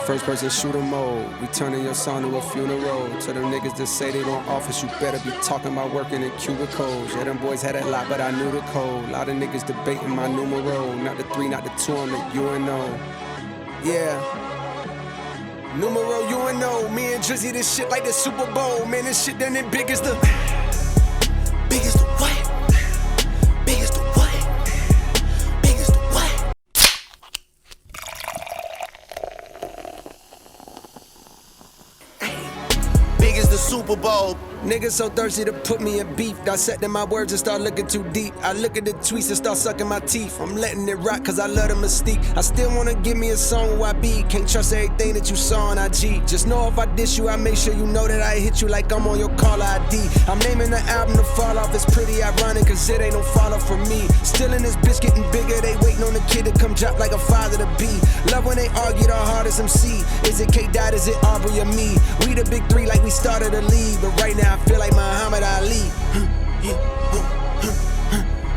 First person shooter mode. We turning your song to a funeral. To them niggas that say they want office, you better be talking about working in cubicles. Yeah, them boys had that lot, but I knew the code. Lot of niggas debating my numero. Not the 3, not the 2, I'm the UNO. Yeah. Numero UNO. Me and Drizzy, this shit like the Super Bowl. Man, this shit done it big as the... Big as the what? Big as the what? Big as the what? Big as the Super Bowl. Niggas so thirsty to put me in beef. Dissecting my words and start looking too deep. I look at the tweets and start sucking my teeth. I'm letting it rock cause I love the mystique. I still wanna give me a song where I be. Can't trust everything that you saw on IG. Just know if I diss you, I make sure you know that I hit you like I'm on your caller ID. I'm naming the album The Fall Off. It's pretty ironic cause it ain't no fall off for me. Still in this bitch getting bigger. They waiting on the kid to come drop like a father to be. Love when they argue the hardest MC. Is it K-Dot, is it Aubrey or me? We the big three like we started a league. But right now I feel like Muhammad Ali.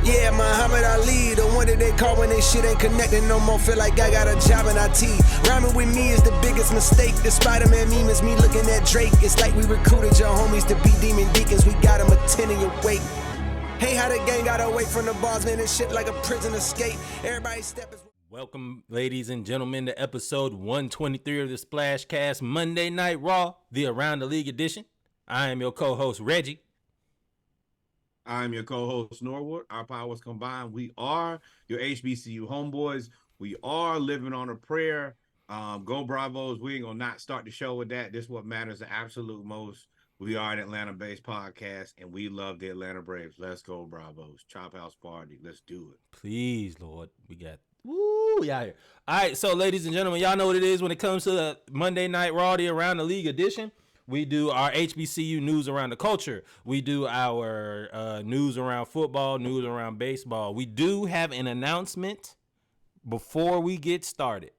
Yeah, Muhammad Ali, the one that they call when they shit ain't connecting no more. Feel like I got a job in IT. Rhyming with me is the biggest mistake. The Spider-Man meme is me looking at Drake. It's like we recruited your homies to be demon deacons. We got them a 10 in your wake. Hey, how the gang got away from the bars, man. This shit like a prison escape. Everybody step is... Welcome, ladies and gentlemen, to episode 123 of the Splash Cast Monday Night Raw, the Around the League edition. I am your co-host, Reggie. I'm your co-host, Norwood. Our powers combined. We are your HBCU homeboys. We are living on a prayer. Go Bravos. We ain't going to not start the show with that. This is what matters the absolute most. We are an Atlanta-based podcast, and we love the Atlanta Braves. Let's go Bravos. Chop House Party. Let's do it. Please, Lord. We out here. All right, so ladies and gentlemen, y'all know what it is when it comes to the Monday Night Raw, the Around the League edition. We do our HBCU news around the culture. We do our news around football, news around baseball. We do have an announcement before we get started.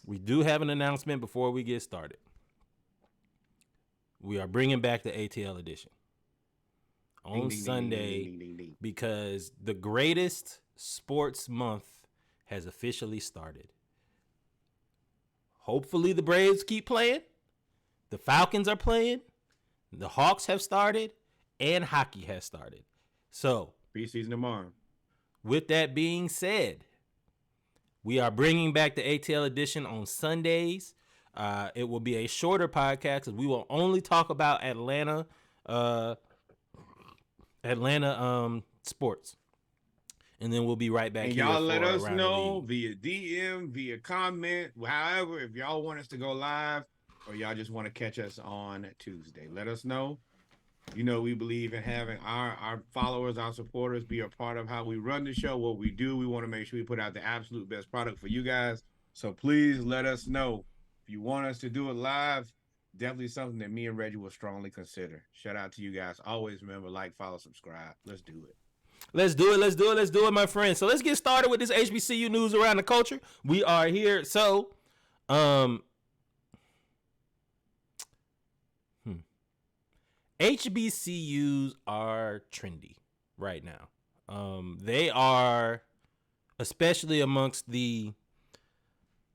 We do have an announcement before we get started. We are bringing back the ATL edition on Sunday because the greatest sports month has officially started. Hopefully the Braves keep playing. The Falcons are playing, the Hawks have started, and hockey has started. So, preseason tomorrow. With that being said, we are bringing back the ATL edition on Sundays. It will be a shorter podcast because we will only talk about Atlanta sports. And then we'll be right back. And here y'all let us know via DM, via comment, however, if y'all want us to go live, or y'all just want to catch us on Tuesday. Let us know. You know, we believe in having our followers, our supporters be a part of how we run the show, what we do. We want to make sure we put out the absolute best product for you guys. So please let us know. If you want us to do it live, definitely something that me and Reggie will strongly consider. Shout out to you guys. Always remember, like, follow, subscribe. Let's do it. Let's do it, my friends. So let's get started with this HBCU news around the culture. We are here. So, HBCUs are trendy right now. They are, especially amongst the,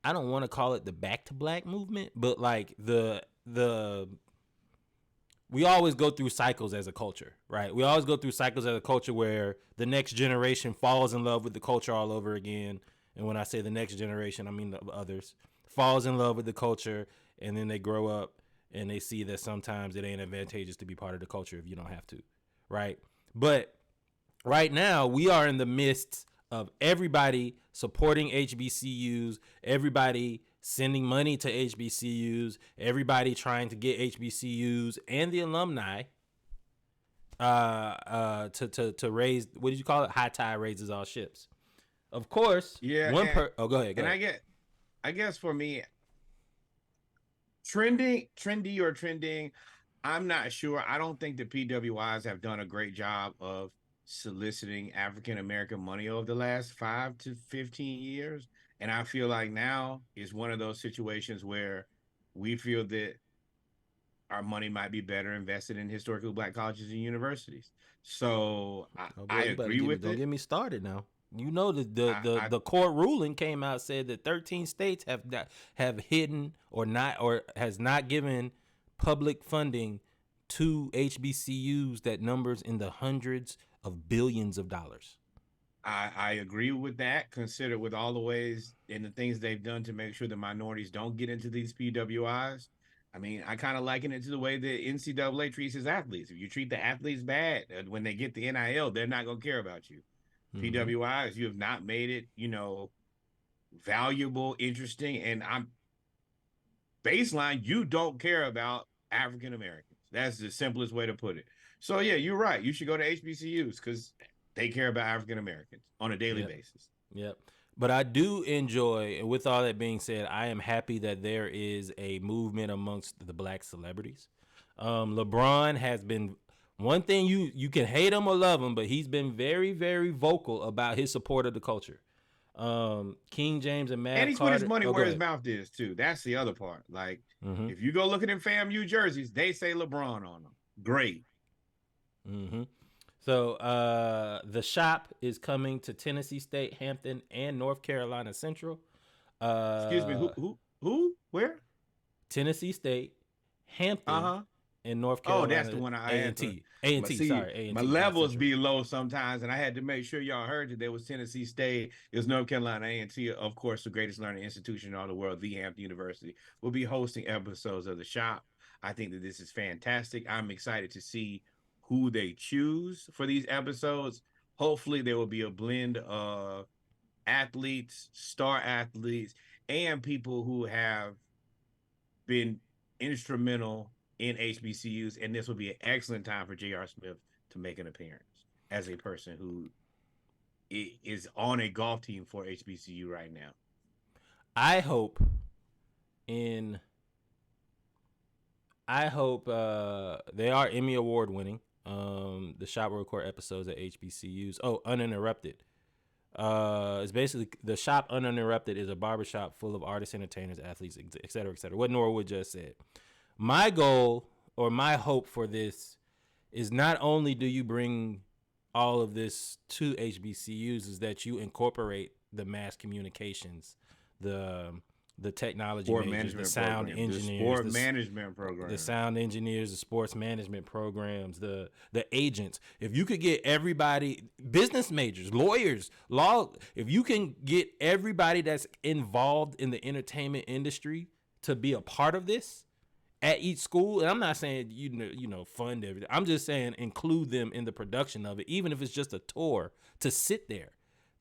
I don't want to call it the back to black movement, but like we always go through cycles as a culture, right? We always go through cycles as a culture where the next generation falls in love with the culture all over again. And when I say the next generation, I mean the others, falls in love with the culture, and then they grow up and they see that sometimes it ain't advantageous to be part of the culture if you don't have to, right? But right now, we are in the midst of everybody supporting HBCUs, everybody sending money to HBCUs, everybody trying to get HBCUs and the alumni to raise, what did you call it? High tide raises all ships. Of course, yeah. Go ahead. I guess for me, trendy or trending, I'm not sure. I don't think the PWIs have done a great job of soliciting African American money over the last 5 to 15 years. And I feel like now is one of those situations where we feel that our money might be better invested in historically black colleges and universities. So I agree with it. Don't get me started now. You know, the court ruling came out, said that 13 states have hidden or has not given public funding to HBCUs that numbers in the hundreds of billions of dollars. I agree with that. Consider with all the ways and the things they've done to make sure the minorities don't get into these PWIs. I mean, I kind of liken it to the way the NCAA treats its athletes. If you treat the athletes bad when they get the NIL, they're not going to care about you. PWIs, you have not made it, valuable, interesting, and I'm baseline. You don't care about African Americans. That's the simplest way to put it. So yeah, you're right. You should go to HBCUs because they care about African Americans on a daily basis. Yep. But I do enjoy, and with all that being said, I am happy that there is a movement amongst the black celebrities. LeBron has been, one thing you can hate him or love him, but he's been very, very vocal about his support of the culture. King James and Matt And he's Carter, put his money where his mouth is too. That's the other part. Like if you go look at them FAMU jerseys, they say LeBron on them. Great. So the shop is coming to Tennessee State, Hampton, and North Carolina Central. Excuse me, who? Where? Tennessee State, Hampton, and North Carolina. Oh, that's the one I A&T. A&T, sorry. A&T, my levels be low sometimes, and I had to make sure y'all heard that there was Tennessee State. It was North Carolina A&T, of course, the greatest learning institution in all the world, the Hampton University, will be hosting episodes of the shop. I think that this is fantastic. I'm excited to see who they choose for these episodes. Hopefully there will be a blend of athletes, star athletes, and people who have been instrumental in HBCUs, and this will be an excellent time for J.R. Smith to make an appearance as a person who is on a golf team for HBCU right now. I hope they are Emmy Award winning. The Shop Record episodes at HBCUs. Oh, Uninterrupted. It's basically the Shop Uninterrupted is a barbershop full of artists, entertainers, athletes, et cetera, et cetera. What Norwood just said. My goal or my hope for this is not only do you bring all of this to HBCUs, is that you incorporate the mass communications, the technology majors, the sound engineers, the sound engineers, the sports management programs, the agents. If you could get everybody, business majors, lawyers, law, if you can get everybody that's involved in the entertainment industry to be a part of this at each school, and I'm not saying fund everything. I'm just saying include them in the production of it, even if it's just a tour to sit there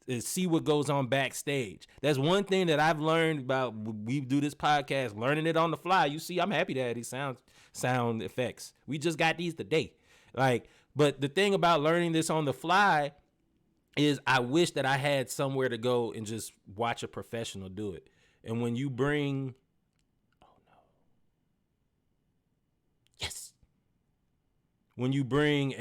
and see what goes on backstage. That's one thing that I've learned about. We do this podcast, learning it on the fly. You see, I'm happy to have these sound effects. We just got these today. But the thing about learning this on the fly is I wish that I had somewhere to go and just watch a professional do it. And when you bring, when you bring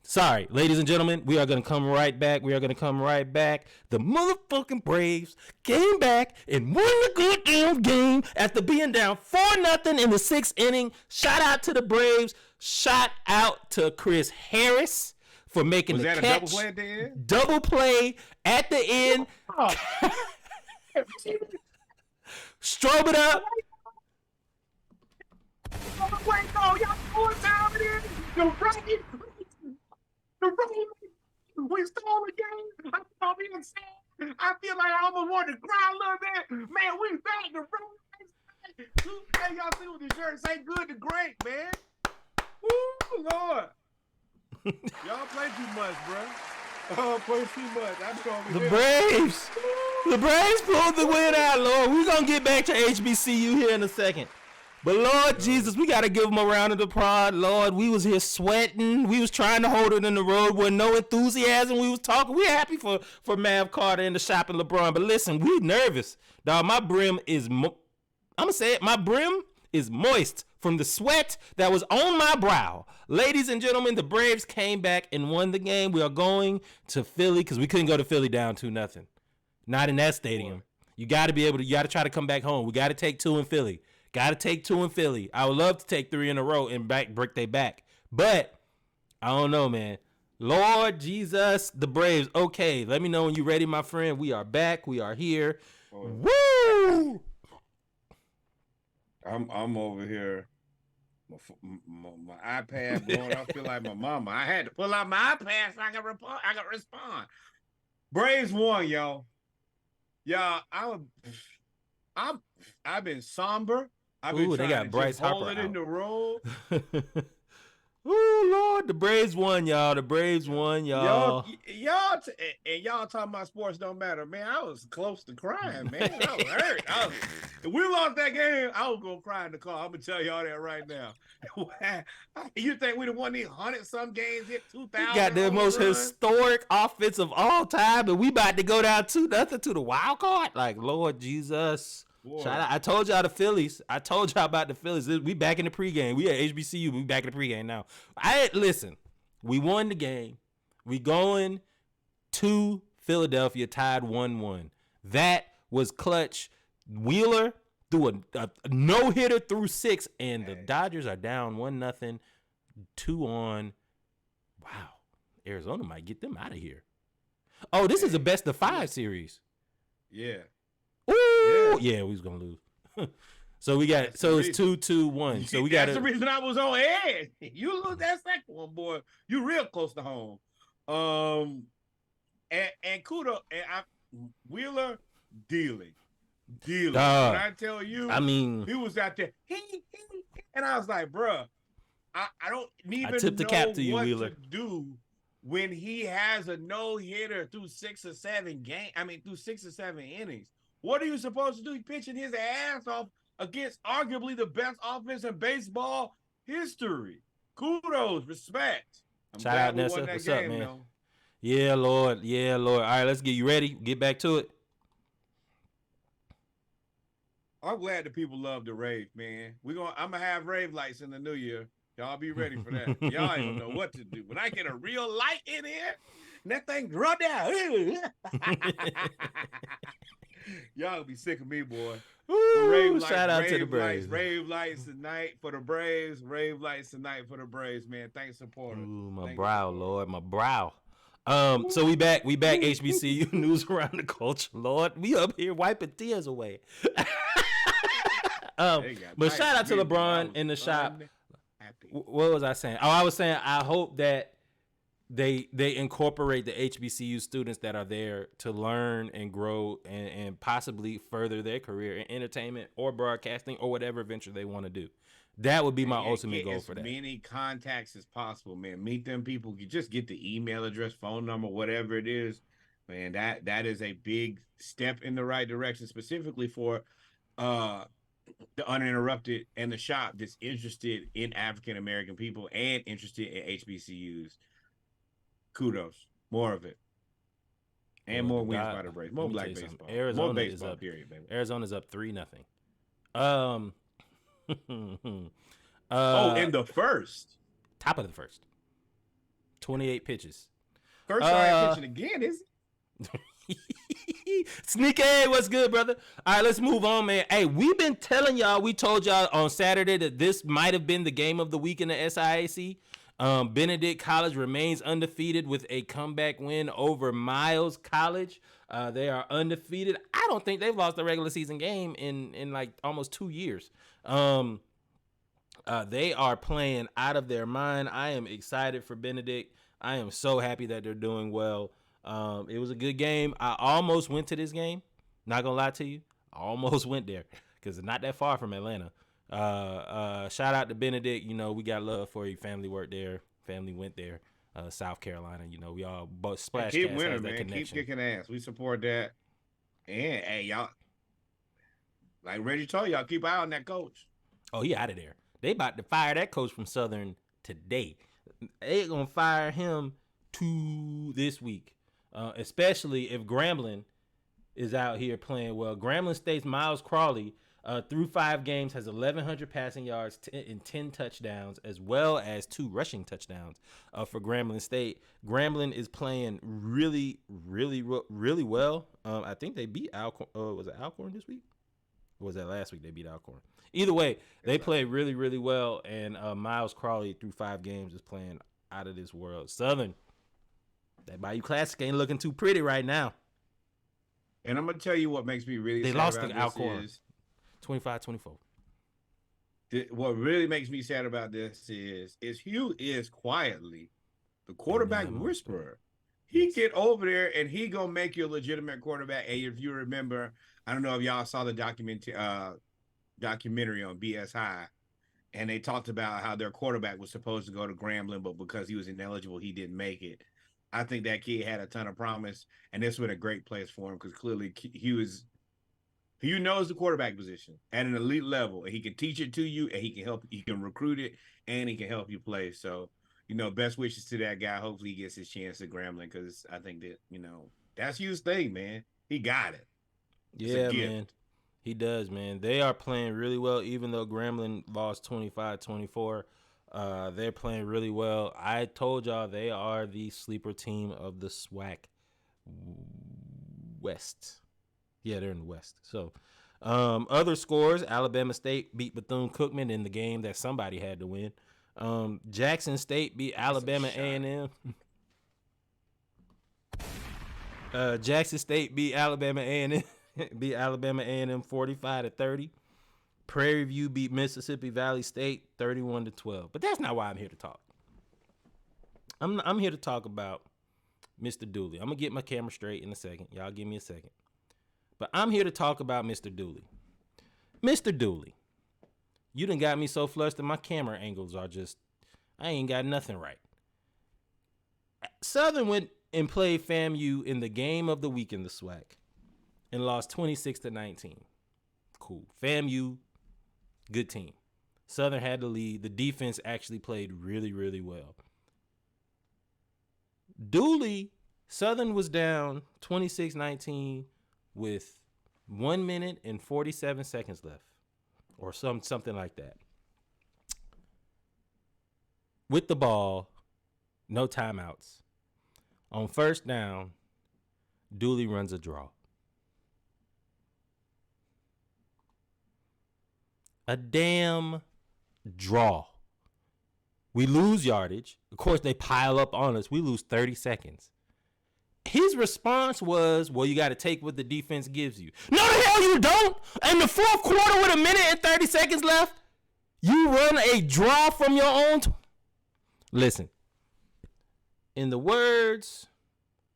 sorry, ladies and gentlemen, we are going to come right back. The motherfucking Braves came back and won the goddamn game after being down 4-0 in the 6th inning. Shout out to the Braves. Shout out to Chris Harris for making the catch. Was that a double play at the end? Double play at the end. Strobe it up. We stole the game. I'm being sad. I feel like I almost wanted to cry a little bit. Man, we back. The room. Hey, y'all see what the shirt say? Good to great, man. Woo, Lord. Y'all play too much, bro. Oh, play too much. The Braves pulled the win out, Lord. We're going to get back to HBCU here in a second. But Lord Jesus, we got to give them a round of applause. Lord, we was here sweating. We was trying to hold it in the road with no enthusiasm. We was talking. We happy for Mav Carter and the Shop and LeBron. But listen, we nervous. Dog, my brim is, I'm going to say it, my brim is moist from the sweat that was on my brow. Ladies and gentlemen, the Braves came back and won the game. We are going to Philly because we couldn't go to Philly down 2-0. Not in that stadium. You got to try to come back home. We got to take 2 in Philly. Got to take 2 in Philly. I would love to take 3 in a row and break their back. But I don't know, man. Lord Jesus, the Braves. Okay, let me know when you're ready, my friend. We are back. We are here. Woo! I'm over here. My iPad blowing. I feel like my mama. I had to pull out my iPad so I can respond. Braves won, y'all. Y'all, I've been somber. I've been trying to Bryce Harper hold it in the room. Oh Lord, the Braves won, y'all. The Braves won, y'all. Y'all talking about sports don't matter, man. I was close to crying, man. I was hurt. If we lost that game, I was gonna cry in the car. I'm gonna tell y'all that right now. You think we'd have won these 100-some games? Hit 2,000. Got the most historic offense of all time, and we about to go down 2-0 to the wild card. Like Lord Jesus. Shout out. I told y'all the Phillies. I told y'all about the Phillies. We back in the pregame. We at HBCU. We back in the pregame now. Listen. We won the game. We going to Philadelphia tied 1-1. That was clutch. Wheeler threw a no-hitter through 6, and the Dodgers are down 1-0, 2 on. Wow. Arizona might get them out of here. Oh, this is a best of 5 series. Yeah. Ooh, yeah, we was gonna lose. So we got it's 2-2-1. So we got that's the reason I was on edge. You lose that second one, boy. You real close to home. And kudos and Wheeler dealing. When I tell you, I mean, he was out there. And I was like, bruh, I don't even know the cap to you, what Wheeler. to do when he has a no-hitter through 6 or 7 innings. What are you supposed to do? He's pitching his ass off against arguably the best offense in baseball history. Kudos, respect. Shout out, Nessa. What's up, man? Though. Yeah, Lord. All right, let's get you ready. Get back to it. I'm glad the people love the rave, man. I'm gonna have rave lights in the new year. Y'all be ready for that. Y'all ain't know what to do. When I get a real light in here, that thing run down. Y'all be sick of me, boy. Ooh, shout out to the Braves. Rave lights tonight for the Braves. Rave lights tonight for the Braves, man. Thanks, supporters. Ooh, my brow, Lord, my brow. So we back HBCU news around the culture, Lord. We up here wiping tears away. But shout out to LeBron in the shop. What was I saying? Oh, I was saying I hope that they incorporate the HBCU students that are there to learn and grow and possibly further their career in entertainment or broadcasting or whatever venture they want to do. That would be my ultimate goal for that. As many contacts as possible, man. Meet them people. You just get the email address, phone number, whatever it is. Man, that is a big step in the right direction, specifically for the Uninterrupted and the shop that's interested in African American people and interested in HBCUs. Kudos, more of it, and more wins by the Braves, more black baseball, Arizona more baseball. Is up, period, baby. Arizona's up 3-0. In the first, top of the first, 28 pitches. First pitching again, is it? Sneaky, what's good, brother? All right, let's move on, man. Hey, we've been telling y'all, we told y'all on Saturday that this might have been the game of the week in the SIAC. Benedict College remains undefeated with a comeback win over Miles College. They are undefeated. I don't think they've lost a regular season game in like almost 2 years. They are playing out of their mind. I am excited for Benedict. I am so happy that they're doing well. It was a good game. I almost went to this game. Not gonna lie to you. I almost went there because it's not that far from Atlanta. Shout out to Benedict. You know, we got love for you. Family worked there. Family went there. South Carolina. You know, we all both splash. Keep winning, man. Keep kicking ass. We support that. And hey, y'all, like Reggie told y'all, keep an eye on that coach. Oh, he out of there. They about to fire that coach from Southern today. They gonna fire him this week. Especially if Grambling is out here playing well. Grambling State's Miles Crawley, through 5 games, has 1,100 passing yards and 10 touchdowns, as well as 2 rushing touchdowns for Grambling State. Grambling is playing really, really, really well. I think they beat Alcorn. Was it Alcorn this week? Or was that last week they beat Alcorn? Either way, they played really, really well, and Miles Crawley through 5 games is playing out of this world. Southern, that Bayou Classic ain't looking too pretty right now. And I'm gonna tell you what makes me really they sad lost about to this Alcorn, is 25-24. What really makes me sad about this is Hugh is quietly the quarterback whisperer. He get over there and he gonna make you a legitimate quarterback. And if you remember, I don't know if y'all saw the documentary on BS High, and they talked about how their quarterback was supposed to go to Grambling, but because he was ineligible, he didn't make it. I think that kid had a ton of promise, and this was a great place for him because clearly Hugh knows the quarterback position at an elite level, and he can teach it to you, and he can help. He can recruit it, and he can help you play. So, best wishes to that guy. Hopefully, he gets his chance at Grambling because I think that that's Hugh's thing, man. He got it. Yeah, man. He does, man. They are playing really well, even though Grambling lost 25-24. They're playing really well. I told y'all they are the sleeper team of the SWAC West. Yeah, they're in the West. So, other scores, Alabama State beat Bethune-Cookman in the game that somebody had to win. Jackson State beat Alabama A&M. Jackson State beat Alabama A&M. Beat Alabama A&M 45-30. Prairie View beat Mississippi Valley State 31-12. But that's not why I'm here to talk. I'm here to talk about Mr. Dooley. I'm gonna get my camera straight in a second. Y'all give me a second. But I'm here to talk about Mr. Dooley. Mr. Dooley, you done got me so flushed that my camera angles are just, I ain't got nothing right. Southern went and played FAMU in the game of the week in the SWAC and lost 26-19. Cool. FAMU, good team. Southern had the lead. The defense actually played really, really well. Dooley, Southern was down 26-19 with 1 minute and 47 seconds left, or something like that. With the ball, no timeouts. On first down, Dooley runs a draw. A damn draw. We lose yardage. Of course, they pile up on us. We lose 30 seconds. His response was, well, you got to take what the defense gives you. No, the hell you don't. In the fourth quarter with 1 minute and 30 seconds left, you run a draw from your own. Listen, in the words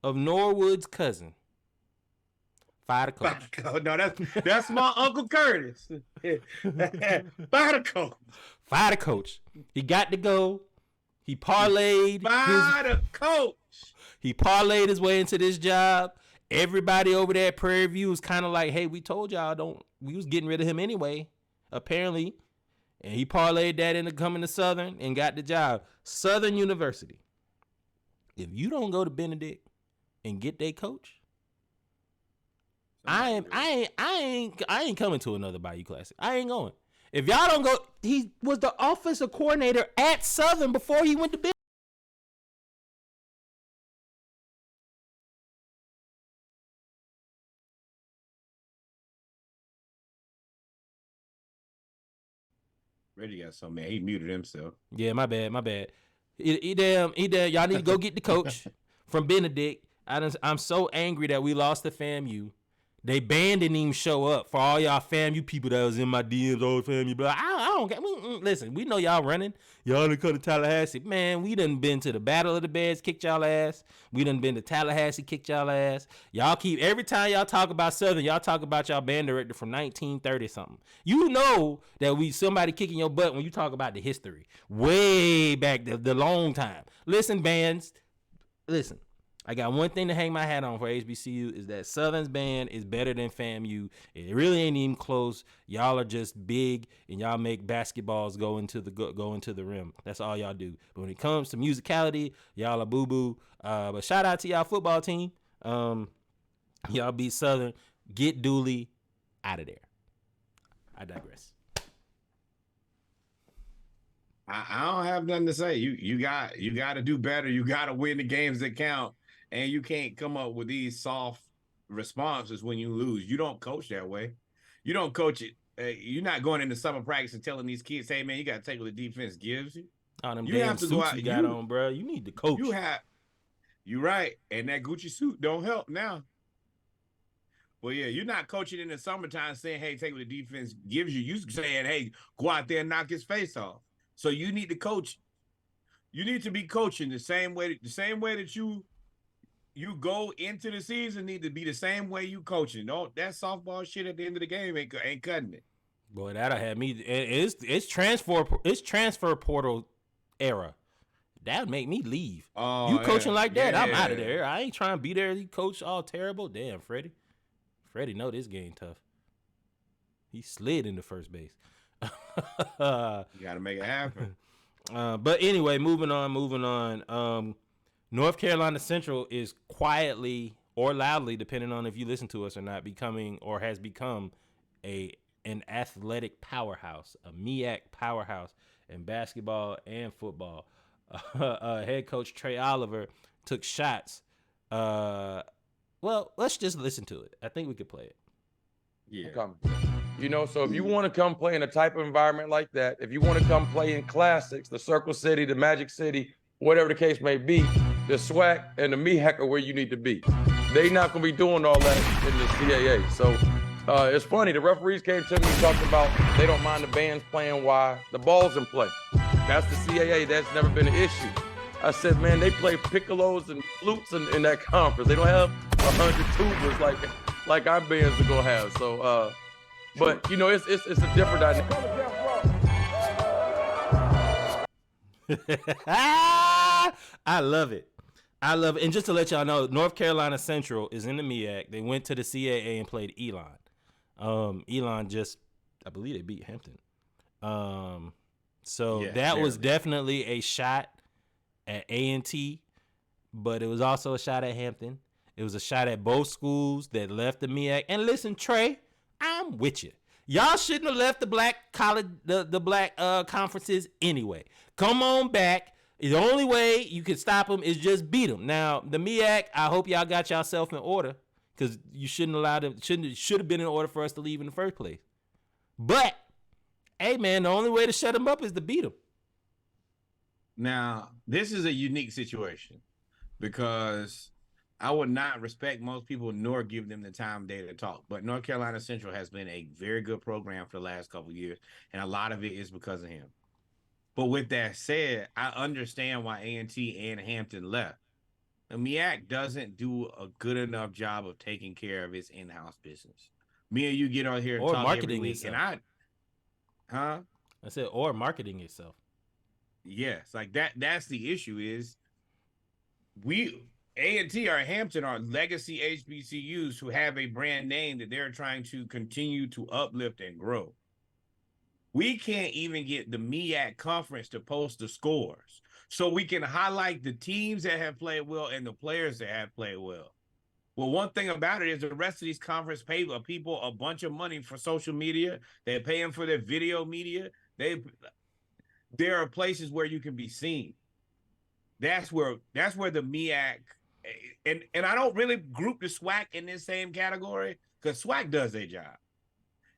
of Norwood's cousin, fire the coach. No, that's my Uncle Curtis. Fire the coach. Fire the coach. He got to go. He parlayed. Fire the coach. He parlayed his way into this job. Everybody over there at Prairie View was kind of like, hey, we told y'all we was getting rid of him anyway, apparently. And he parlayed that into coming to Southern and got the job. Southern University. If you don't go to Benedict and get their coach, I ain't coming to another Bayou Classic. I ain't going. If y'all don't go, he was the offensive coordinator at Southern before he went to Benedict. Reggie got so mad. He muted himself. Yeah, my bad. He damn. Y'all need to go get the coach from Benedict. I'm so angry that we lost to FAMU. They banned didn't even show up. For all y'all FAMU people that was in my DMs, old FAMU, but I don't care. Listen, we know y'all running. Y'all done come to Tallahassee. Man, we done been to the Battle of the Beds, kicked y'all ass. We done been to Tallahassee, kicked y'all ass. Y'all keep, every time y'all talk about Southern, y'all talk about y'all band director from 1930-something. You know that somebody kicking your butt when you talk about the history. Way back, the long time. Listen, bands, listen. I got one thing to hang my hat on for HBCU is that Southern's band is better than FAMU. It really ain't even close. Y'all are just big and y'all make basketballs go into the rim. That's all y'all do. But when it comes to musicality, y'all are boo-boo. But shout out to y'all football team. Y'all beat Southern. Get Dooley out of there. I digress. I don't have nothing to say. You got to do better. You got to win the games that count. And you can't come up with these soft responses when you lose. You don't coach that way. You don't coach it. You're not going into summer practice and telling these kids, "Hey, man, you got to take what the defense gives you." All them You damn have to go suits out. you got on, bro. You need to coach. You're right, and that Gucci suit don't help now. Well, yeah, you're not coaching in the summertime saying, "Hey, take what the defense gives you." You saying, "Hey, go out there and knock his face off." So you need to coach. You need to be coaching the same way that you go into the season need to be the same way you coaching. Don't that softball shit at the end of the game ain't cutting it. Boy, that'll have me. It's transfer portal era. That'd make me leave. Oh, you coaching like that? yeah. I'm out of there. I ain't trying to be there. You coach all terrible. Damn, Freddie. Freddie know this game tough. He slid into first base. You got to make it happen. But anyway, moving on. North Carolina Central is quietly or loudly, depending on if you listen to us or not, has become an athletic powerhouse, a MEAC powerhouse in basketball and football. Head coach Trey Oliver took shots. Well, let's just listen to it. I think we could play it. Yeah. So if you want to come play in a type of environment like that, if you want to come play in classics, the Circle City, the Magic City, whatever the case may be, the SWAC and the MEAC are where you need to be. They not going to be doing all that in the CAA. So it's funny. The referees came to me and talked about they don't mind the bands playing while the ball's in play. That's the CAA. That's never been an issue. I said, man, they play piccolos and flutes in that conference. They don't have 100 tubas like our bands are going to have. So, but, it's a different dynamic. I love it. And just to let y'all know, North Carolina Central is in the MEAC. They went to the CAA and played Elon. Elon I believe they beat Hampton. That was definitely a shot at A&T, but it was also a shot at Hampton. It was a shot at both schools that left the MEAC. And listen, Trey, I'm with you. Y'all shouldn't have left the black college, the black conferences anyway. Come on back. The only way you can stop them is just beat them. Now, the MEAC, I hope y'all got yourself in order, because you should have been in order for us to leave in the first place. But, hey, man, the only way to shut them up is to beat them. Now, this is a unique situation because I would not respect most people nor give them the time of day to talk. But North Carolina Central has been a very good program for the last couple of years, and a lot of it is because of him. But with that said, I understand why A&T and Hampton left. The MEAC doesn't do a good enough job of taking care of its in-house business. Me and you get on here and or talk marketing every week, itself. I said, or marketing itself. Yes, like that's the issue is A&T or Hampton are legacy HBCUs who have a brand name that they're trying to continue to uplift and grow. We can't even get the MEAC conference to post the scores so we can highlight the teams that have played well and the players that have played well. Well, one thing about it is the rest of these conference pay people a bunch of money for social media. They're paying for their video media. There are places where you can be seen. That's where the MEAC and I don't really group the SWAC in this same category because SWAC does their job.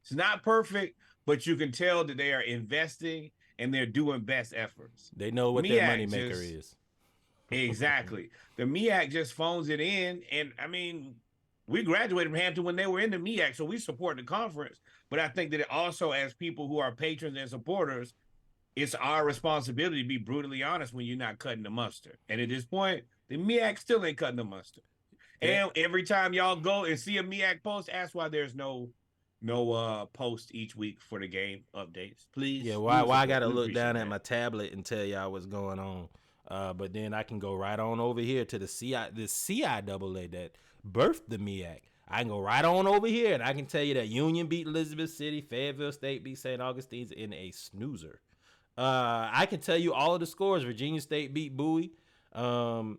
It's not perfect, but you can tell that they are investing and they're doing best efforts. They know what their moneymaker is. Exactly. The MEAC just phones it in. And I mean, we graduated from Hampton when they were in the MEAC, so we support the conference. But I think that it also, as people who are patrons and supporters, it's our responsibility to be brutally honest when you're not cutting the mustard. And at this point, the MEAC still ain't cutting the mustard. Yeah. And every time y'all go and see a MEAC post, ask why there's no post each week for the game updates, please. Yeah, why I gotta look down at my tablet and tell y'all what's going on? But then I can go right on over here to the CIAA that birthed the MEAC. I can go right on over here and I can tell you that Union beat Elizabeth City, Fayetteville State beat St. Augustine's in a snoozer. I can tell you all of the scores. Virginia State beat Bowie. Again,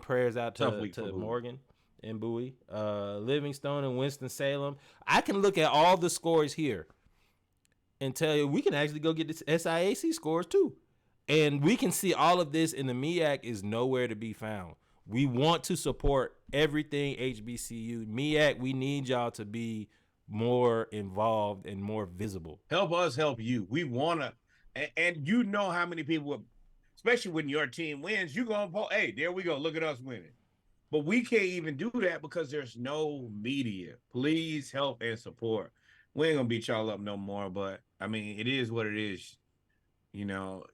prayers out to Morgan and Bowie. Livingstone and Winston-Salem. I can look at all the scores here and tell you we can actually go get the SIAC scores too. And we can see all of this, and the MEAC is nowhere to be found. We want to support everything HBCU. MEAC, we need y'all to be more involved and more visible. Help us help you. We want to, and you know how many people, especially when your team wins, you're going to, hey, there we go. Look at us winning. But we can't even do that because there's no media. Please help and support. We ain't going to beat y'all up no more, but I mean, it is what it is. You know,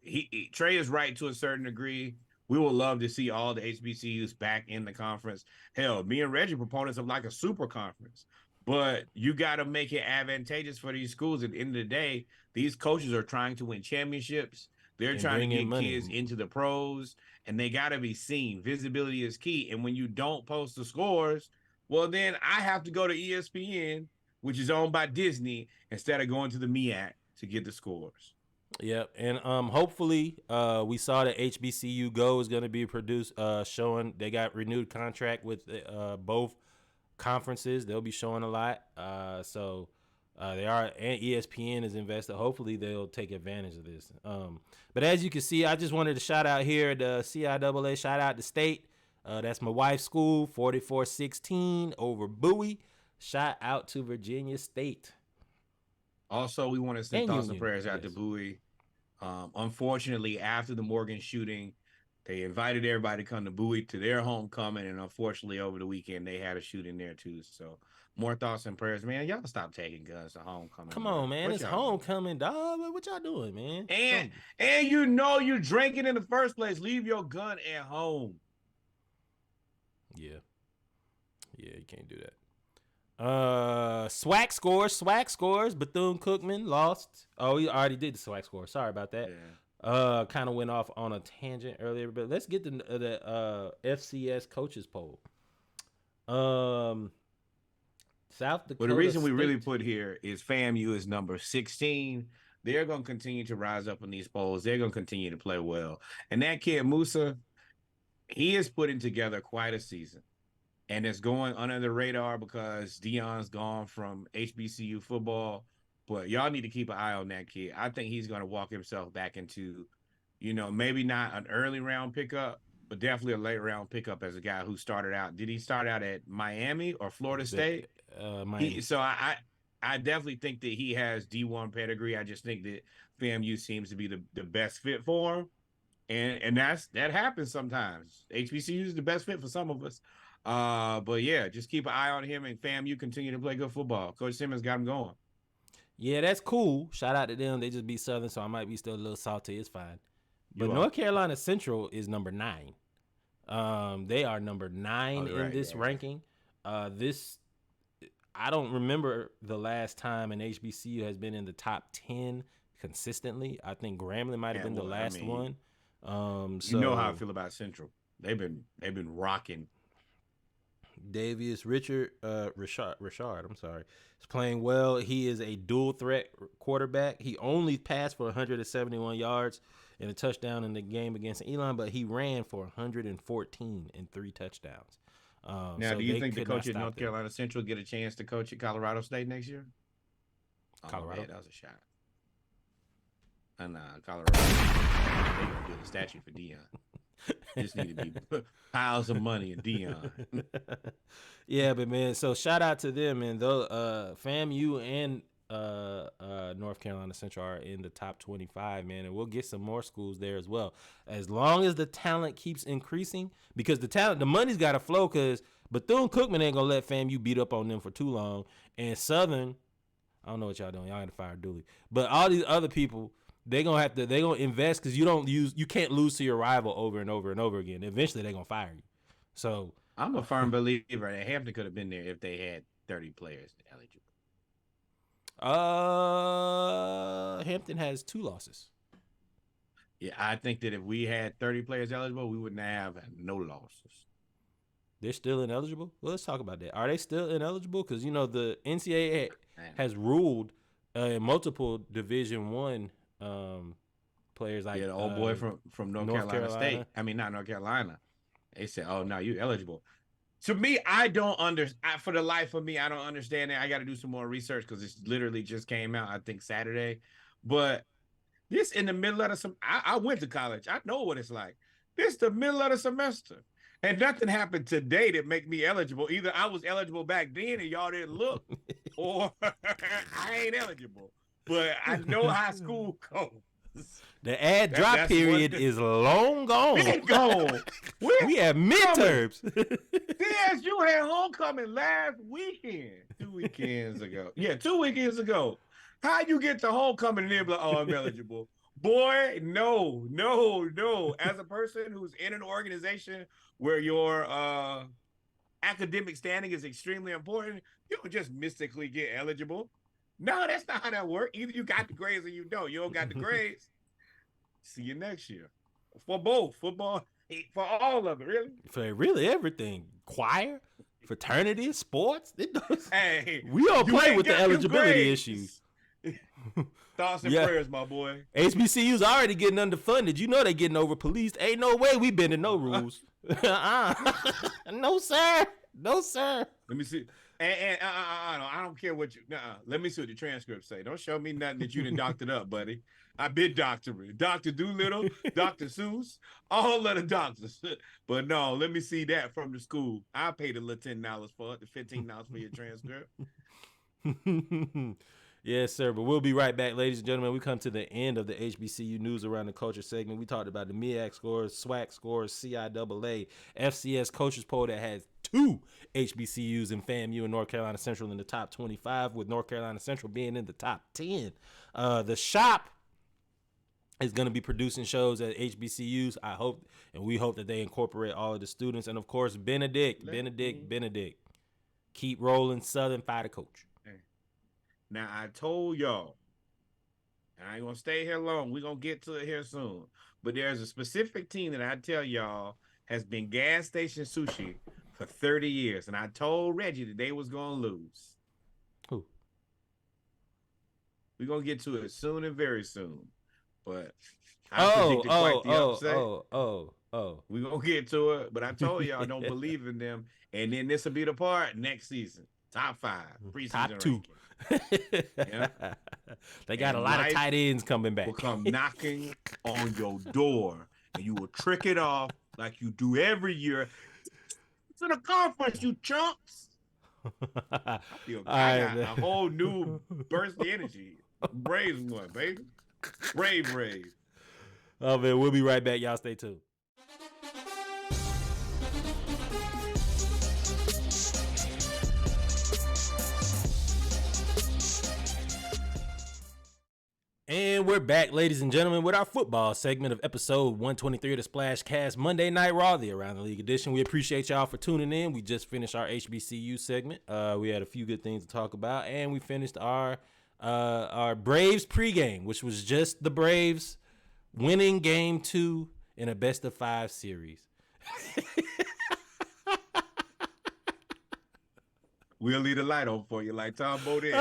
Trey is right to a certain degree. We would love to see all the HBCUs back in the conference. Hell, me and Reggie proponents of like a super conference. But you got to make it advantageous for these schools. At the end of the day, these coaches are trying to win championships. They're trying to get kids into the pros, and they got to be seen. Visibility is key. And when you don't post the scores, well, then I have to go to ESPN, which is owned by Disney, instead of going to the MEAC to get the scores. Yep, and hopefully we saw that HBCU Go is going to be produced, showing they got renewed contract with both conferences. They'll be showing a lot, so they are, and ESPN is invested. Hopefully they'll take advantage of this. But as you can see, I just wanted to shout out here the CIAA. Shout out to State. That's my wife's school, 44-16 over Bowie. Shout out to Virginia State. Also, we want to send thoughts and prayers out to Bowie. Unfortunately, after the Morgan shooting, they invited everybody to come to Bowie to their homecoming, and unfortunately, over the weekend, they had a shooting there too. So, more thoughts and prayers, man. Y'all stop taking guns to homecoming. Come on, man. It's homecoming, dog. What y'all doing, man? And you know you're drinking in the first place. Leave your gun at home. Yeah, you can't do that. SWAC scores. Bethune-Cookman lost. Oh, he already did the SWAC score. Sorry about that. Yeah. Kind of went off on a tangent earlier, but let's get the FCS coaches poll. South Dakota. Well, the reason we State. really put here is FAMU is number 16. They're going to continue to rise up in these polls. They're going to continue to play well. And that kid, Musa, he is putting together quite a season. And it's going under the radar because Deion's gone from HBCU football. But y'all need to keep an eye on that kid. I think he's going to walk himself back into, maybe not an early round pickup, but definitely a late round pickup as a guy who started out. Did he start out at Miami or Florida State? Miami. So I definitely think that he has D1 pedigree. I just think that FAMU seems to be the best fit for him. And that happens sometimes. HBCU is the best fit for some of us. But yeah, just keep an eye on him, and FAMU continue to play good football. Coach Simmons got him going. Yeah, that's cool. Shout out to them. They just beat Southern, so I might be still a little salty. It's fine. But North Carolina Central is number 9. They are number 9 in this ranking. I don't remember the last time an HBCU has been in the top 10 consistently. I think Grambling might have been the last one. You know how I feel about Central. They've been rocking. Davius Richard, I'm sorry, is playing well. He is a dual threat quarterback. He only passed for 171 yards and a touchdown in the game against Elon, but he ran for 114 and 3 touchdowns. Now, do you think the coach at North Carolina Central get a chance to coach at Colorado State next year? Colorado? Man, that was a shot. And Colorado, they're going to do a statue for Deion. Just need to be piles of money in Deion. Yeah, but man, so shout out to them, and though FAMU and North Carolina Central are in the top 25, man, and we'll get some more schools there as well. As long as the talent keeps increasing, because the money's got to flow, because Bethune-Cookman ain't gonna let FAMU beat up on them for too long, and Southern, I don't know what y'all doing, y'all got to fire Dooley, but all these other people, they're gonna invest, because you can't lose to your rival over and over and over again. Eventually they're gonna fire you. So I'm a firm believer that Hampton could have been there if they had 30 players eligible. Hampton has 2 losses. Yeah, I think that if we had 30 players eligible, we wouldn't have no losses. They're still ineligible? Well, let's talk about that. Are they still ineligible? Because the NCAA has ruled multiple Division I players like the old boy from North Carolina State. I mean, not North Carolina. They said, "Oh, no, you eligible." To me, I don't understand. For the life of me, I don't understand that. I got to do some more research because it literally just came out, I think, Saturday. But this in the middle of I went to college. I know what it's like. This the middle of the semester. And nothing happened today that make me eligible. Either I was eligible back then and y'all didn't look, or I ain't eligible. But I know how school goes. The ad drop period is long gone. It's gone. We have midterms. Yes, you had homecoming last weekend. 2 weekends ago. Yeah, 2 weekends ago. How you get to homecoming and then be like, oh, I'm eligible? Boy, no. As a person who's in an organization where your academic standing is extremely important, you don't just mystically get eligible. No, that's not how that works. Either you got the grades or you don't. You don't got the grades. See you next year. For both, football, for all of it, really. For really everything. Choir, fraternity, sports. Hey, we don't play with the eligibility grades. issues. Thoughts and prayers, my boy. HBCUs already getting underfunded. You know they getting over policed. Ain't no way we bending no rules. No, sir. No, sir. Let me see. And I don't care what you. Let me see what the transcripts say. Don't show me nothing that you done doctored up, buddy. I've been doctoring. Dr. Doolittle, Dr. Seuss, all of the doctors. But no, let me see that from the school. I paid a little $10 for it, the $15 for your transcript. Yes, sir. But we'll be right back, ladies and gentlemen. We come to the end of the HBCU News Around the Culture segment. We talked about the MEAC scores, SWAC scores, CIAA, FCS coaches poll that has 2 HBCUs in FAMU and North Carolina Central in the top 25, with North Carolina Central being in the top 10. The shop is going to be producing shows at HBCUs. I hope, and we hope that they incorporate all of the students. And, of course, Benedict. Keep rolling, Southern, fight the coach. Now, I told y'all, and I ain't going to stay here long. We're going to get to it here soon. But there's a specific team that I tell y'all has been gas station sushi for 30 years. And I told Reggie that they was going to lose. Who? We're going to get to it soon and very soon. But I predicted quite the upset. We're going to get to it. But I told y'all I don't believe in them. And then this will be the part next season. Top 5. Preseason top 2. Yeah. They got a lot of tight ends coming back. Will come knocking on your door, and you will trick it off like you do every year. It's in a conference, you chumps. I got a whole new burst of energy. Braves one, baby. Brave. Oh, man, we'll be right back. Y'all stay tuned. And we're back, ladies and gentlemen, with our football segment of episode 123 of the Splash Cast Monday Night Raw, the Around the League edition. We appreciate y'all for tuning in. We just finished our HBCU segment. We had a few good things to talk about, and we finished our Braves pregame, which was just the Braves winning Game 2 in a best-of-5 series. We'll leave the light on for you like Tom Bodine.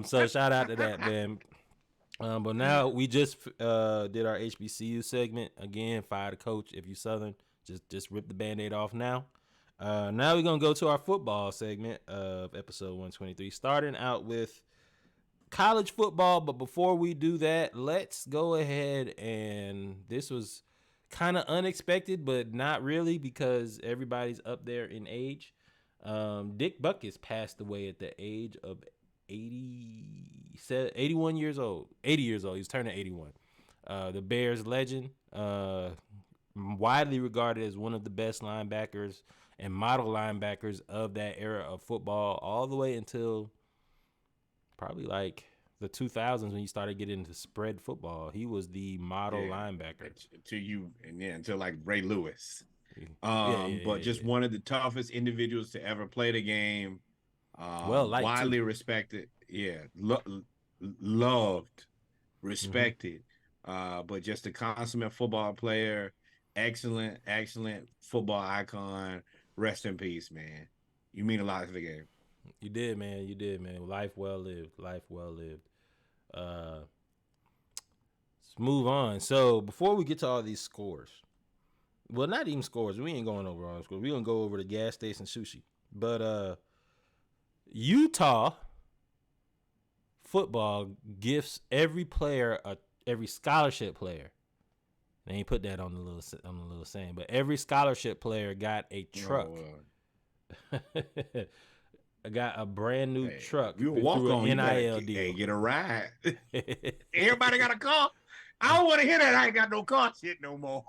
So shout out to that, man. But now we just did our HBCU segment. Again, fire the coach. If you Southern, just rip the Band-Aid off now. Now we're going to go to our football segment of episode 123, starting out with college football. But before we do that, let's go ahead, and this was kind of unexpected, but not really, because everybody's up there in age. Dick Butkus passed away at the age of 81 years old. 80 years old. He was turning 81. The Bears legend, widely regarded as one of the best linebackers and model linebackers of that era of football, all the way until probably like the 2000s when you started getting into spread football. He was the model linebacker. Until like Ray Lewis. But just one of the toughest individuals to ever play the game. Widely respected, loved, respected, but just a consummate football player, excellent football icon. Rest in peace, man. You mean a lot to the game. You did, man. Life well lived. Let's move on. So before we get to all these scores, well, not even scores. We ain't going over all the scores. We're gonna go over the gas station sushi, but Utah football gifts every scholarship player. They ain't put that on the little saying, but every scholarship player got a truck. I got a brand new truck. You walk through on an NIL deal. Hey, get a ride. Everybody got a car. I don't want to hear that. I ain't got no car shit no more.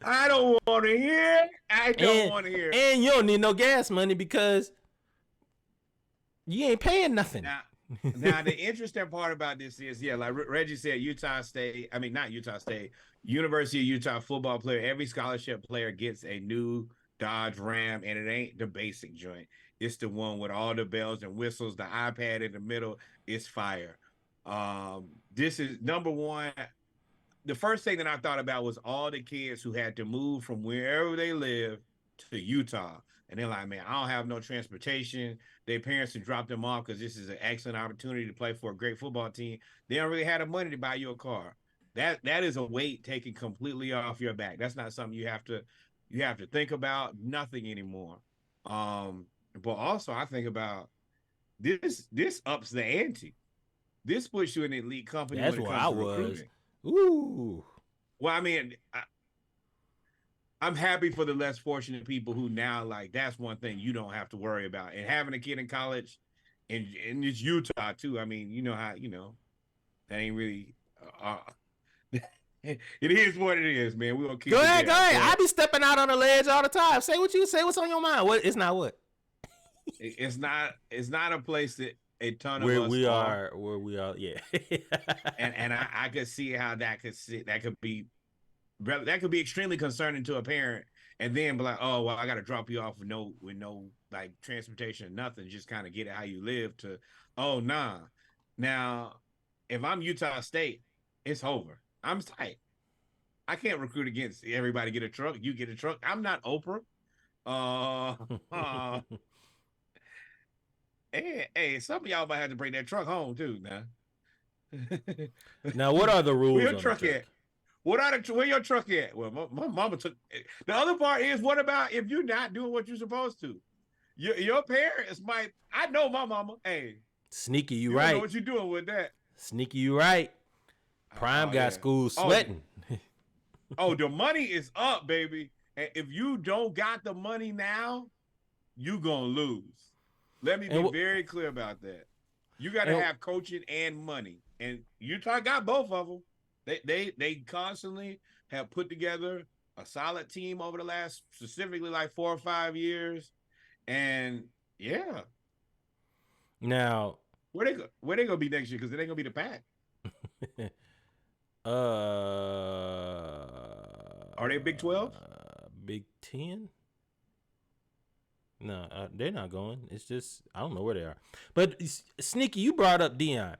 I don't want to hear. I don't want to hear. And you don't need no gas money because you ain't paying nothing. Now the interesting part about this is, like Reggie said, University of Utah football player, every scholarship player gets a new Dodge Ram, and it ain't the basic joint. It's the one with all the bells and whistles, the iPad in the middle. It's fire. This is number one. The first thing that I thought about was all the kids who had to move from wherever they live to Utah. And they're like, man, I don't have no transportation. Their parents have dropped them off because this is an excellent opportunity to play for a great football team. They don't really have the money to buy you a car. That is a weight taken completely off your back. That's not something you have to think about, nothing anymore. But also I think about this ups the ante. This puts you in an elite company. That's when it where comes I to was. recruiting. Ooh. Well, I mean, I'm happy for the less fortunate people who now, like, that's one thing you don't have to worry about. And having a kid in college, and it's Utah too. I mean, you know how, that ain't really. It is what it is, man. We're gonna keep. Go ahead. I be stepping out on the ledge all the time. Say what you say. What's on your mind? What? It's not what. It's not a place that a ton where of us we are. Where we are. Yeah. and I could see how that could be extremely concerning to a parent, and then be like, oh well, I got to drop you off with no like transportation or nothing, just kind of get it how you live. To oh nah. Now, if I'm Utah State, it's over. I'm tight. I can't recruit against everybody. Get a truck. You get a truck. I'm not Oprah. Hey, some of y'all might have to bring that truck home too. Now, now what are the rules? Where your truck at? Where your truck at? Well, my mama took. The other part is, what about if you're not doing what you're supposed to? Your parents might. I know my mama. Hey, sneaky, you right? Right. Know what you doing with that? Sneaky, you right. Prime got school sweating. Oh, the money is up, baby. And if you don't got the money now, you gonna lose. Let me be very clear about that. You got to have coaching and money, and Utah got both of them. They constantly have put together a solid team over the last specifically like 4 or 5 years, and yeah. Now, where they gonna be next year? Because it ain't gonna be the Pack. Are they Big 12? Big 10? No, they're not going. It's just I don't know where they are. But Sneaky, you brought up Deion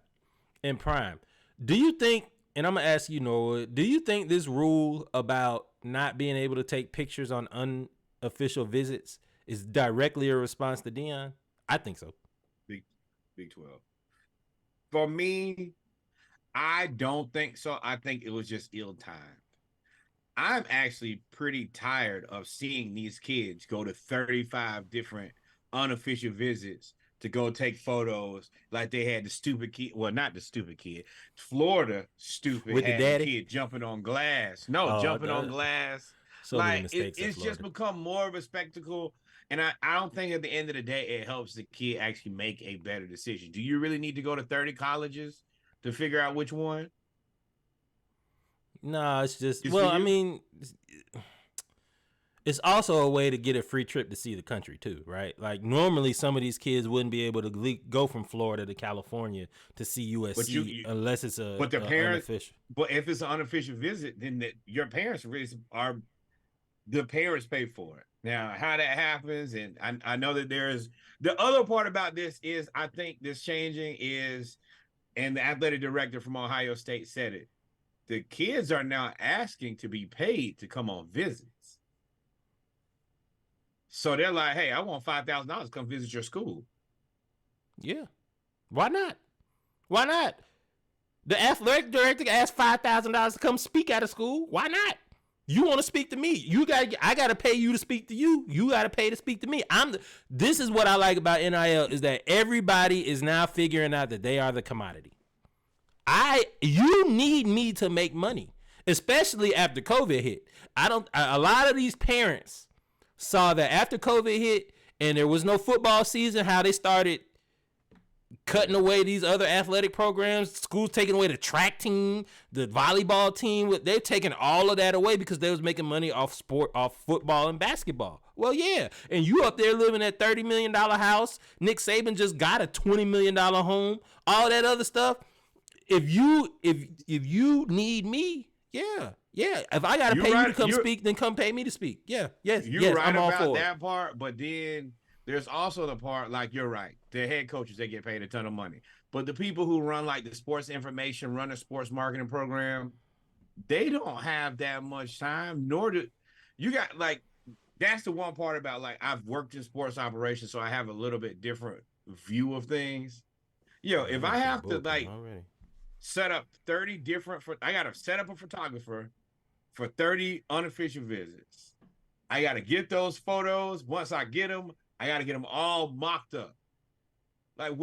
and Prime. Do you think? And I'm gonna ask you, Noah. Do you think this rule about not being able to take pictures on unofficial visits is directly a response to Deion? I think so. Big 12. For me, I don't think so. I think it was just ill-timed. I'm actually pretty tired of seeing these kids go to 35 different unofficial visits to go take photos like they had the stupid kid. Well, not the stupid kid. Florida stupid with the daddy kid jumping on glass. No, jumping on glass. So like it's just become more of a spectacle. And I don't think at the end of the day it helps the kid actually make a better decision. Do you really need to go to 30 colleges to figure out which one? No, it's just I mean, it's also a way to get a free trip to see the country too, right? Like normally some of these kids wouldn't be able to go from Florida to California to see USC unless it's the parents unofficial. But if it's an unofficial visit, then your parents the parents pay for it. Now, how that happens, and I know that there's the other part about this is I think this changing is, and the athletic director from Ohio State said it. The kids are now asking to be paid to come on visits. So they're like, hey, I want $5,000 to come visit your school. Yeah. Why not? Why not? The athletic director asked $5,000 to come speak at a school. Why not? You want to speak to me. I got to pay you to speak to you. You got to pay to speak to me. This is what I like about NIL is that everybody is now figuring out that they are the commodity. You need me to make money, especially after COVID hit. A lot of these parents saw that after COVID hit and there was no football season, how they started cutting away these other athletic programs, schools taking away the track team, the volleyball team. They're taking all of that away because they was making money off football and basketball. Well, yeah, and you up there living at $30 million house. Nick Saban just got a $20 million home. All that other stuff. If you need me, yeah. If I gotta pay you to come speak, then come pay me to speak. Yes, you're right I'm all about for that part. But then there's also the part, like you're right. The head coaches, they get paid a ton of money. But the people who run like the sports information, run a sports marketing program, they don't have that much time. Nor do you got like. That's the one part about like I've worked in sports operations, so I have a little bit different view of things. If I have to like set up 30 different, I got to set up a photographer for 30 unofficial visits. I got to get those photos. Once I get them, I got to get them all mocked up. Like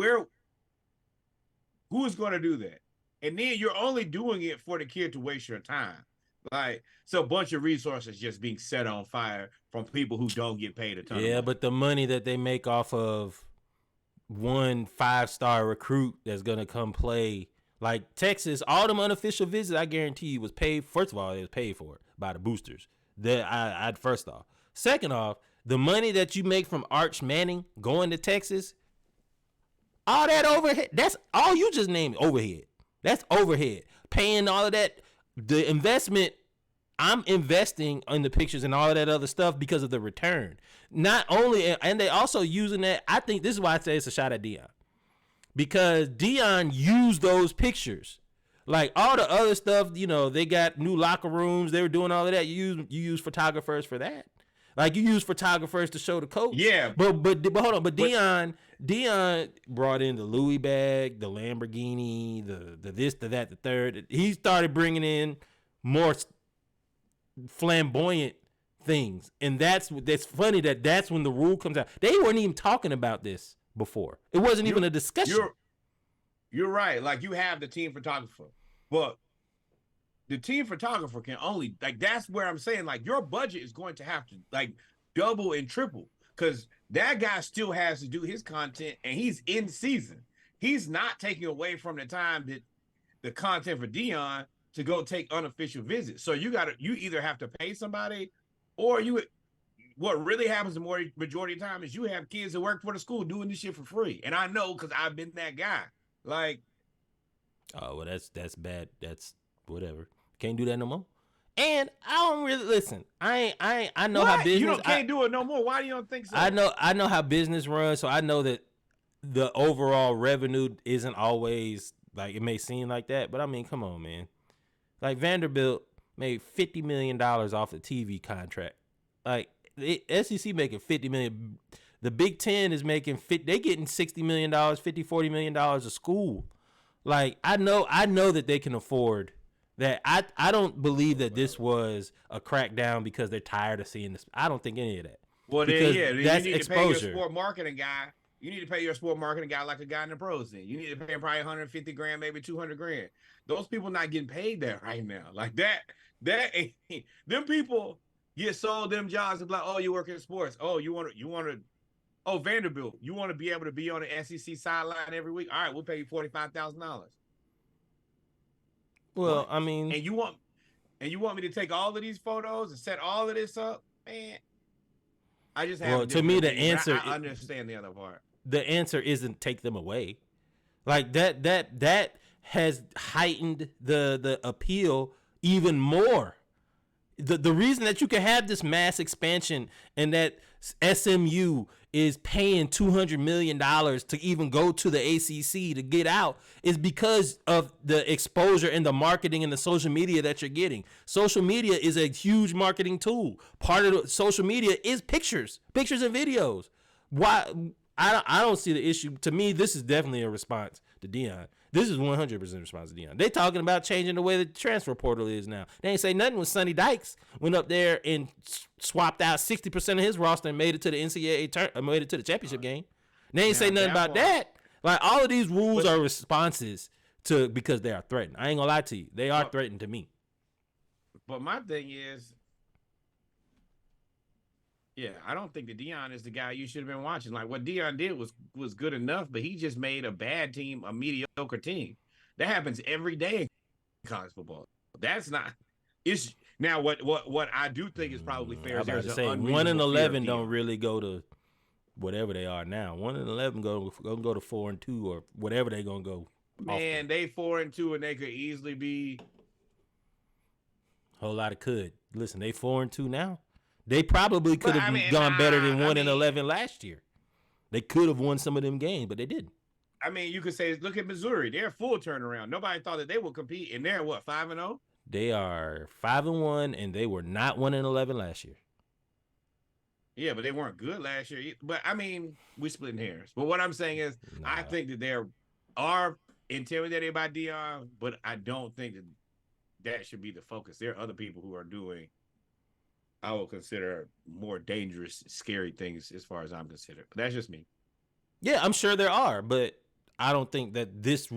who's going to do that? And then you're only doing it for the kid to waste your time. Like, so a bunch of resources just being set on fire from people who don't get paid a ton of money. But the money that they make off of one 5-star recruit that's going to come play, like Texas, all them unofficial visits, I guarantee you was paid. First of all, it was paid for by the boosters. I'd first off. Second off, the money that you make from Arch Manning going to Texas, all that overhead, that's all you just named overhead. That's overhead. Paying all of that. The investment, I'm investing in the pictures and all of that other stuff because of the return. Not only, and they also using that, I think this is why I say it's a shot at Deion. Because Deion used those pictures. Like all the other stuff, they got new locker rooms, they were doing all of that. You use photographers for that. Like you use photographers to show the coach. Yeah. But hold on, Deion brought in the Louis bag, the Lamborghini, the this, the that, the third. He started bringing in more flamboyant things, and that's funny that's when the rule comes out. They weren't even talking about this before. It wasn't even a discussion. You're right. Like you have the team photographer, but the team photographer can only that's where I'm saying like your budget is going to have to like double and triple. Because that guy still has to do his content, and he's in season. He's not taking away from the time that the content for Deion to go take unofficial visits. So you either have to pay somebody, or what really happens the majority of the time is you have kids that work for the school doing this shit for free. And I know because I've been that guy. Like, oh well, that's bad. That's whatever. Can't do that no more. And I don't really listen. I know how business. You can't do it no more. Why do you don't think so? I know how business runs, so I know that the overall revenue isn't always like it may seem like that. But I mean, come on, man. Like Vanderbilt made $50 million off the TV contract. Like the SEC making $50 million. The Big Ten is making they getting $60 million, $40 million a school. Like I know that they can afford. That I don't believe that this was a crackdown because they're tired of seeing this. I don't think any of that. Well, because then that's you need exposure. to pay your sport marketing guy. You need to pay your sport marketing guy like a guy in the pros. Then you need to pay him probably $150,000, maybe $200,000. Those people not getting paid that right now. Like that ain't. Them people get sold them jobs and be like, oh, you work in sports. Oh, you want to. Oh, Vanderbilt, you want to be able to be on the SEC sideline every week? All right, we'll pay you $45,000. Well, I mean, and you want me to take all of these photos and set all of this up, man? I just have. Well, to me, the answer. I understand the other part. The answer isn't take them away, like that has heightened the appeal even more. The reason that you can have this mass expansion and that SMU is paying $200 million to even go to the ACC to get out is because of the exposure and the marketing and the social media that you're getting. Social media is a huge marketing tool. Part of the social media is pictures and videos. Why? I don't see the issue. To me, this is definitely a response to Deion. This is 100% response to Deion. They talking about changing the way the transfer portal is now. They ain't say nothing when Sonny Dykes went up there and swapped out 60% of his roster and made it to the NCAA made it to the championship game. They ain't say nothing about that. Like all of these rules are responses to because they are threatened. I ain't gonna lie to you. They are threatened to me. But my thing is, Yeah, I don't think that Deion is the guy you should have been watching. Like what Deion did was good enough, but he just made a bad team a mediocre team. That happens every day in college football. That's not. It's now what I do think is probably fair. I Is was about there's to say an 1-11 Deion. don't really go to whatever they are now. 1-11 go to 4-2 or whatever they gonna go. Man, often. they 4-2 and they could easily be. Whole lot of could. Listen, they 4-2 now. They probably could have gone better than 1-11 last year. They could have won some of them games, but they didn't. I mean, you could say, look at Missouri. They're full turnaround. Nobody thought that they would compete, and they're what 5-0. They are 5-1, and they were not 1-11 last year. Yeah, but they weren't good last year. But I mean, we're splitting hairs. But what I'm saying is, I think that they are intimidated by Deion, but I don't think that should be the focus. There are other people who are doing, I will consider, more dangerous, scary things as far as I'm considered. But that's just me. Yeah, I'm sure there are, but I don't think that this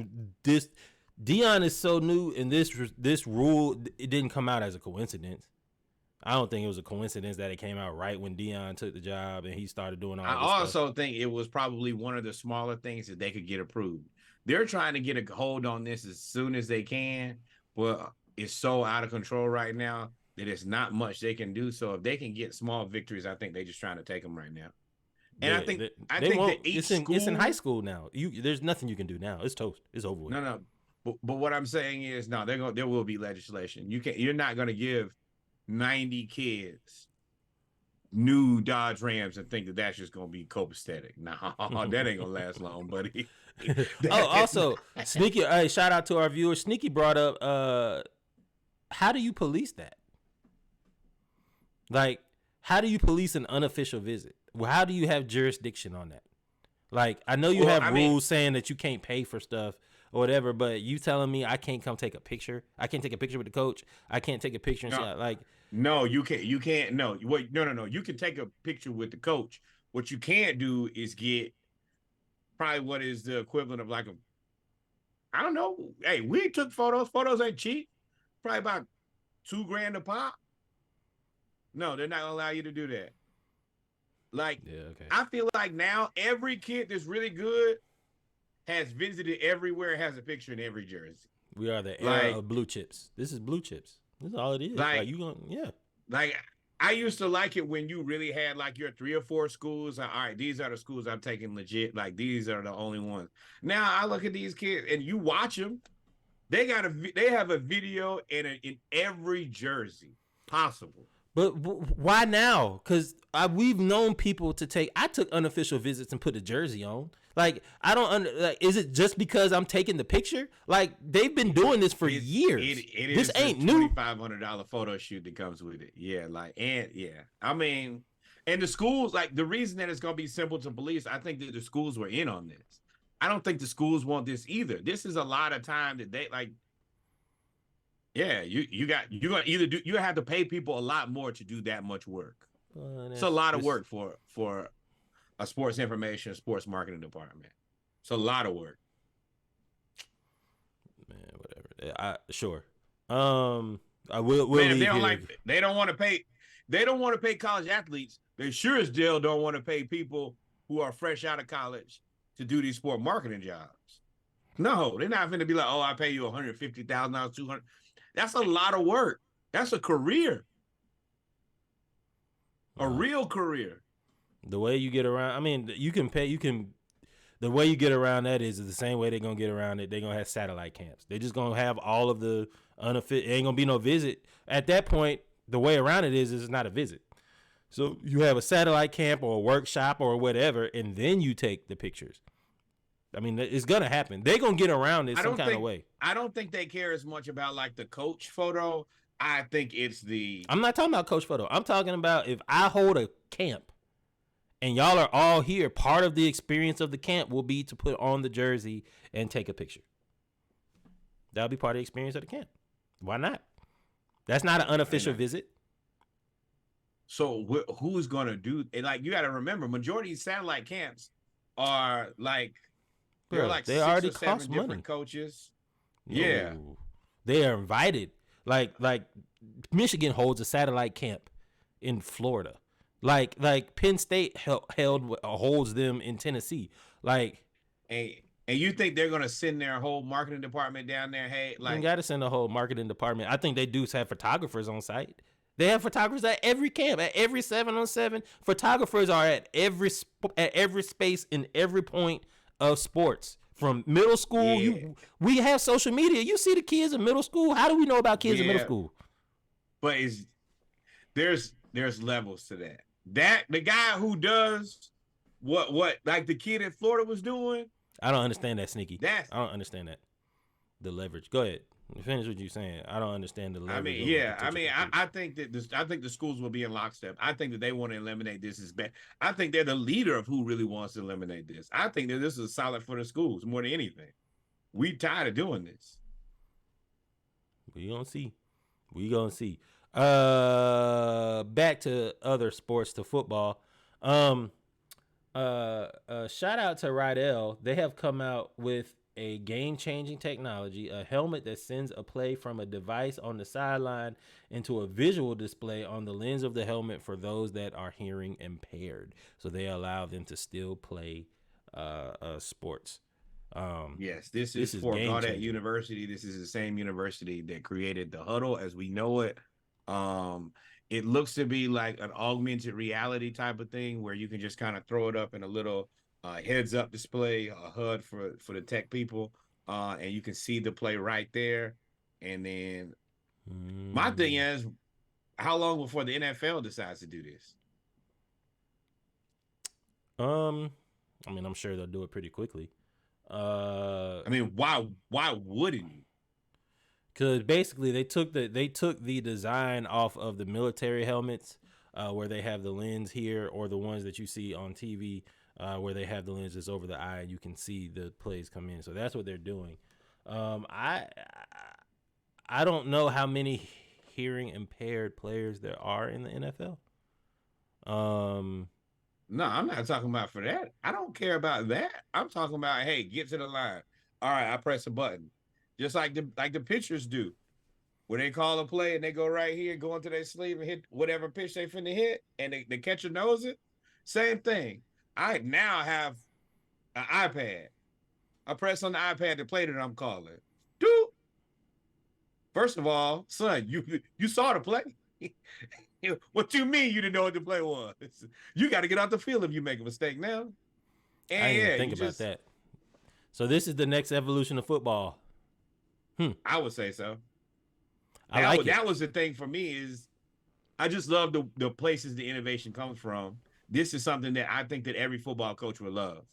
Deion is so new, and this rule, it didn't come out as a coincidence. I don't think it was a coincidence that it came out right when Deion took the job and he started doing all this stuff. I also think it was probably one of the smaller things that they could get approved. They're trying to get a hold on this as soon as they can, but it's so out of control right now that it's not much they can do. So if they can get small victories, I think they're just trying to take them right now. And I think that it's in high school now. There's nothing you can do now. It's toast. It's over with. No. But what I'm saying is, no, there will be legislation. You're not going to give 90 kids new Dodge Rams and think that that's just going to be copacetic. No, that ain't going to last long, buddy. Also, Sneaky, shout out to our viewers. Sneaky brought up, how do you police that? Like, how do you police an unofficial visit? Well, how do you have jurisdiction on that? Like, I know you have rules saying that you can't pay for stuff or whatever, but you telling me I can't come take a picture? I can't take a picture with the coach. I can't take a picture and say, like. No, you can't. You can't. No, no. You can take a picture with the coach. What you can't do is get probably what is the equivalent of like I don't know. Hey, we took photos. Photos ain't cheap. Probably about $2,000 a pop. No, they're not gonna allow you to do that. Like, yeah, okay. I feel like now every kid that's really good has visited everywhere, has a picture in every jersey. We are the era of blue chips. This is blue chips. This is all it is. Like you gonna, yeah. Like I used to like it when you really had like your 3 or 4 schools. All right, these are the schools I'm taking legit. Like these are the only ones. Now I look at these kids and you watch them. They have a video in every jersey possible. But why now? Because we've known people to take. I took unofficial visits and put a jersey on. Like I don't is it just because I'm taking the picture? Like they've been doing this for years. This ain't new. $2,500 photo shoot that comes with it. Yeah, I mean, and the schools, like the reason that it's gonna be simple to police, I think that the schools were in on this. I don't think the schools want this either. This is a lot of time that they like. Yeah, you're gonna either do. You have to pay people a lot more to do that much work. It's a lot of work for a sports information, sports marketing department. It's a lot of work. Man, whatever. Sure. I will. Man, they don't want to pay. They don't want to pay college athletes. They sure as deal don't want to pay people who are fresh out of college to do these sport marketing jobs. No, they're not going to be like, oh, I pay you $150,000, $200,000. That's a lot of work. That's a career. A real career. The way you get around, I mean, the way you get around that is the same way they're going to get around it. They're going to have satellite camps. They're just going to have all of the unofficial, it ain't going to be no visit. At that point, the way around it is it's not a visit. So you have a satellite camp or a workshop or whatever, and then you take the pictures. I mean, it's going to happen. They're going to get around it some kind of way. I don't think they care as much about like the coach photo. I think it's I'm not talking about coach photo. I'm talking about if I hold a camp and y'all are all here, part of the experience of the camp will be to put on the jersey and take a picture. That'll be part of the experience of the camp. Why not? That's not an unofficial visit. So who's going to do it? Like, you got to remember, majority of satellite camps are like, they're like they 6 already or 7 cost different money. Coaches. No. Yeah. They are invited. Like Michigan holds a satellite camp in Florida. Like Penn State holds them in Tennessee. Like, And you think they're gonna send their whole marketing department down there? Hey, you like, got to send a whole marketing department. I think they do have photographers on site. They have photographers at every camp, at every 7-on-7. Photographers are at every space in every point of sports. From middle school, Yeah. we have social media. You see the kids in middle school. How do we know about kids in middle Yeah. school? but there's levels to that. That the guy who does what like the kid in Florida was doing. I don't understand that, Sneaky. That's I don't understand that. The leverage. Go ahead. Finish what you're saying. I don't understand the leverage. I mean, over yeah. I potential mean, compete. I think that I think the schools will be in lockstep. I think that they want to eliminate this as bad. I think they're the leader of who really wants to eliminate this. I think that this is solid for the schools more than anything. We tired of doing this. We gonna see. We gonna see. Back to other sports, to football. Shout out to Rydell. They have come out with a game-changing technology, a helmet that sends a play from a device on the sideline into a visual display on the lens of the helmet for those that are hearing impaired. So they allow them to still play sports. Yes, this is for Gaudet University. This is the same university that created the huddle as we know it. It looks to be like an augmented reality type of thing where you can just kind of throw it up in a little heads up display, a HUD for the tech people, and you can see the play right there. And then my thing is, how long before the NFL decides to do this? I mean, I'm sure they'll do it pretty quickly. I mean, why wouldn't you? Because basically they took the design off of the military helmets, where they have the lens here, or the ones that you see on TV, where they have the lenses over the eye and you can see the plays come in. So that's what they're doing. I don't know how many hearing impaired players there are in the NFL. No, I'm not talking about for that. I don't care about that. I'm talking about, hey, get to the line. All right, I press a button. Just like the pitchers do. When they call a play and they go right here, go into their sleeve and hit whatever pitch they finna hit, and the catcher knows it. Same thing. I now have an iPad. I press on the iPad the play that I'm calling. Dude. First of all, son, you saw the play. What you mean you didn't know what the play was? You got to get out the field if you make a mistake now. And I didn't even think about that. So this is the next evolution of football. I would say so. That was the thing for me is I just love the places the innovation comes from. This is something that I think that every football coach would love.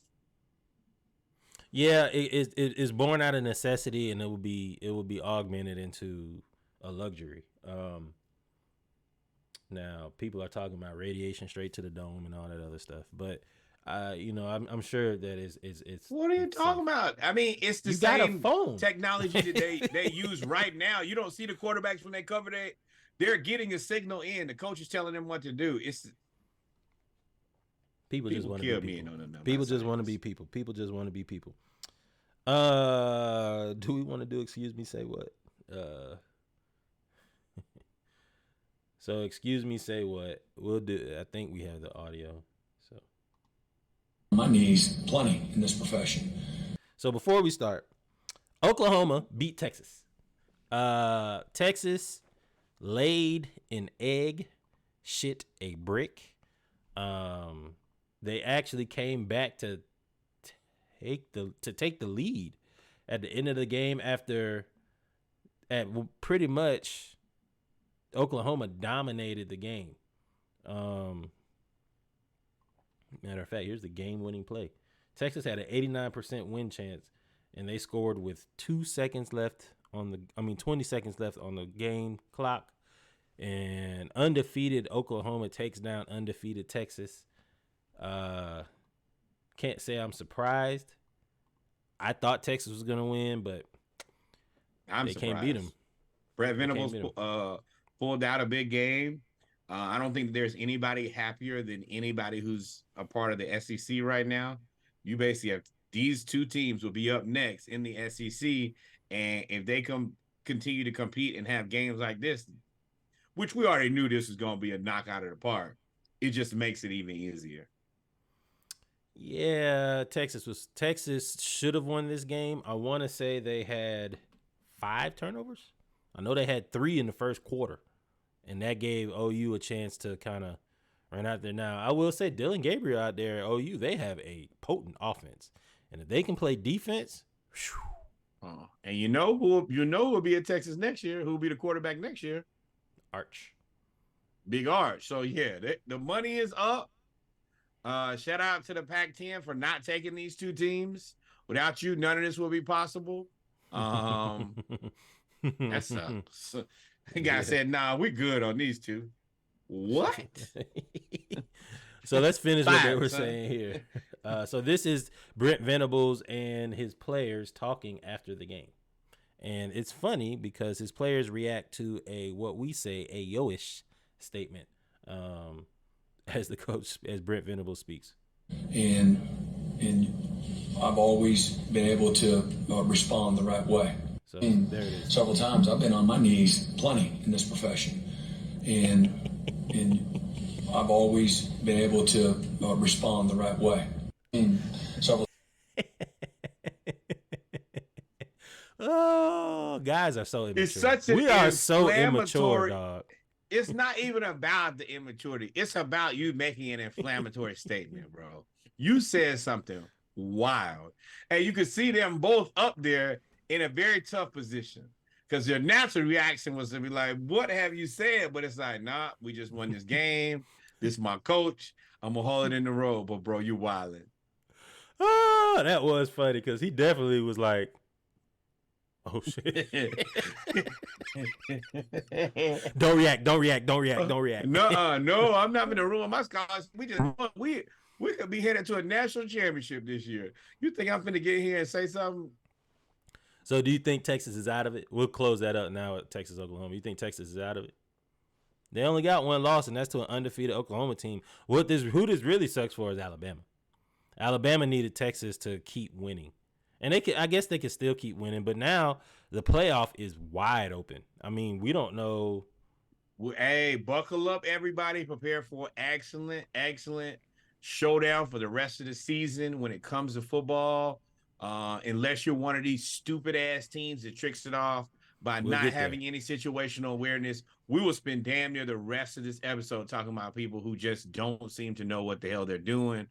Yeah, it is born out of necessity, and it will be augmented into a luxury. Now people are talking about radiation straight to the dome and all that other stuff, but I'm sure that it's. What are you talking about? I mean, it's the same technology that they use right now. You don't see the quarterbacks when they cover they're getting a signal in. The coach is telling them what to do. It's people just want to be people. People just want to be people. People just want to be people. Do we want to do excuse me, say what? So excuse me, say what? We'll do. I think we have the audio. So my knees, plenty in this profession. So before we start, Oklahoma beat Texas. Texas laid an egg, shit a brick. They actually came back to take the lead at the end of the game after pretty much Oklahoma dominated the game. Matter of fact, here's the game-winning play. Texas had an 89% win chance, and they scored with 20 seconds left on the game clock. And undefeated Oklahoma takes down undefeated Texas. Can't say I'm surprised. I thought Texas was gonna win, but they can't beat them. Brett Venables pulled out a big game. I don't think there's anybody happier than anybody who's a part of the SEC right now. You basically have these two teams will be up next in the SEC, and if they continue to compete and have games like this, which we already knew this was going to be a knockout of the park, it just makes it even easier. Yeah, Texas should have won this game. I want to say they had 5 turnovers. I know they had 3 in the first quarter, and that gave OU a chance to kind of run out there. Now, I will say Dylan Gabriel out there at OU, they have a potent offense, and if they can play defense, and you know who will be at Texas next year? Who will be the quarterback next year? Arch. Big Arch. So yeah, the money is up. Shout out to the Pac-10 for not taking these 2 teams. Without you, none of this will be possible. That's the guy said, "Nah, we're good on these 2." What? So let's finish what they were saying here. So this is Brent Venables and his players talking after the game, and it's funny because his players react to what we say a yo-ish statement. As Brent Venables speaks. And I've always been able to respond the right way. So there it is. Several times I've been on my knees plenty in this profession. And I've always been able to respond the right way. And several Oh, guys are so immature. It's such we are so immature, dog. It's not even about the immaturity. It's about you making an inflammatory statement, bro. You said something wild. And you could see them both up there in a very tough position because their natural reaction was to be like, what have you said? But it's like, nah, we just won this game. This is my coach. I'm going to haul it in the road. But, bro, you wilding. Oh, that was funny because he definitely was like, oh, shit. Don't react. No, I'm not going to ruin my scholars. We could be headed to a national championship this year. You think I'm going to get here and say something? So do you think Texas is out of it? We'll close that up now at Texas, Oklahoma. You think Texas is out of it? They only got 1 loss, and that's to an undefeated Oklahoma team. Who this really sucks for is Alabama. Alabama needed Texas to keep winning. And I guess they can still keep winning, but now the playoff is wide open. I mean, we don't know. Hey, buckle up, everybody. Prepare for excellent showdown for the rest of the season when it comes to football. Unless you're one of these stupid-ass teams that tricks it off by not having any situational awareness, we will spend damn near the rest of this episode talking about people who just don't seem to know what the hell they're doing.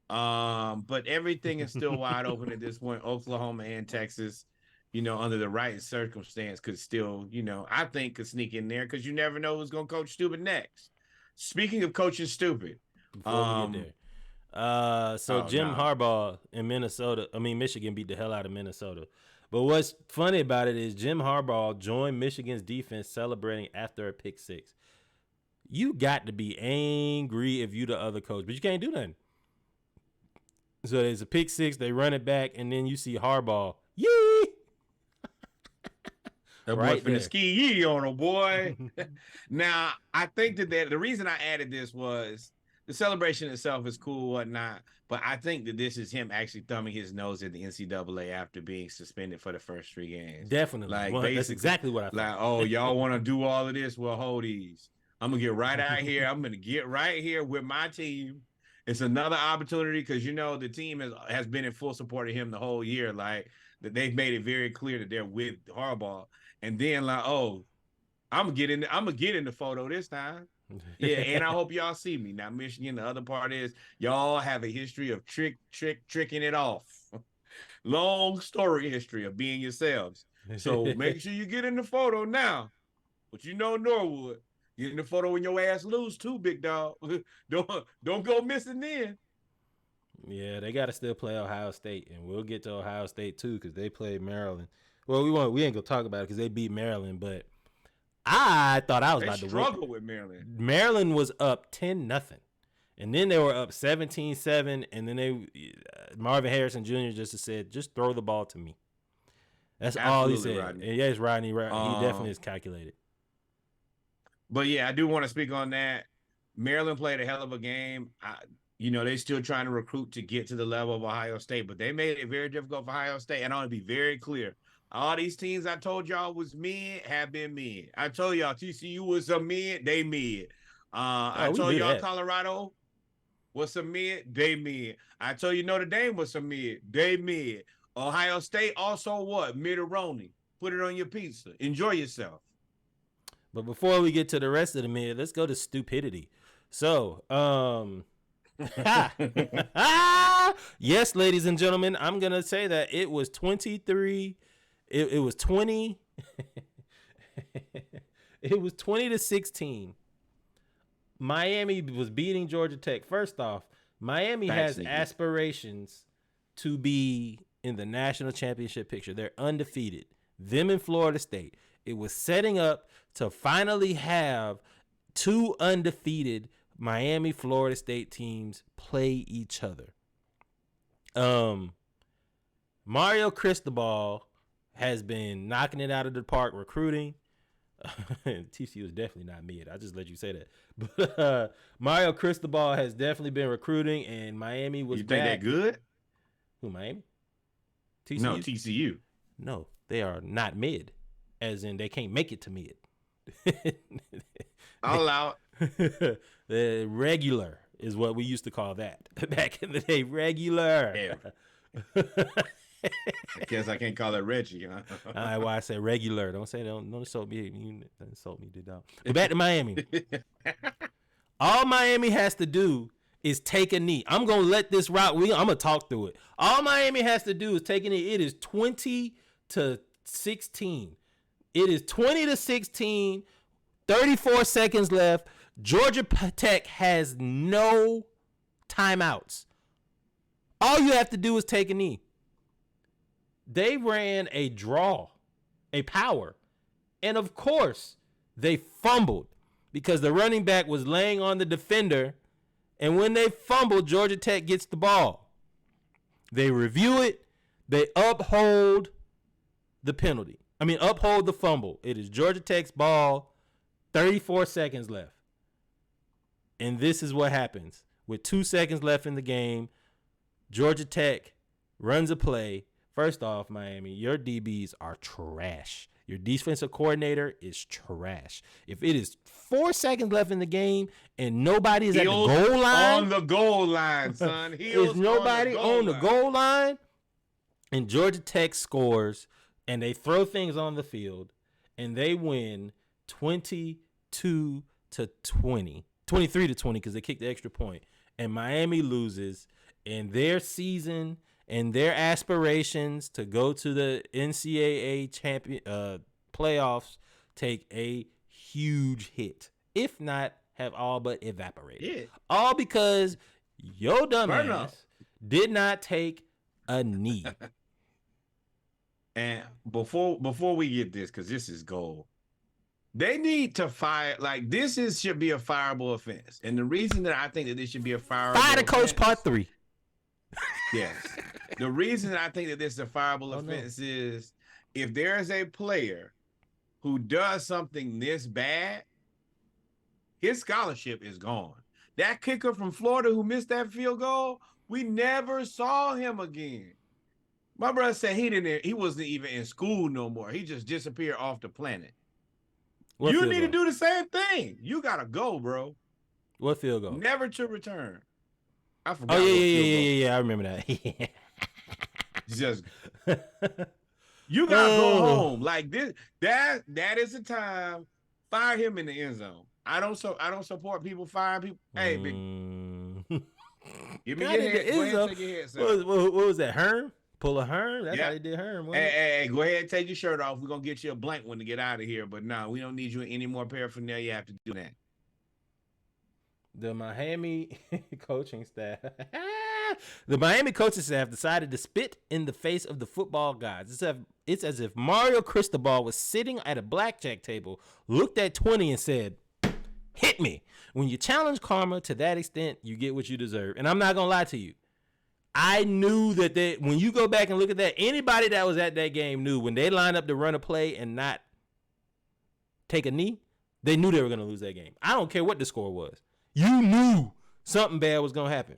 But everything is still wide open at this point. Oklahoma and Texas, under the right circumstance could still, I think could sneak in there because you never know who's going to coach stupid next. Speaking of coaching stupid. Before we get there. Jim Harbaugh in Michigan beat the hell out of Minnesota. But what's funny about it is Jim Harbaugh joined Michigan's defense celebrating after a pick 6. You got to be angry if you the other coach, but you can't do nothing. So there's a pick 6, they run it back, and then you see Harbaugh. Yee! That boy finna ski yee on him, boy. Now, I think that the reason I added this was the celebration itself is cool, whatnot, but I think that this is him actually thumbing his nose at the NCAA after being suspended for the first 3 games. Definitely. That's exactly what I thought. Like, oh, y'all want to do all of this? Well, hold these. I'm going to get right out here. I'm going to get right here with my team. It's another opportunity because, the team has been in full support of him the whole year. Like, that they've made it very clear that they're with Harbaugh. And then, like, oh, I'm going to get in the photo this time. Yeah, and I hope y'all see me. Now, Michigan, the other part is y'all have a history of tricking it off. Long story history of being yourselves. So make sure you get in the photo now. But Norwood, get in the photo when your ass lose too, big dog. Don't go missing then. Yeah, they got to still play Ohio State, and we'll get to Ohio State too because they played Maryland. Well, we ain't gonna talk about it because they beat Maryland, but I thought I was about to struggle with Maryland. Maryland was up 10-0, and then they were up 17-7, and then Marvin Harrison Jr. just said, "Just throw the ball to me." That's all he said. Rodney. And yes, Rodney. He definitely is calculated. But yeah, I do want to speak on that. Maryland played a hell of a game. They're still trying to recruit to get to the level of Ohio State, but they made it very difficult for Ohio State. And I want to be very clear. All these teams I told y'all was mid have been mid. I told y'all TCU was a mid, they mid. I we told knew y'all that. Colorado was some mid, they mid. I told you Notre Dame was some mid, they mid. Ohio State also what? Mid-a-roni. Put it on your pizza. Enjoy yourself. But before we get to the rest of the mid, let's go to stupidity. So, yes, ladies and gentlemen, I'm gonna say that it was 23. It was 20. It was 20-16. Miami was beating Georgia Tech. First off, Miami has aspirations to be in the national championship picture. They're undefeated. Them and Florida State. It was setting up to finally have two undefeated Miami, Florida State teams play each other. Mario Cristobal has been knocking it out of the park recruiting. TCU is definitely not mid. I just let you say that. But Mario Cristobal has definitely been recruiting, and Miami was You think back. they're good? Who, Miami? TCU? No, TCU. No, they are not mid, as in they can't make it to mid. I'll allow it. The regular is what we used to call that back in the day. Regular. Yeah. I guess I can't call it Reggie. Huh? That's why I say regular. Don't insult me. You insult me, did dog. But back to Miami. All Miami has to do is take a knee. I'm gonna let this route. I'm gonna talk through it. All Miami has to do is take a knee. It is 20-16. It is 20-16. 34 seconds left. Georgia Tech has no timeouts. All you have to do is take a knee. They ran a draw, a power, and of course, they fumbled because the running back was laying on the defender, and when they fumbled, Georgia Tech gets the ball. They review it. They uphold the penalty. Uphold the fumble. It is Georgia Tech's ball, 34 seconds left. And this is what happens. With 2 seconds left in the game, Georgia Tech runs a play. First off, Miami, your DBs are trash. Your defensive coordinator is trash. If it is 4 seconds left in the game and nobody is at the goal line. On the goal line, son. Is nobody on the goal line? And Georgia Tech scores, and they throw things on the field, and they win 22-20. 23-20 because they kicked the extra point. And Miami loses, and their season and their aspirations to go to the NCAA playoffs take a huge hit, if not have all but evaporated. Yeah. All because your dumbass did not take a knee. And before we get this, because this is gold, they need to fire. Like, should be a fireable offense. And the reason that I think that this should be a fireable Fire the coach, part 3. Yes. The reason that I think that this is a fireable offense is if there is a player who does something this bad, his scholarship is gone. That kicker from Florida who missed that field goal, we never saw him again. My brother said he wasn't even in school no more. He just disappeared off the planet. You need to do the same thing. You gotta go, bro. What field goal? Never to return. I forgot. Oh yeah. I remember that. Just you gotta go home. Like this. That is the time. Fire him in the end zone. I don't support people firing people. Hey, big. Give me your head. Go ahead and take your head. What was that? Herm? Pull a Herm? That's how they did Herm. Hey, go ahead and take your shirt off. We're gonna get you a blank one to get out of here. But no, we don't need you any more paraphernalia. You have to do that. The Miami coaching staff. The Miami coaching staff decided to spit in the face of the football gods. It's as if Mario Cristobal was sitting at a blackjack table, looked at 20 and said, "Hit me." When you challenge karma to that extent, you get what you deserve. And I'm not going to lie to you. I knew that when you go back and look at that, anybody that was at that game knew when they lined up to run a play and not take a knee, they knew they were going to lose that game. I don't care what the score was. You knew something bad was going to happen.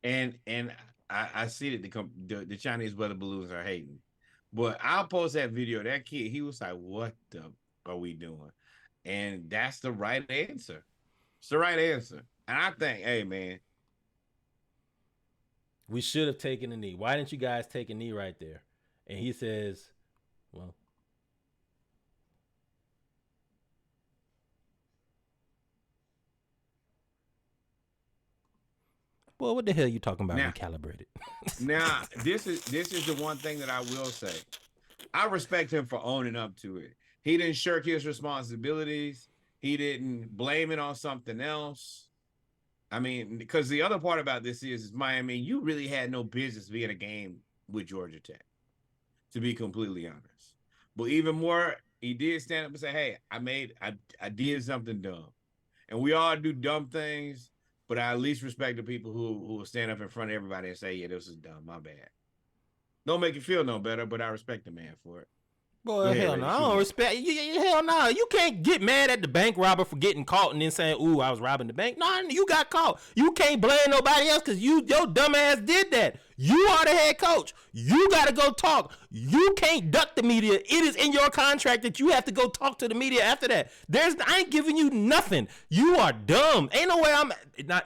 And I see that the Chinese weather balloons are hating. But I'll post that video. That kid, he was like, what the are we doing? And that's the right answer. It's the right answer. And I think, hey, man. We should have taken a knee. Why didn't you guys take a knee right there? And he says, well. Well, what the hell are you talking about? Recalibrated. Now, this is the one thing that I will say. I respect him for owning up to it. He didn't shirk his responsibilities. He didn't blame it on something else. I mean, because the other part about this is Miami, you really had no business being a game with Georgia Tech, to be completely honest. But even more, he did stand up and say, hey, I did something dumb. And we all do dumb things, but I at least respect the people who will stand up in front of everybody and say, yeah, this is dumb, my bad. Don't make you feel no better, but I respect the man for it. Boy, hell no. I don't respect you. Hell no. You can't get mad at the bank robber for getting caught and then saying, ooh, I was robbing the bank. No, you got caught. You can't blame nobody else because your dumb ass did that. You are the head coach. You got to go talk. You can't duck the media. It is in your contract that you have to go talk to the media after that. I ain't giving you nothing. You are dumb. Ain't no way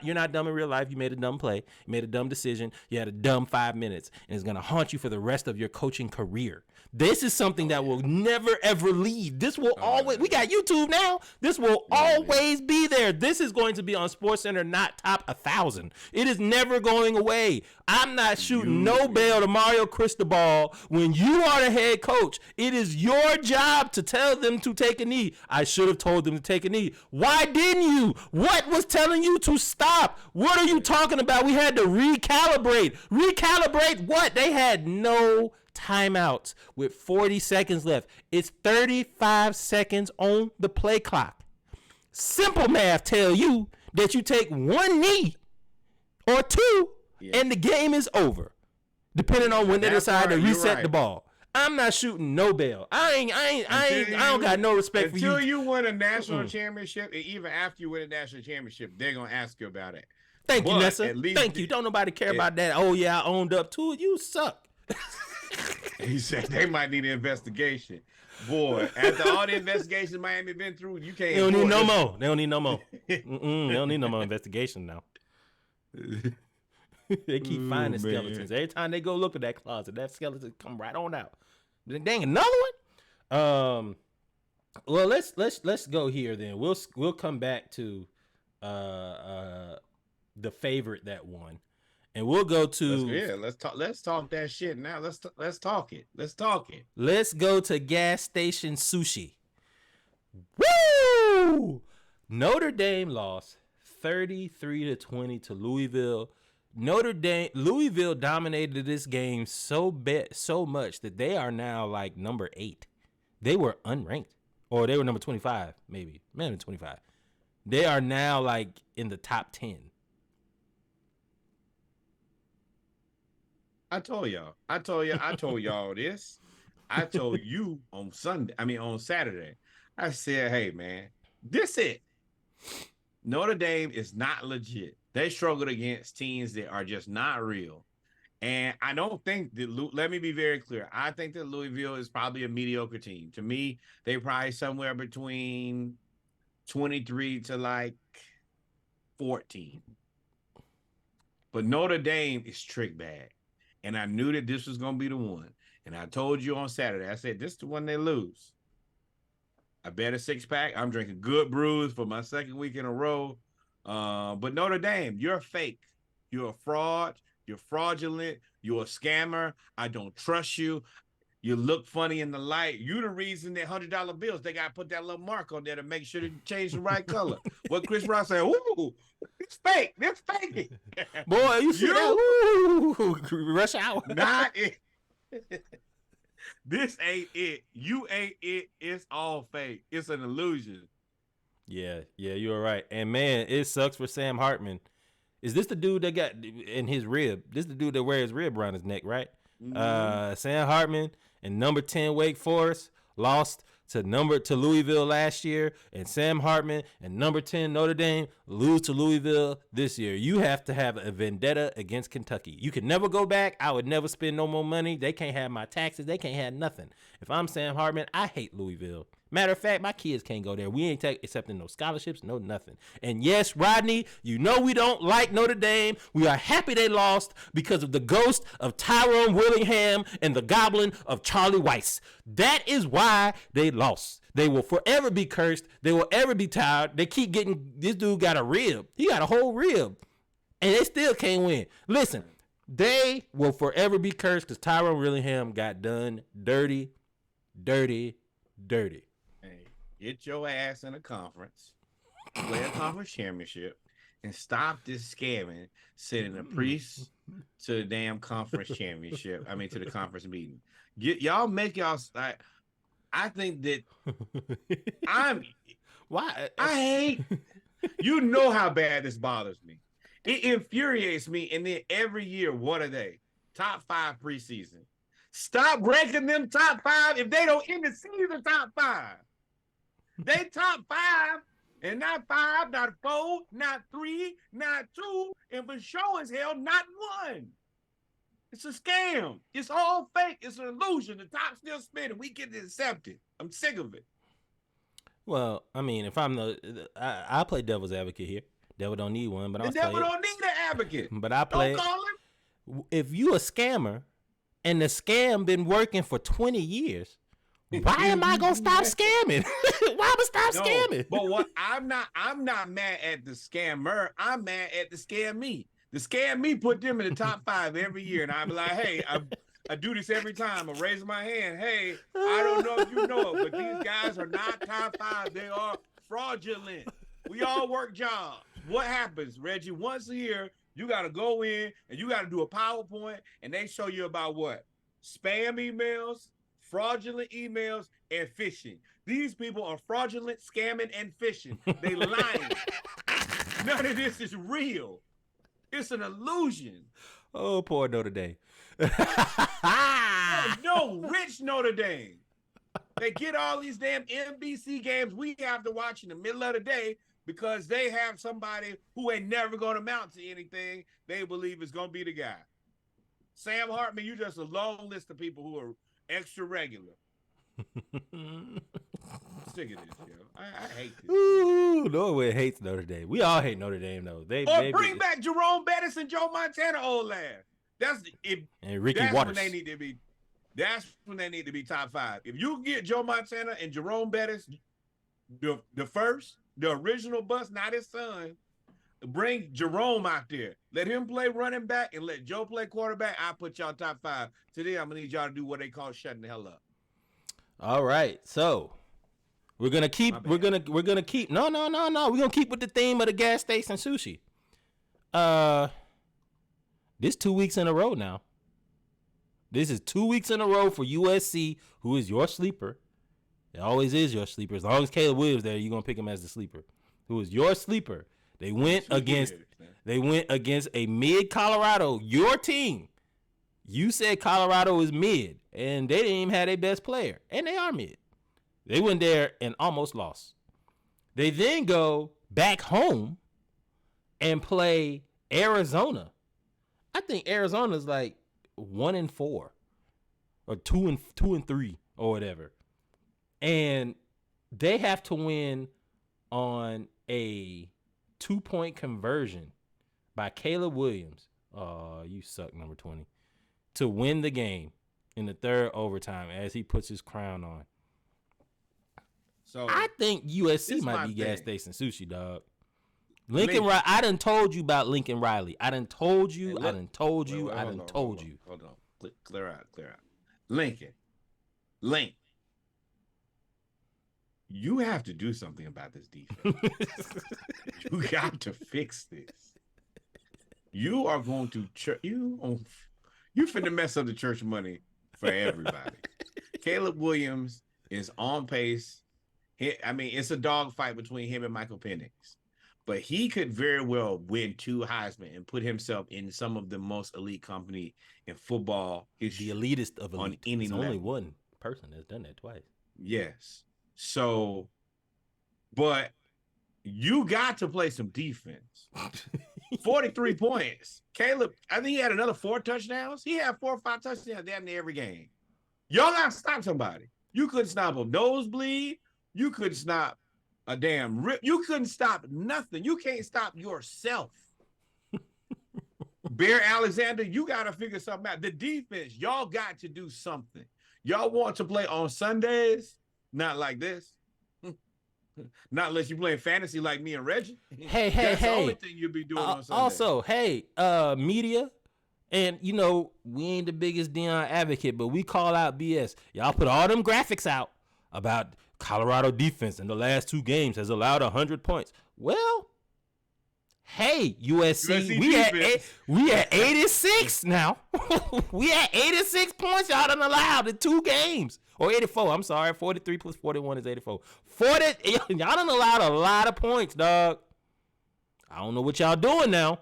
you're not dumb in real life. You made a dumb play. You made a dumb decision. You had a dumb 5 minutes, and it's going to haunt you for the rest of your coaching career. This is something that will never, ever leave. This will always, we got YouTube now. This will always be there. This is going to be on SportsCenter, not top 1,000. It is never going away. I'm not shooting no bail to Mario Cristobal. When you are the head coach, it is your job to tell them to take a knee. I should have told them to take a knee. Why didn't you? What was telling you to stop? What are you talking about? We had to recalibrate. Recalibrate what? They had no timeouts with 40 seconds left. It's 35 seconds on the play clock. Simple math tell you that you take one knee or two and the game is over, depending on when they decide to reset the ball. I'm not shooting no bail. I don't got no respect for you. Until you win a national championship, and even after you win a national championship, they're gonna ask you about it. Thank you, Nessa. Thank you. Don't nobody care about that. Oh yeah, I owned up to it. You suck. He said they might need an investigation. Boy, after all the investigations Miami been through, you can't. They don't need no more. They don't need no more. They don't need no more investigation now. They keep finding skeletons. Every time they go look at that closet, that skeleton come right on out. Dang, another one? Well, let's go here then. We'll come back to the favorite that won. And we'll go to let's talk that shit now. Let's talk it. Let's talk it. Let's go to gas station sushi. Woo! Notre Dame lost 33-20 to Louisville. Louisville dominated this game so much that they are now like number 8. They were unranked, or they were number 25, maybe 25. They are now like in the top 10. I told y'all this. I told you on Saturday. I said, hey, man, this it. Notre Dame is not legit. They struggled against teams that are just not real. And I don't think that, let me be very clear. I think that Louisville is probably a mediocre team. To me, they're probably somewhere between 23 to like 14. But Notre Dame is trick bag. And I knew that this was going to be the one. And I told you on Saturday, I said, this is the one they lose. I bet a 6-pack. I'm drinking good brews for my second week in a row. But Notre Dame, you're fake. You're a fraud. You're fraudulent. You're a scammer. I don't trust you. You look funny in the light. You the reason that $100 bills, they got to put that little mark on there to make sure to change the right color. What Chris Ross said, ooh, it's fake. It's fake. Boy, you see that? Ooh, rush hour. Not it. This ain't it. You ain't it. It's all fake. It's an illusion. Yeah, you were right. And man, it sucks for Sam Hartman. Is this the dude that got in his rib? This is the dude that wears his rib around his neck, right? Mm-hmm. Sam Hartman and number 10 Wake Forest lost to Louisville last year, and Sam Hartman and number 10 Notre Dame lose to Louisville this year. You have to have a vendetta against Kentucky. You can never go back. I would never spend no more money. They can't have my taxes. They can't have nothing. If I'm Sam Hartman, I hate Louisville. Matter of fact, my kids can't go there. We ain't accepting no scholarships, no nothing. And yes, Rodney, you know we don't like Notre Dame. We are happy they lost because of the ghost of Tyrone Willingham and the goblin of Charlie Weiss. That is why they lost. They will forever be cursed. They will ever be tired. They keep getting, this dude got a rib. He got a whole rib. And they still can't win. Listen, they will forever be cursed because Tyrone Willingham got done dirty. Hey, get your ass in a conference, play a conference championship, and stop this scamming, sending a priest to the damn conference championship. I mean, to the conference meeting. Y'all make y'all. I think that Why? I hate. You know how bad this bothers me. It infuriates me. And then every year, what are they? Top 5 preseason. Stop ranking them top 5 if they don't even see the top 5. They top 5 and not 5, not 4, not 3, not 2, and for sure as hell, not 1. It's a scam. It's all fake. It's an illusion. The top's still spinning. We get accepted. I'm sick of it. Well, I mean, if I'm I play devil's advocate here. Devil don't need one, but the devil don't need an advocate. But I play. Don't call him. If you a scammer, and the scam been working for 20 years, why am I gonna stop scamming? Why am I stop scamming? But what I'm not mad at the scammer. I'm mad at the scam me. The scam me put them in the top 5 every year, and I be like, hey, I do this every time. I raise my hand. Hey, I don't know if you know it, but these guys are not top 5. They are fraudulent. We all work jobs. What happens, Reggie? Once a year, you got to go in and you got to do a PowerPoint, and they show you about what? Spam emails, fraudulent emails, and phishing. These people are fraudulent, scamming, and phishing. They lying. None of this is real. It's an illusion. Oh, poor Notre Dame. No, rich Notre Dame. They get all these damn NBC games we have to watch in the middle of the day because they have somebody who ain't never going to amount to anything they believe is going to be the guy. Sam Hartman, you just a long list of people who are extra regular. I'm sick of this, yo. I hate this. Ooh, Norway hates Notre Dame. We all hate Notre Dame, though. They bring back Jerome Bettis and Joe Montana old ass. And Ricky that's Waters. When they need to be. That's when they need to be top 5. If you get Joe Montana and Jerome Bettis, the original bus, not his son, bring Jerome out there. Let him play running back and let Joe play quarterback. I'll put y'all top 5. Today, I'm gonna need y'all to do what they call shutting the hell up. All right, so we're gonna keep. We're gonna keep. No. We're gonna keep with the theme of the gas station sushi. This 2 weeks in a row now. This is 2 weeks in a row for USC, who is your sleeper. It always is your sleeper. As long as Caleb Williams there, you're gonna pick him as the sleeper. Who is your sleeper? They went against a mid Colorado, your team. You said Colorado is mid, and they didn't even have their best player, and they are mid. They went there and almost lost. They then go back home and play Arizona. I think Arizona's like 1-4 or 2-3 or whatever. And they have to win on a 2-point conversion by Caleb Williams. Oh, you suck, number 20. To win the game in the third overtime as he puts his crown on. So I think USC might be gas station sushi, dog. Lincoln Riley. I done told you about Lincoln Riley. I done told you. Hold on. Clear out. Lincoln. You have to do something about this defense. You got to fix this. You are going to you finna mess up the church money for everybody. Caleb Williams is on pace. It's a dogfight between him and Michael Penix. But he could very well win 2 Heisman and put himself in some of the most elite company in football history. The elitist of elite. On any There's level. only one person that's done that twice. Yes. So, but you got to play some defense. 43 points. Caleb, I think he had another 4 touchdowns. He had 4 or 5 touchdowns damn near every game. Y'all got to stop somebody. You couldn't stop a nosebleed You couldn't stop a damn rip. You couldn't stop nothing. You can't stop yourself. Bear Alexander, you got to figure something out. The defense, y'all got to do something. Y'all want to play on Sundays? Not like this. Not unless you're playing fantasy like me and Reggie. That's the only thing you'll be doing on Sunday. Also, media, and we ain't the biggest Deion advocate, but we call out BS. Y'all put all them graphics out about Colorado defense in the last 2 games has allowed 100 points. Well, hey, USC, we at 86 now. We at 86 points y'all done allowed in 2 games. Or 84, I'm sorry. 43 plus 41 is 84. Y'all done allowed a lot of points, dog. I don't know what y'all doing now.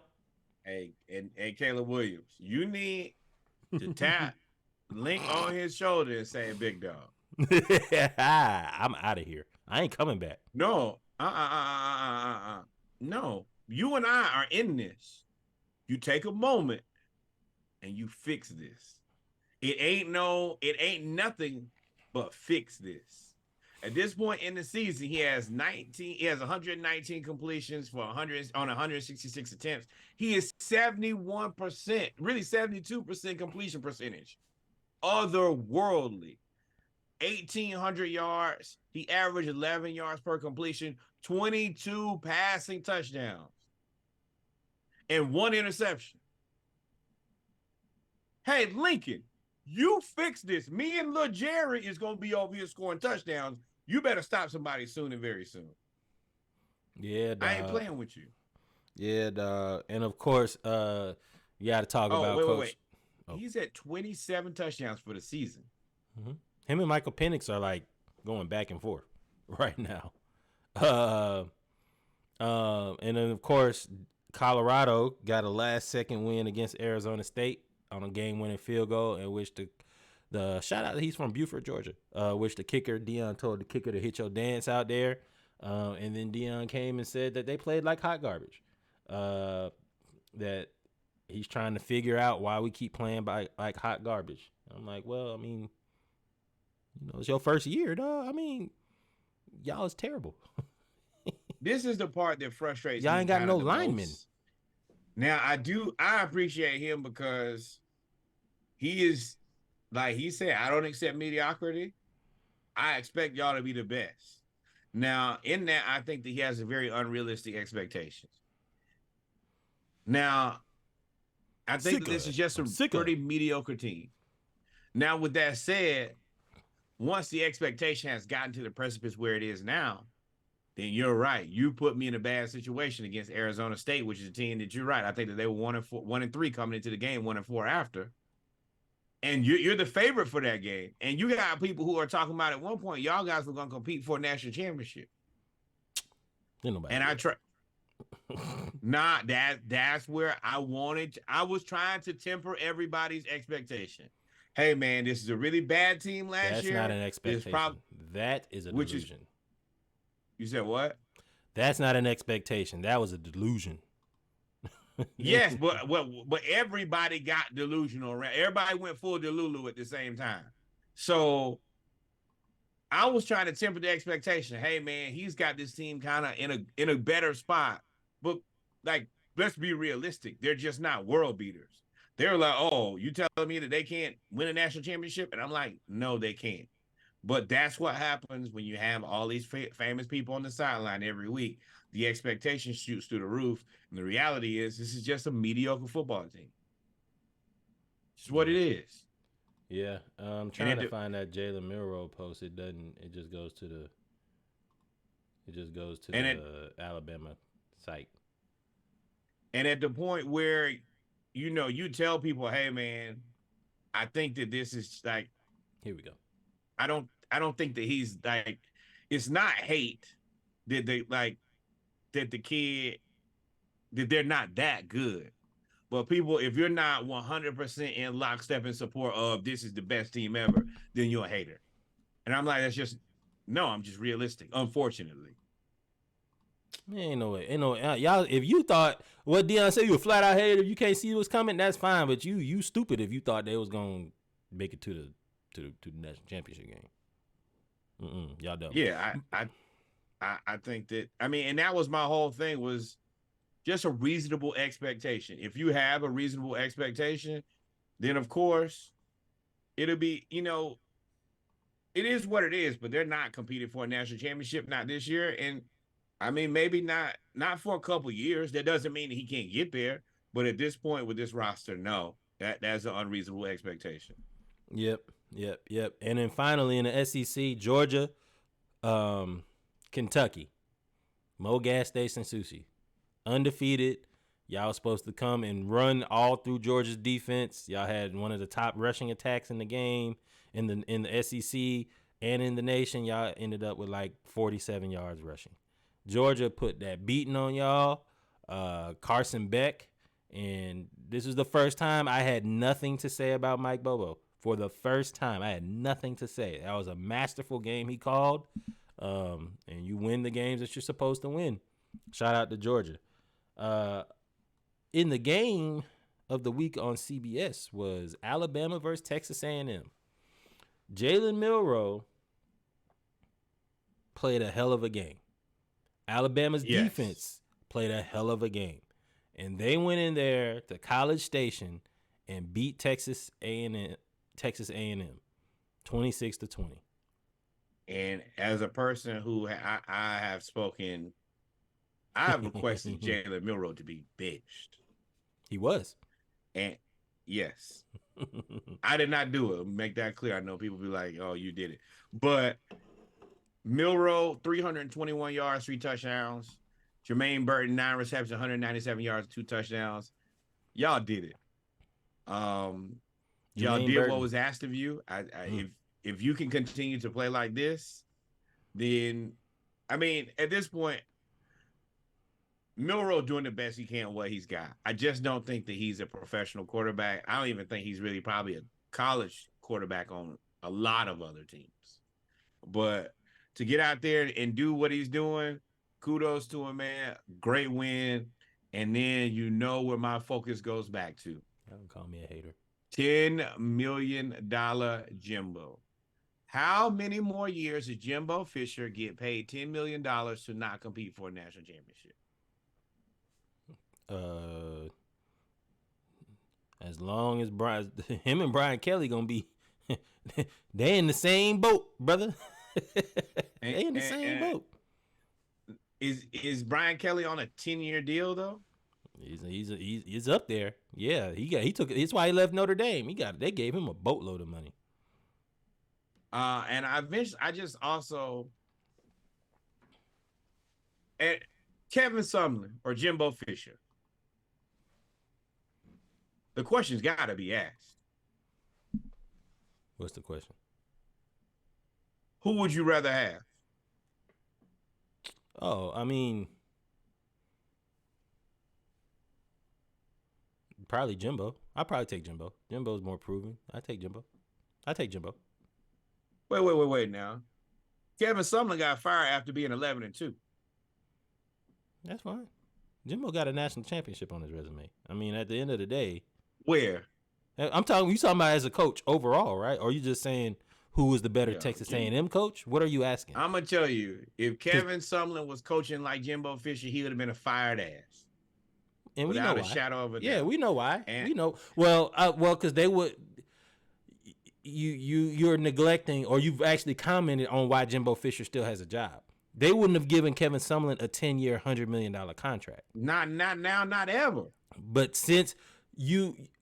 Hey, and Caleb Williams, you need to tap Link on his shoulder and say, big dog. I'm out of here. I ain't coming back. No. No. You and I are in this. You take a moment and you fix this. It ain't nothing but fix this. At this point in the season, he has 119 completions for 166 attempts. He is 71%, really 72% completion percentage. Otherworldly. 1,800 yards. He averaged 11 yards per completion, 22 passing touchdowns, and 1 interception. Hey, Lincoln, you fix this. Me and Lil Jerry is going to be over here scoring touchdowns. You better stop somebody soon and very soon. Yeah, dog. I ain't playing with you. Yeah, dog. And, of course, you got to talk about Coach. Wait. Oh. He's at 27 touchdowns for the season. Mm-hmm. Him and Michael Penix are, like, going back and forth right now. And then, of course, Colorado got a last-second win against Arizona State on a game-winning field goal in which the shout out, he's from Beaufort, Georgia, which the kicker, Deion told the kicker to hit your dance out there. And then Deion came and said that they played like hot garbage, that he's trying to figure out why we keep playing like hot garbage. I'm like, well, I mean, it's your first year, dog. I mean, y'all is terrible. This is the part that frustrates y'all me. Ain't got no linemen. Now, I appreciate him because he is, like he said, I don't accept mediocrity. I expect y'all to be the best. Now, in that, I think that he has a very unrealistic expectations. Now, I think that this is just a pretty mediocre team. Now, with that said, once the expectation has gotten to the precipice where it is now, then you're right. You put me in a bad situation against Arizona State, which is a team that you're right. I think that they were 1-3 coming into the game, 1-4 after. And you're the favorite for that game. And you got people who are talking about at one point, y'all guys were going to compete for a national championship. And I try. Nah, that's where I was trying to temper everybody's expectation. Hey, man, this is a really bad team last year. That's not an expectation. That is a delusion. You said what? That's not an expectation. That was a delusion. Yes, but everybody got delusional around. Everybody went full Delulu at the same time. So I was trying to temper the expectation. Hey, man, he's got this team kind of in a better spot. But, like, let's be realistic. They're just not world beaters. They're like, oh, you telling me that they can't win a national championship? And I'm like, no, they can't. But that's what happens when you have all these famous people on the sideline every week. The expectation shoots through the roof. And the reality is this is just a mediocre football team. It's what it is. Yeah. I'm trying to find that Jalen Milroe post. It just goes to the Alabama site. And at the point where, you tell people, hey, man, I think that this is like, here we go. I don't think that he's like, it's not hate that they like that the kid that they're not that good. But people, if you're not 100% in lockstep in support of this is the best team ever, then you're a hater. And I'm like, I'm just realistic, unfortunately. Ain't no way. Y'all, if you thought what Deion said, you a flat out hater, you can't see what's coming, that's fine. But you stupid if you thought they was gonna make it to the national championship game. Y'all don't. Yeah, I think that, I mean, and that was my whole thing, was just a reasonable expectation. If you have a reasonable expectation, then of course it'll be, it is what it is, but they're not competing for a national championship, not this year. And I mean, maybe not for a couple years. That doesn't mean that he can't get there. But at this point with this roster, no, that's an unreasonable expectation. Yep. And then finally in the SEC, Georgia, Kentucky, Mo gas station sushi, undefeated. Y'all supposed to come and run all through Georgia's defense. Y'all had one of the top rushing attacks in the game, in the SEC and in the nation. Y'all ended up with like 47 yards rushing. Georgia put that beating on y'all. Carson Beck, and this was the first time I had nothing to say about Mike Bobo. For the first time, I had nothing to say. That was a masterful game he called, and you win the games that you're supposed to win. Shout out to Georgia. In the game of the week on CBS was Alabama versus Texas A&M. Jalen Milroe played a hell of a game. Alabama's defense played a hell of a game. And they went in there to College Station and beat Texas A&M 26-20. And as a person who I have spoken, I have requested Jalen Milroe to be benched. He was. And yes, I did not do it. Make that clear. I know people be like, oh, you did it. But Milroe, 321 yards, 3 touchdowns. Jermaine Burton, 9 receptions, 197 yards, 2 touchdowns. Y'all did it. Y'all did what was asked of you. If you can continue to play like this, then, I mean, at this point, Milroe doing the best he can what he's got. I just don't think that he's a professional quarterback. I don't even think he's really probably a college quarterback on a lot of other teams. But to get out there and do what he's doing, kudos to him, man. Great win. And then you know where my focus goes back to. Don't call me a hater. $10 million Jimbo. How many more years does Jimbo Fisher get paid $10 million to not compete for a national championship? As long as him and Brian Kelly gonna be, they in the same boat, brother. They in the same boat. Is Brian Kelly on a 10-year deal though? He's up there. Yeah, he took it. That's why he left Notre Dame. They gave him a boatload of money. And I just also at Kevin Sumlin or Jimbo Fisher. The question's got to be asked. What's the question? Who would you rather have? Oh, I mean, probably Jimbo. I'd probably take Jimbo. Jimbo's more proven. I take Jimbo. Wait now. Kevin Sumlin got fired after being 11-2. That's fine. Jimbo got a national championship on his resume. I mean, at the end of the day. Where? You talking about as a coach overall, right? Or are you just saying who was the better Texas A&M coach? What are you asking? I'm going to tell you, if Kevin Sumlin was coaching like Jimbo Fisher, he would have been a fired ass. And without we know a shadow of a doubt. Yeah, we know why. And we know. Well, because they would. You're neglecting, or you've actually commented on why Jimbo Fisher still has a job. They wouldn't have given Kevin Sumlin a 10-year, $100 million contract. Not now, not ever. But since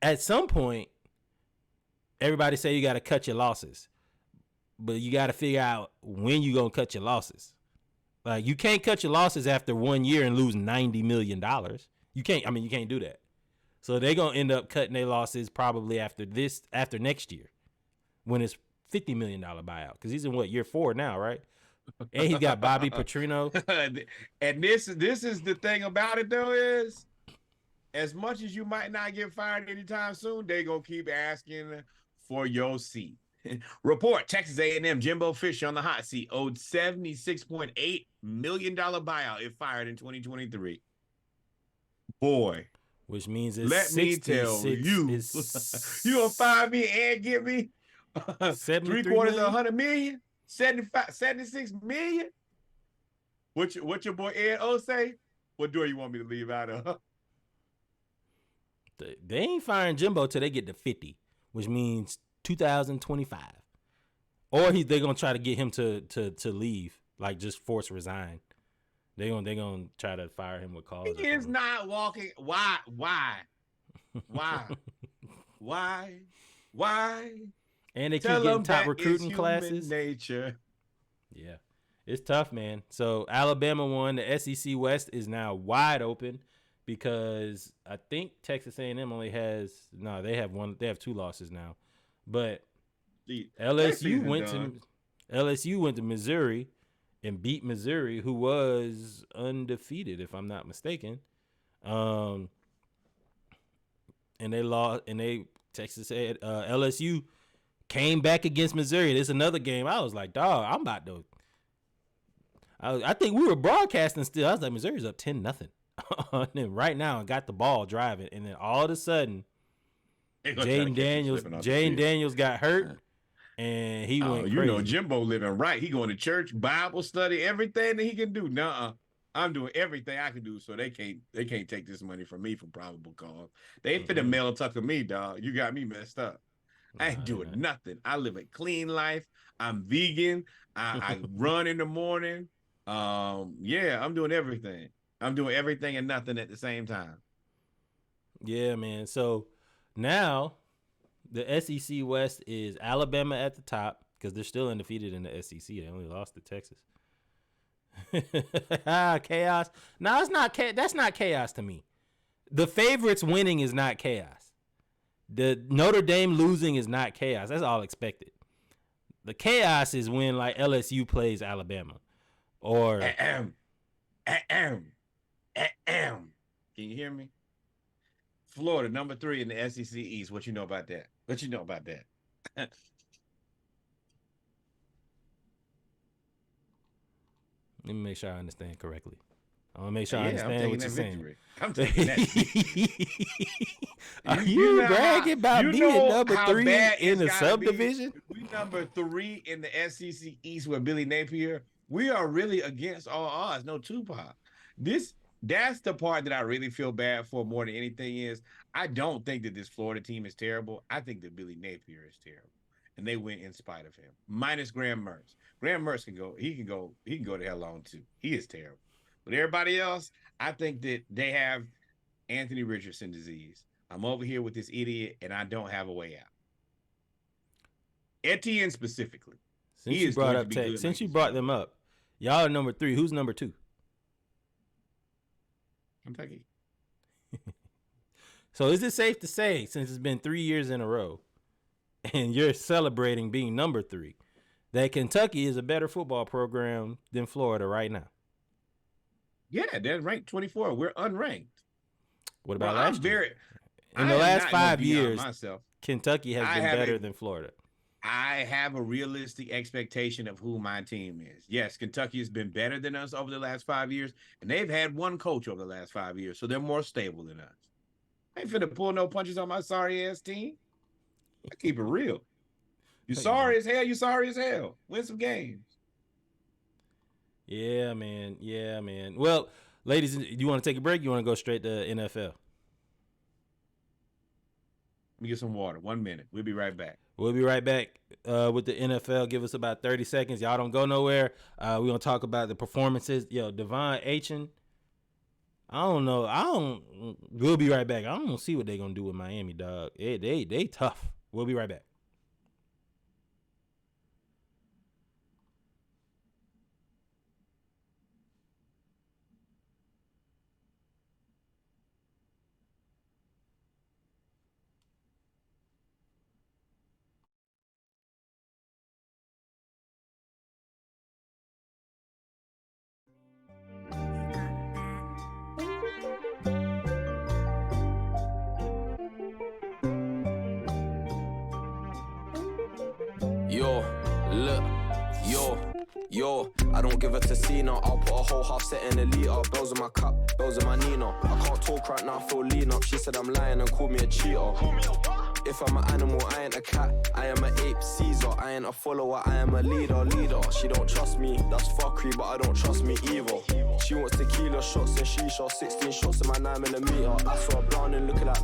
at some point, everybody say you got to cut your losses, but you got to figure out when you gonna cut your losses. Like, you can't cut your losses after 1 year and lose $90 million. You can't. I mean, you can't do that. So they're gonna end up cutting their losses probably after next year, when it's $50 million buyout, because he's in year 4 now, right? And he's got Bobby Petrino. And this is the thing about it though, is as much as you might not get fired anytime soon, they gonna keep asking for your seat. Report: Texas A&M Jimbo Fisher on the hot seat, owed $76.8 million buyout if fired in 2023. Boy. Which means it's let me tell you, you gonna fire me and give me 3/4 of $100 million? 76 million? What your boy Ed O say? What door you want me to leave out of? They ain't firing Jimbo till they get to 50, which means 2025. Or they're gonna try to get him to leave, like just force resign. They're gonna try to fire him with cause. He is not walking. Why? And they keep getting top recruiting classes. Human nature. Yeah, it's tough, man. So Alabama won. The SEC West is now wide open because I think Texas A&M only has they have one. They have 2 losses now, but LSU went to Missouri and beat Missouri, who was undefeated, if I'm not mistaken. And they lost. And LSU came back against Missouri. There's another game. I was like, dog, I'm about to. I think we were broadcasting still. I was like, Missouri's up 10-0 on them right now and got the ball driving. And then all of a sudden, Jaden Daniels got hurt and he went crazy. You know, Jimbo living right. He going to church, Bible study, everything that he can do. I'm doing everything I can do, so they can't take this money from me for probable cause. They ain't finna mail tucker me, dog. You got me messed up. I ain't doing nothing. I live a clean life. I'm vegan. I run in the morning. I'm doing everything. I'm doing everything and nothing at the same time. Yeah, man. So now the SEC West is Alabama at the top because they're still undefeated in the SEC. They only lost to Texas. Chaos. No, it's not. That's not chaos to me. The favorites winning is not chaos. The Notre Dame losing is not chaos. That's all expected. The chaos is when like LSU plays Alabama, or Can you hear me? Florida, number 3 in the SEC East. What you know about that? Let me make sure I understand correctly. I want to make sure I understand what you're saying. I'm taking that. Are you bragging about being number 3 in the subdivision? We number 3 in the SEC East with Billy Napier. We are really against all odds. No Tupac. That's the part that I really feel bad for more than anything is I don't think that this Florida team is terrible. I think that Billy Napier is terrible. And they win in spite of him. Minus Graham Mertz. Graham Mertz can go to hell on too. He is terrible. But everybody else, I think that they have Anthony Richardson disease. I'm over here with this idiot, and I don't have a way out. Etienne specifically. Since you brought them up, y'all are number 3. Who's number 2? Kentucky. So is it safe to say, since it's been 3 years in a row, and you're celebrating being number 3, that Kentucky is a better football program than Florida right now? Yeah, they're ranked 24. We're unranked. What about last year? In the last 5 years, Kentucky has been better than Florida. I have a realistic expectation of who my team is. Yes, Kentucky has been better than us over the last 5 years, and they've had one coach over the last 5 years, so they're more stable than us. I ain't finna pull no punches on my sorry-ass team. I keep it real. You sorry as hell, you sorry as hell. Win some games. Yeah, man. Yeah, man. Well, ladies, do you want to take a break? You want to go straight to NFL? Let me get some water. 1 minute. We'll be right back. We'll be right back with the NFL. Give us about 30 seconds. Y'all don't go nowhere. We're going to talk about the performances. Devon Achane. I don't know. We'll be right back. I don't see what they're going to do with Miami, dog. They tough. We'll be right back. Yo, I don't give a Tessina. I'll put a whole half set in a liter. Bells in my cup, bells in my Nina. I can't talk right now, I feel lean up. She said I'm lying and called me a cheater. If I'm an animal, I ain't a cat. I am an ape, Caesar. I ain't a follower, I am a leader. She don't trust me, that's fuckery, but I don't trust me either. She wants tequila shots and shisha, 16 shots in my 9mm. I saw her browning looking like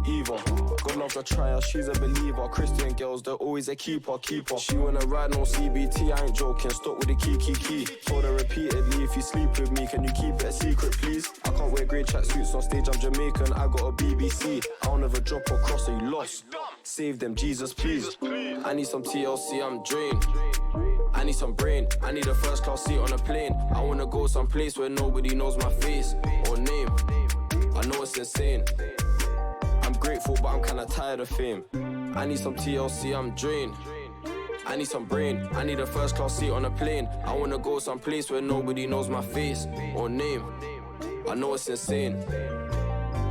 Eva. God loves a trier, she's a believer. Christian girls, they're always a keeper. She wanna ride no CBT, I ain't joking. Stop with the key. Told her repeatedly, if you sleep with me, can you keep it a secret, please? I can't wear grey tracksuits on stage, I'm Jamaican. I got a BBC. I'll never drop or cross, so you lost. Save them, Jesus, please. I need some TLC, I'm drained. I need some brain, I need a first class seat on a plane. I wanna go someplace where nobody knows my face or name. I know it's insane. I'm grateful, but I'm kinda tired of fame. I need some TLC, I'm drained. I need some brain, I need a first class seat on a plane. I wanna go someplace where nobody knows my face or name. I know it's insane.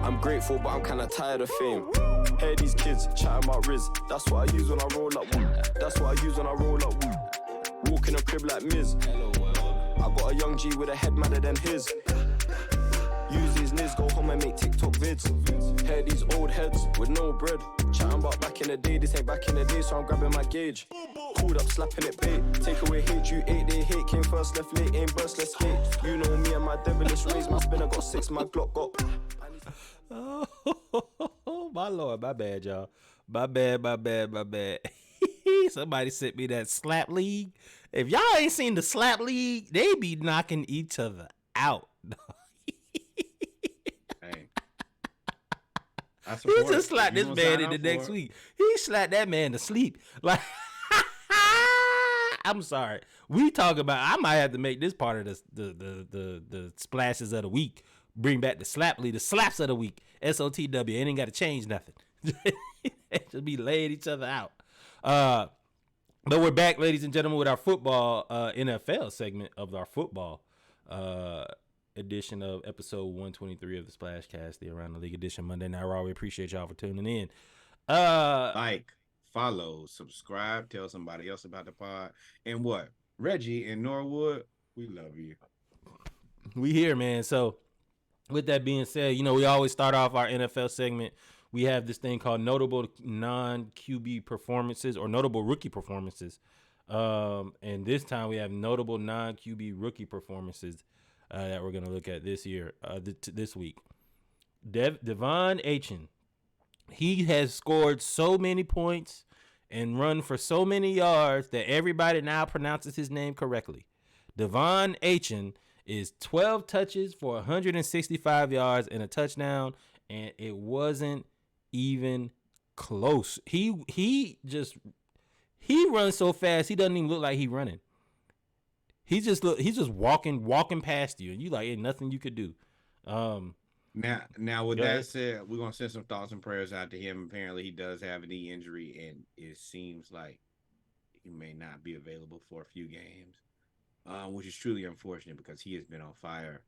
I'm grateful, but I'm kinda tired of fame. Hear these kids chatting about Riz. That's what I use when I roll up. That's what I use when I roll up. Walk in a crib like Miz. I got a young G with a head madder than his. Use these nids, go home and make TikTok vids. Hear these old heads with no bread. Chatting about back in the day, this ain't back in the day, so I'm grabbing my gauge. Pulled up, slapping it bait. Take away hate, you ate, they hate. Came first, left late, ain't burst, let's skate. You know me and my devilish ways. My spinner got 6, my Glock got. Oh, my Lord, my bad, y'all. My bad. Somebody sent me that slap league. If y'all ain't seen the slap league, they be knocking each other out. Hey. He just slapped this man in the next week. He slapped that man to sleep. Like, I'm sorry. We talk about, I might have to make this part of the splashes of the week. Bring back the slap league, the slaps of the week. SOTW. Ain't got to change nothing. Just be laying each other out. But we're back, ladies and gentlemen, with our football NFL segment of our football edition of episode 123 of the Splashcast, the Around the League edition, Monday Night Raw. We appreciate y'all for tuning in. Like, follow, subscribe, tell somebody else about the pod. And what? Reggie in Norwood, we love you. We here, man. So with that being said, you know, we always start off our NFL segment. We have this thing called notable non-QB performances or notable rookie performances. And this time we have notable non-QB rookie performances that we're going to look at this year, this week. Devon Achane. He has scored so many points and run for so many yards that everybody now pronounces his name correctly. Devon Achane is 12 touches for 165 yards and a touchdown, and it wasn't even close. He runs so fast he doesn't even look like he running. He's just walking past you, and you like ain't nothing you could do. Now with that said, we're gonna send some thoughts and prayers out to him. Apparently, he does have a knee injury, and it seems like he may not be available for a few games, which is truly unfortunate because he has been on fire.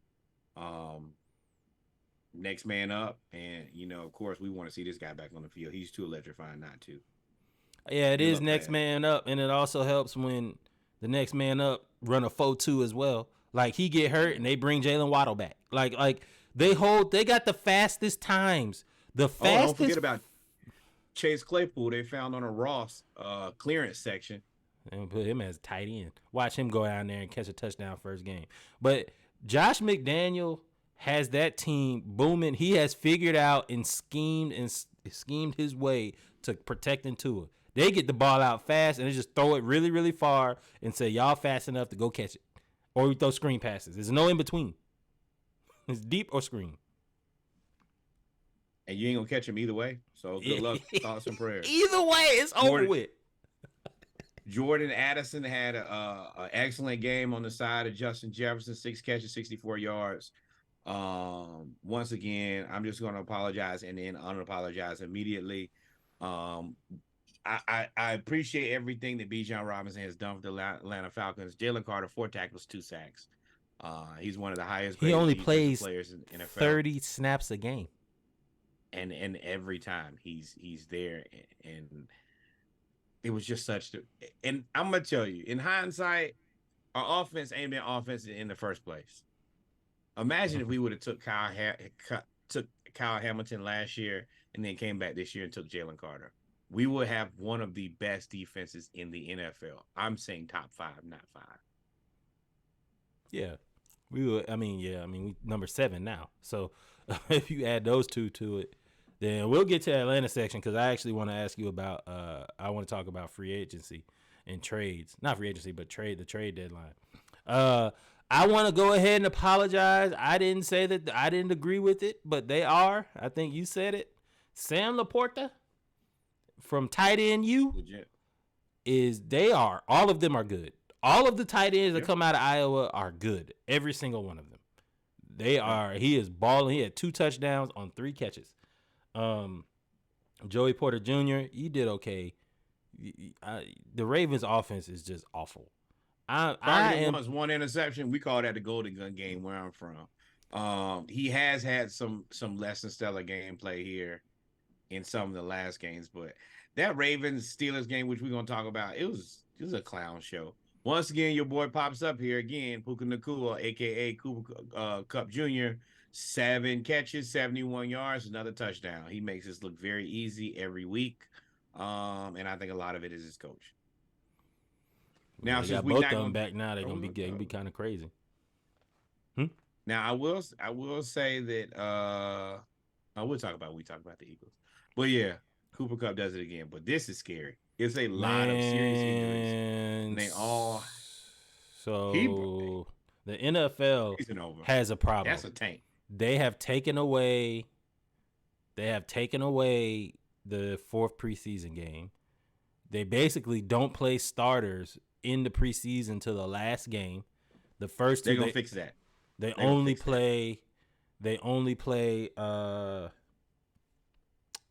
Next man up, and you know, of course, we want to see this guy back on the field. He's too electrifying not to. Yeah, it is next man up, and it also helps when the next man up run a 4.2 as well. Like he get hurt, and they bring Jalen Waddle back. Like they got the fastest times. The fastest. Don't forget about Chase Claypool. They found on a Ross clearance section. And put him as tight end. Watch him go down there and catch a touchdown first game. But Josh McDaniel has that team booming. He has figured out and schemed his way to protecting Tua. They get the ball out fast and they just throw it really, really far and say, y'all fast enough to go catch it. Or we throw screen passes. There's no in between. It's deep or screen. And you ain't gonna catch him either way. So good luck. Thoughts and prayers. Either way, it's over with. Jordan Addison had an excellent game on the side of Justin Jefferson, 6 catches, 64 yards. Once again, I'm just going to apologize and then unapologize immediately. I appreciate everything that Bijan Robinson has done for the Atlanta Falcons. Jalen Carter, 4 tackles, 2 sacks. He's one of the highest. He only plays players in NFL. 30 snaps a game, and every time he's there, and it was just such. And I'm gonna tell you, in hindsight, our offense ain't been offensive in the first place. Imagine if we would have took Kyle Hamilton last year and then came back this year and took Jalen Carter. we will have one of the best defenses in the NFL. I'm saying top 5, not 5. Yeah. We number 7 now. So if you add those two to it, then we'll get to the Atlanta section because I actually want to ask you about I want to talk about free agency and trades. Not free agency, but the trade deadline. I want to go ahead and apologize. I didn't say that I didn't agree with it, but they are. I think you said it. Sam Laporta from tight end U all of them are good. All of the tight ends that come out of Iowa are good. Every single one of them. He is balling. He had 2 touchdowns on 3 catches. Joey Porter Jr., you did okay. The Ravens offense is just awful. Was 1 interception. We call that the Golden Gun game where I'm from. He has had some less than stellar gameplay here in some of the last games, but that Ravens Steelers game, which we're gonna talk about, it was a clown show. Once again, your boy pops up here again, Puka Nacua, aka Cooper Kupp Jr., 7 catches, 71 yards, another touchdown. He makes this look very easy every week, and I think a lot of it is his coach. Now, since we got both of them back now, they're gonna be kind of crazy. Now, I will say that I will talk about the Eagles, but yeah, Cooper Kupp does it again. But this is scary. It's a lot of serious injuries, and they all. So the NFL has a problem. That's a tank. They have taken away the 4th preseason game. They basically don't play starters in the preseason to the last game. The first 2 they're gonna fix that. They only play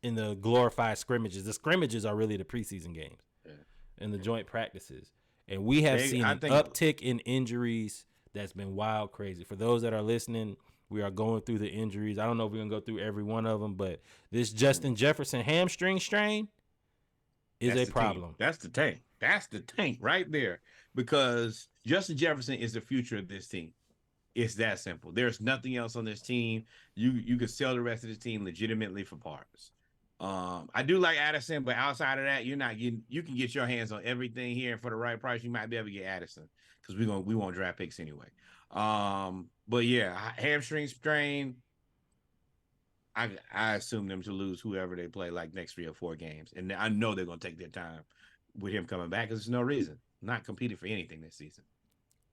in the glorified scrimmages. The scrimmages are really the preseason games and the joint practices. And we have seen an uptick in injuries that's been wild crazy. For those that are listening, we are going through the injuries. I don't know if we're going to go through every one of them, but this Justin Jefferson hamstring strain is a problem. That's the tank. That's the tank right there, because Justin Jefferson is the future of this team. It's that simple. There's nothing else on this team. You could sell the rest of the team legitimately for parts. I do like Addison, but outside of that, you can get your hands on everything here, and for the right price, you might be able to get Addison because we won't draft picks anyway. But yeah, hamstring strain. I assume them to lose whoever they play like next 3 or 4 games, and I know they're gonna take their time with him coming back because there's no reason not competing for anything this season.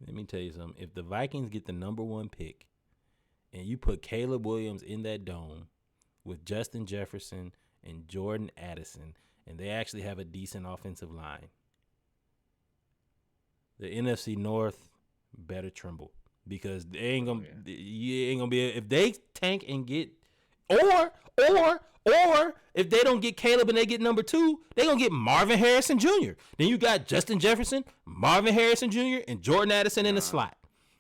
Let me tell you something. If the Vikings get the number 1 pick, and you put Caleb Williams in that dome with Justin Jefferson and Jordan Addison, and they actually have a decent offensive line, the NFC North better tremble, because they ain't gonna. You ain't gonna be if they tank and get, or if they don't get Caleb and they get number 2, they gonna get Marvin Harrison Jr. Then you got Justin Jefferson, Marvin Harrison Jr., and Jordan Addison in the slot.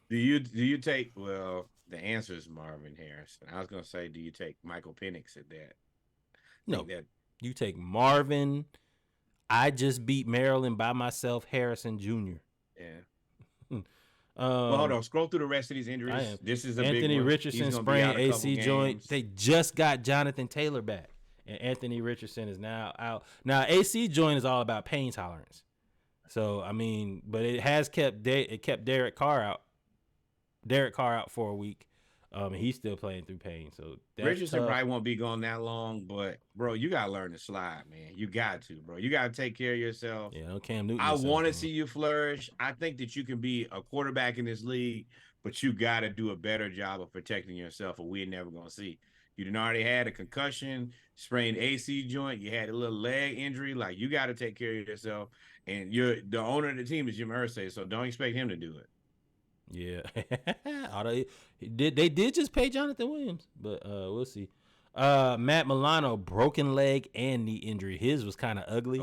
Do you take? Well, the answer is Marvin Harrison. I was gonna say, do you take Michael Penix at that? No, you take Marvin. I just beat Maryland by myself. Harrison Jr. Yeah. Well, hold on. Scroll through the rest of these injuries. This is a big one. Anthony Richardson sprained AC joint. They just got Jonathan Taylor back, and Anthony Richardson is now out. Now AC joint is all about pain tolerance. So I mean, but it has kept Derek Carr out. Derek Carr out for a week. He's still playing through pain. So Richardson probably won't be gone that long, but bro, you gotta learn to slide, man. You got to, bro. You gotta take care of yourself. Yeah, no Cam Newton. I want to see you flourish. I think that you can be a quarterback in this league, but you gotta do a better job of protecting yourself, or we're never gonna see. You done already had a concussion, sprained AC joint, you had a little leg injury. Like, you gotta take care of yourself. And the owner of the team is Jim Irsay, so don't expect him to do it. Yeah, they did just pay Jonathan Williams, but we'll see. Matt Milano, broken leg and knee injury. His was kind of ugly.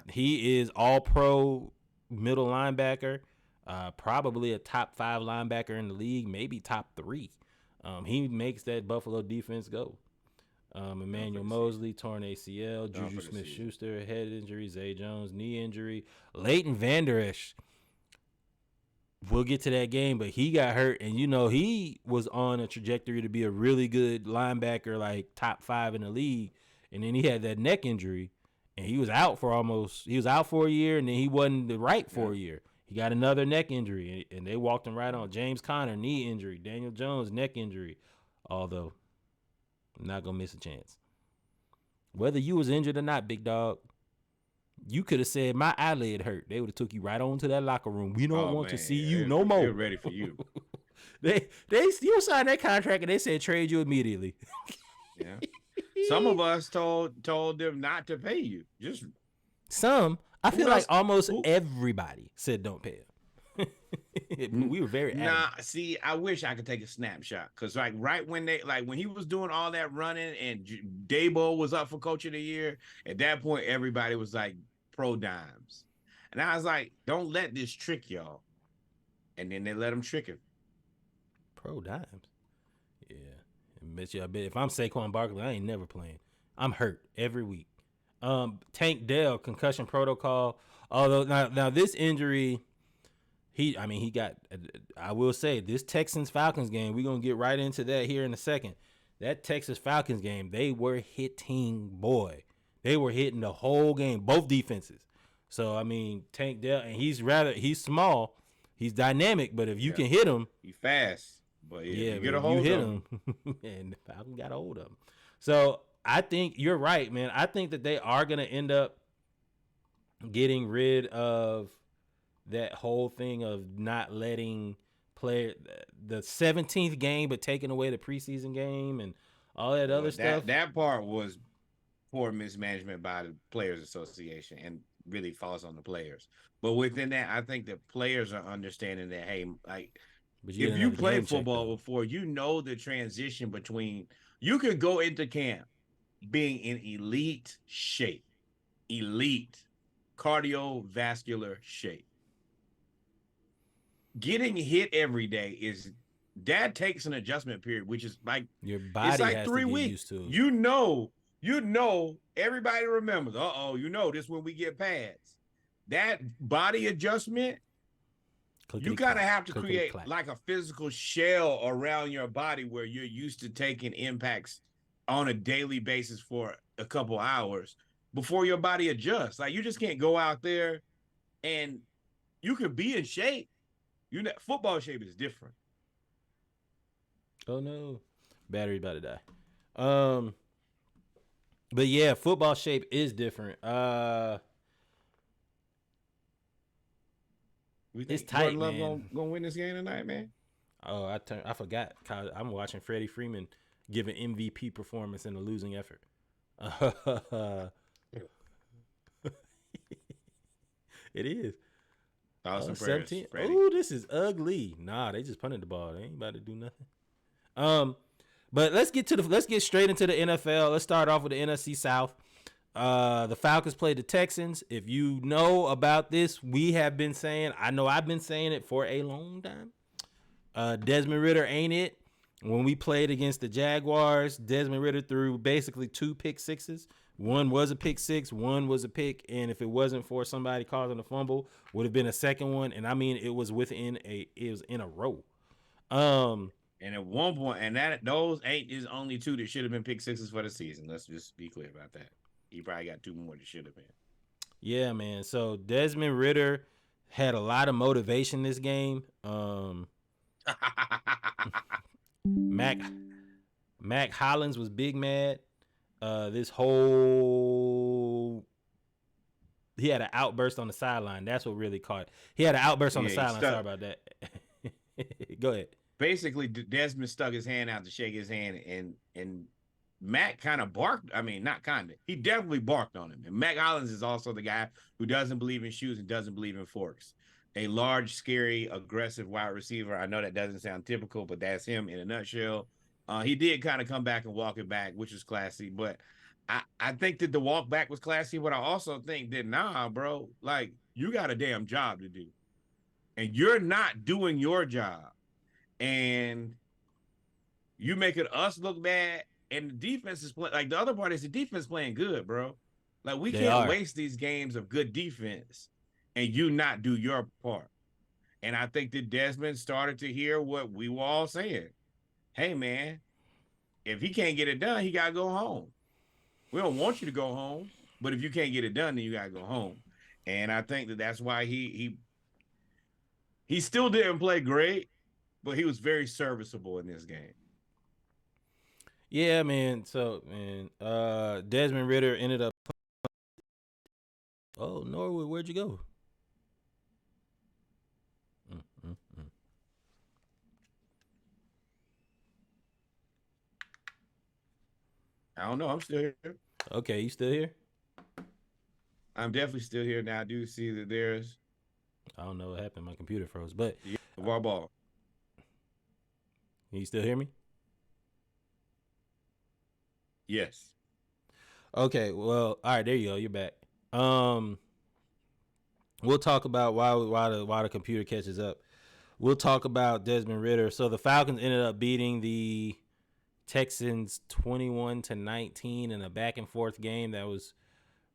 He is all pro middle linebacker, probably a top 5 linebacker in the league, maybe top 3. He makes that Buffalo defense go. Emmanuel Mosley, torn ACL. Juju Smith-Schuster, head injury. Zay Jones, knee injury. Leighton Vander Esch. We'll get to that game, but he got hurt, and he was on a trajectory to be a really good linebacker, like top 5 in the league, and then he had that neck injury, and he was out for a year, and then he wasn't right for a year. He got another neck injury, and they walked him right on. James Conner, knee injury. Daniel Jones, neck injury. Although, I'm not going to miss a chance. Whether you was injured or not, big dog, you could have said, my eyelid hurt. They would have took you right on to that locker room. We don't want to see you no more. They're ready for you. You signed that contract, and they said trade you immediately. Yeah. Some of us told them not to pay you. Just some. I feel like almost everybody said don't pay him. We were very adamant. See, I wish I could take a snapshot because like right when when he was doing all that running and Dabo was up for coach of the year, at that point everybody was like pro dimes, and I was like, don't let this trick y'all, and then they let him trick him. Pro dimes, yeah. I bet if I'm Saquon Barkley, I ain't never playing. I'm hurt every week. Tank Dell, concussion protocol. Although now this injury, he got. I will say this Texans Falcons game. We're gonna get right into that here in a second. That Texas Falcons game, they were hitting the whole game, both defenses. So I mean, Tank Dell, and he's small, he's dynamic, but if you can hit him, he's fast. But you get a hold of him, and the Falcons got a hold of him. So I think you're right, man. I think that they are going to end up getting rid of that whole thing of not letting the 17th game, but taking away the preseason game and all that other stuff. That part was poor mismanagement by the Players Association and really falls on the players. But within that, I think the players are understanding that, hey, like, if you played football before, you know the transition between you could go into camp being in elite shape, elite cardiovascular shape. Getting hit every day that takes an adjustment period, which is like your body it's like has 3 to get weeks. Used to. You know, everybody remembers. This when we get pads. That body adjustment. You kind of have to create like a physical shell around your body where you're used to taking impacts on a daily basis for a couple hours before your body adjusts. Like you just can't go out there and you could be in shape. Football shape is different. Oh no, battery about to die. But yeah, football shape is different. It's tight, Jordan Love man. Gonna win this game tonight, man? Oh, I forgot. I'm watching Freddie Freeman give an MVP performance in a losing effort. It is. 17. Oh, this is ugly. Nah, they just punted the ball. They ain't about to do nothing. But let's get straight into the NFL. Let's start off with the NFC South. The Falcons played the Texans. If you know about this, I've been saying it for a long time. Desmond Ridder ain't it. When we played against the Jaguars, Desmond Ridder threw basically 2 pick sixes. One was a pick six, one was a pick, and if it wasn't for somebody causing a fumble, would have been a second one. And I mean, it was in a row. And at one point, those ain't his only 2 that should have been pick sixes for the season. Let's just be clear about that. He probably got 2 more that should have been. Yeah, man. So Desmond Ridder had a lot of motivation this game. Mac Hollins was big mad. He had an outburst on the sideline. That's what really caught. He had an outburst on the sideline. Sorry about that. Go ahead. Basically, Desmond stuck his hand out to shake his hand, and Mac kind of barked. I mean, not kind of. He definitely barked on him. And Mac Hollins is also the guy who doesn't believe in shoes and doesn't believe in forks. A large, scary, aggressive wide receiver. I know that doesn't sound typical, but that's him in a nutshell. He did kind of come back and walk it back, which was classy. But I think that the walk back was classy, but I also think that, nah, bro, like, you got a damn job to do. And you're not doing your job. And you making us look bad. And the defense is playing, like, the other part is the defense playing good, bro. Like, we can't waste these games of good defense and you not do your part. And I think that Desmond started to hear what we were all saying. Hey, man, if he can't get it done, he got to go home. We don't want you to go home. But if you can't get it done, then you gotta go home. And I think that's why he still didn't play great, but he was very serviceable in this game. Yeah, man. So, man, Desmond Ridder ended up. Oh, Norwood, where'd you go? I don't know. I'm still here. Okay, you still here? I'm definitely still here now. I do see that there's. I don't know what happened. My computer froze, but Harbaugh. Can you still hear me? Yes. Okay, well, all right, there you go. You're back. We'll talk about why the computer catches up. We'll talk about Desmond Ridder. So the Falcons ended up beating the Texans 21-19 in a back and forth game that was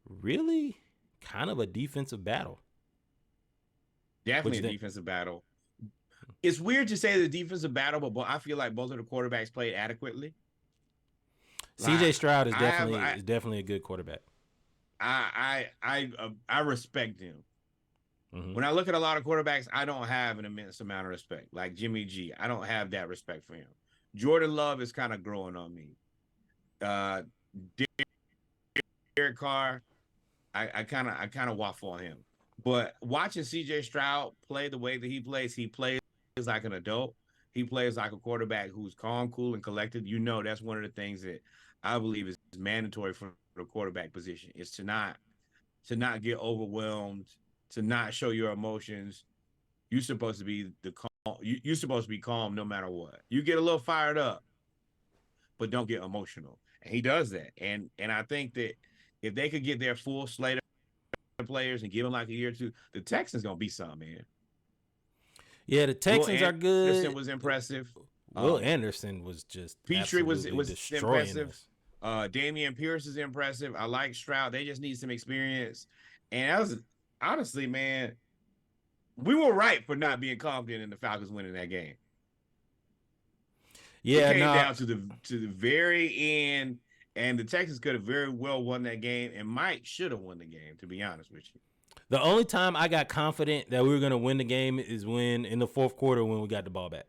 really kind of a defensive battle. Definitely a defensive battle. It's weird to say the defensive battle, but I feel like both of the quarterbacks played adequately. CJ Stroud is definitely a good quarterback. I respect him. Mm-hmm. When I look at a lot of quarterbacks, I don't have an immense amount of respect. Like Jimmy G, I don't have that respect for him. Jordan Love is kind of growing on me. Derek Carr, I kind of waffle on him. But watching CJ Stroud play the way that he plays like an adult. He plays like a quarterback who's calm, cool, and collected. You know, that's one of the things that I believe is mandatory for the quarterback position is to not get overwhelmed, to not show your emotions. You're supposed to be you're supposed to be calm no matter what. You get a little fired up, but don't get emotional. And he does that. And I think that if they could get their full slate of players and give them like a year or two, the Texans gonna be something, man. Yeah, the Texans are good. Anderson was impressive. Will Anderson was just Petrie was impressive. Us. Damian Pierce is impressive. I like Stroud. They just need some experience. And that was honestly, man, we were right for not being confident in the Falcons winning that game. Yeah, it came down to the very end, and the Texans could have very well won that game, and Mike should have won the game, to be honest with you. The only time I got confident that we were going to win the game is when in the fourth quarter when we got the ball back.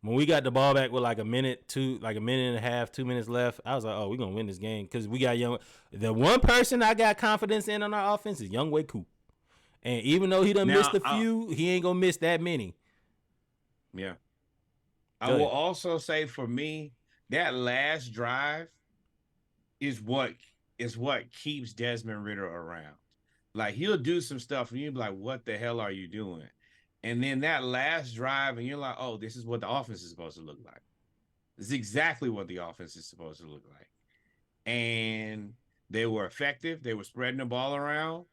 When we got the ball back with like a minute and a half, 2 minutes left, I was like, oh, we're going to win this game because we got young. The one person I got confidence in on our offense is Younghoe Koo. And even though he done missed a few, he ain't going to miss that many. Yeah. I will also say for me, that last drive is what keeps Desmond Ridder around. Like, he'll do some stuff, and you'll be like, what the hell are you doing? And then that last drive, and you're like, oh, this is what the offense is supposed to look like. This is exactly what the offense is supposed to look like. And they were effective. They were spreading the ball around.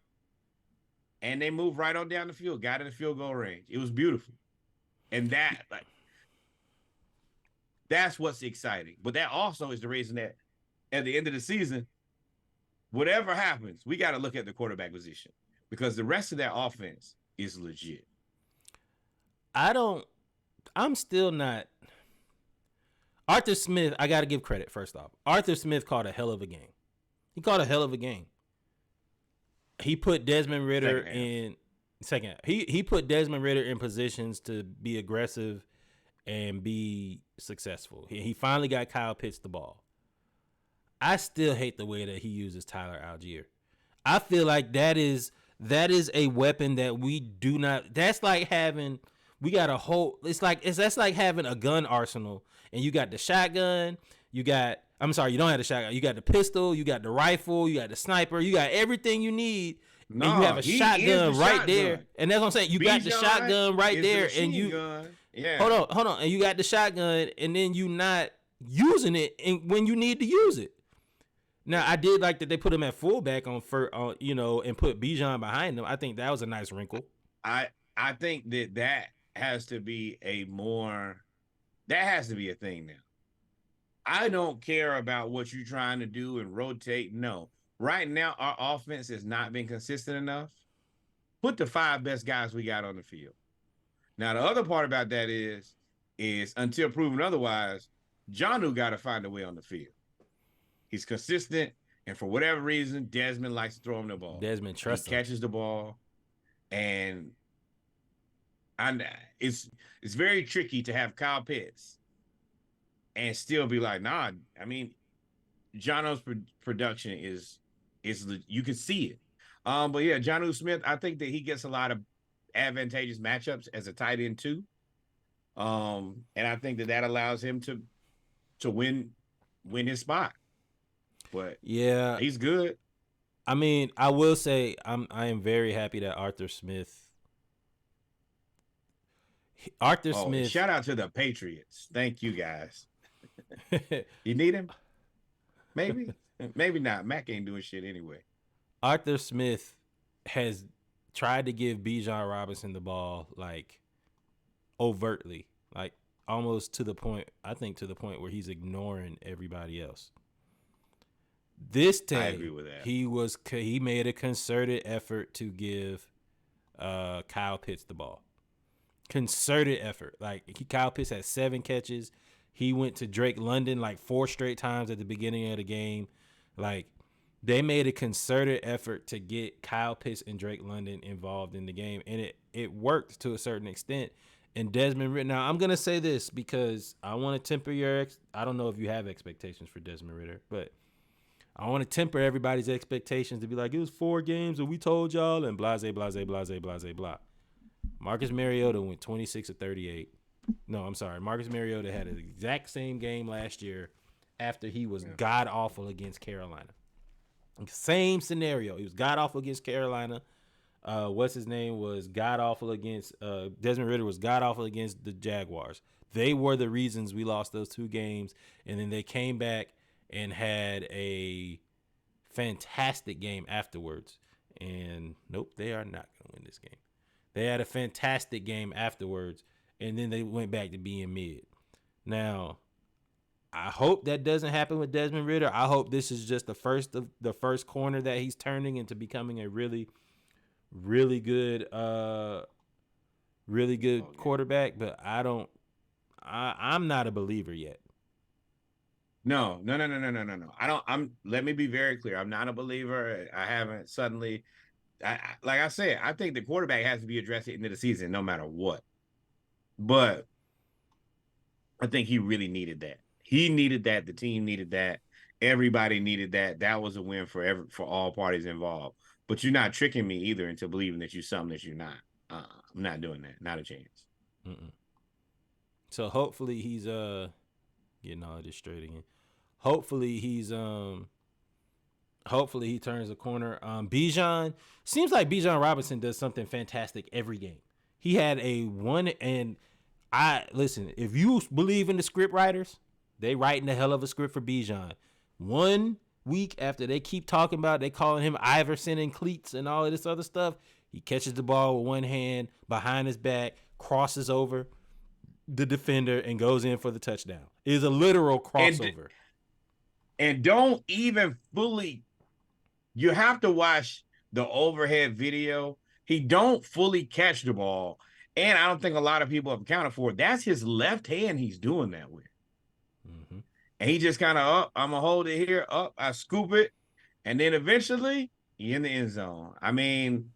And they moved right on down the field, got in the field goal range. It was beautiful. And that's what's exciting. But that also is the reason that at the end of the season, whatever happens, we got to look at the quarterback position because the rest of that offense is legit. I'm still not. Arthur Smith, I got to give credit first off. Arthur Smith called a hell of a game. He called a hell of a game. He put Desmond Ridder He put Desmond Ridder in positions to be aggressive and be successful. He finally got Kyle Pitts the ball. I still hate the way that he uses Tyler Algier. I feel like that is a weapon that we do not. That's like having that's like having a gun arsenal, and you got the shotgun. You don't have the shotgun. You got the pistol. You got the rifle. You got the sniper. You got everything you need. And you have a shotgun right there. And that's what I'm saying. You got the shotgun right there, and you hold on, and you got the shotgun, and then you not using it when you need to use it. Now, I did like that they put him at fullback and put Bijan behind him. I think that was a nice wrinkle. I think that has to be a thing now. I don't care about what you're trying to do and rotate. No. Right now, our offense has not been consistent enough. Put the 5 best guys we got on the field. Now, the other part about that is until proven otherwise, Jonnu got to find a way on the field. He's consistent. And for whatever reason, Desmond likes to throw him the ball. Desmond trusts him. He catches the ball, and it's very tricky to have Kyle Pitts and still be like, nah. I mean, Jono's production is you can see it. But yeah, Jonnu Smith, I think that he gets a lot of advantageous matchups as a tight end too. And I think that allows him to win his spot. But yeah, he's good. I mean, I will say I am very happy that Arthur Smith. Shout out to the Patriots. Thank you guys. You need him? Maybe. Maybe not. Mac ain't doing shit anyway. Arthur Smith has tried to give Bijan Robinson the ball like overtly, like almost to the point where he's ignoring everybody else. This time, I agree with that. He made a concerted effort to give Kyle Pitts the ball. Concerted effort. Like Kyle Pitts had 7 catches. He went to Drake London like 4 straight times at the beginning of the game. Like they made a concerted effort to get Kyle Pitts and Drake London involved in the game, and it worked to a certain extent. And Desmond Ridder. Now I'm gonna say this because I want to temper I don't know if you have expectations for Desmond Ridder, but I want to temper everybody's expectations to be like, it was 4 games and we told y'all and blase, blase, blase, blase, blah. Marcus Mariota went 26 of 38. No, I'm sorry. Marcus Mariota had the exact same game last year after he was god-awful against Carolina. Same scenario. He was god-awful against Carolina. What's his name was god-awful against Desmond Ridder was god-awful against the Jaguars. They were the reasons we lost those 2 games, and then they came back and had a fantastic game afterwards. And nope, they are not going to win this game. They had a fantastic game afterwards, and then they went back to being mid. Now, I hope that doesn't happen with Desmond Ridder. I hope this is just the first corner that he's turning into becoming a really, really good quarterback. But I'm not a believer yet. No. Let me be very clear. I'm not a believer. I haven't suddenly. Like I said, I think the quarterback has to be addressed at the end of the season, no matter what. But I think he really needed that. He needed that. The team needed that. Everybody needed that. That was a win for all parties involved. But you're not tricking me either into believing that you're something that you're not. I'm not doing that. Not a chance. Mm-mm. So hopefully he's getting all this straight again. Hopefully he turns the corner. Bijan seems like Bijan Robinson does something fantastic every game. He had if you believe in the script writers, they writing the hell of a script for Bijan. 1 week after they keep talking about, they calling him Iverson and cleats and all of this other stuff, he catches the ball with one hand behind his back, crosses over the defender, and goes in for the touchdown. It is a literal crossover. And don't even fully, you have to watch the overhead video. He don't fully catch the ball. And I don't think a lot of people have accounted for it. That's his left hand he's doing that with. Mm-hmm. And he just kind of, I'm going to hold it here, I scoop it. And then eventually, he in the end zone. I mean,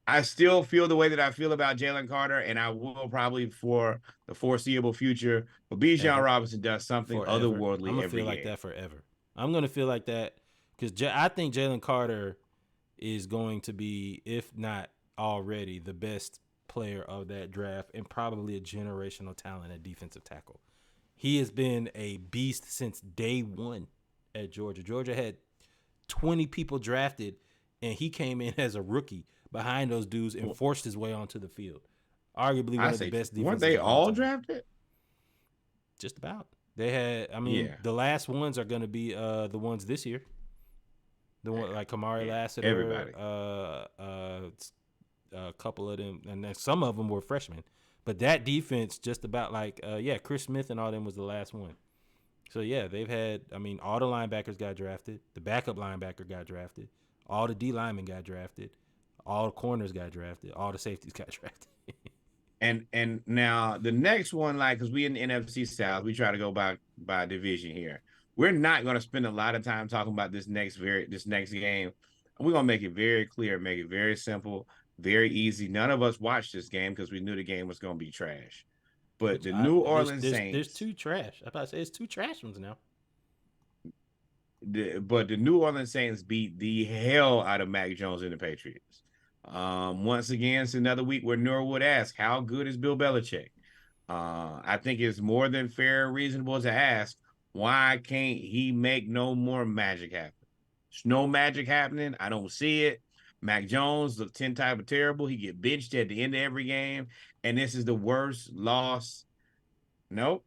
I still feel the way that I feel about Jalen Carter, and I will probably for the foreseeable future. But Bijan Robinson does something otherworldly. I'm gonna feel like that forever. I'm gonna feel like that because I think Jalen Carter is going to be, if not already, the best player of that draft and probably a generational talent at defensive tackle. He has been a beast since day 1 at Georgia. Georgia had 20 people drafted, and he came in as a rookie behind those dudes and forced his way onto the field. Arguably one of the best defenses. Weren't they all drafted? Just about. They had, the last ones are going to be the ones this year. The one like Kamari Lassiter. Everybody. A couple of them, and then some of them were freshmen. But that defense just about Chris Smith and all them was the last one. So, yeah, they've had, all the linebackers got drafted. The backup linebacker got drafted. All the D linemen got drafted. All the corners got drafted. All the safeties got drafted. and now the next one, because we in the NFC South, we try to go by division here. we're not going to spend a lot of time talking about this next game. We're going to make it very clear, make it very simple, very easy. None of us watched this game because we knew the game was going to be trash. But the New Orleans Saints. There's two trash. I thought I said it's two trash ones now. But the New Orleans Saints beat the hell out of Mac Jones and the Patriots. Once again, it's another week where Norwood asks, how good is Bill Belichick? I think it's more than fair and reasonable to ask, why can't he make no more magic happen? There's no magic happening. I don't see it. Mac Jones, the 10 type of terrible. He get benched at the end of every game. And this is the worst loss. Nope.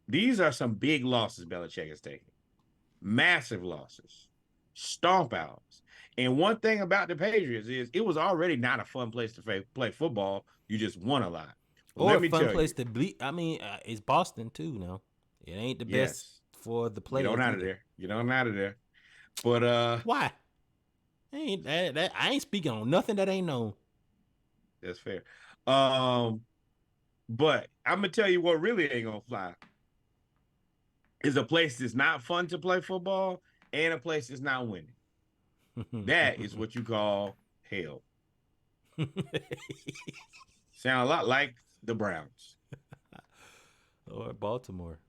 These are some big losses Belichick is taking. Massive losses. Stomp outs. And one thing about the Patriots is it was already not a fun place to play football. You just won a lot. Or a fun place to be. I mean, it's Boston too now. It ain't the best for the players. Get on out of there. Get on out of there. But why? I ain't speaking on nothing that ain't known. That's fair. But I'm gonna tell you what really ain't gonna fly. Is a place that's not fun to play football and a place that's not winning. That is what you call hell. Sound a lot like the Browns. Or Baltimore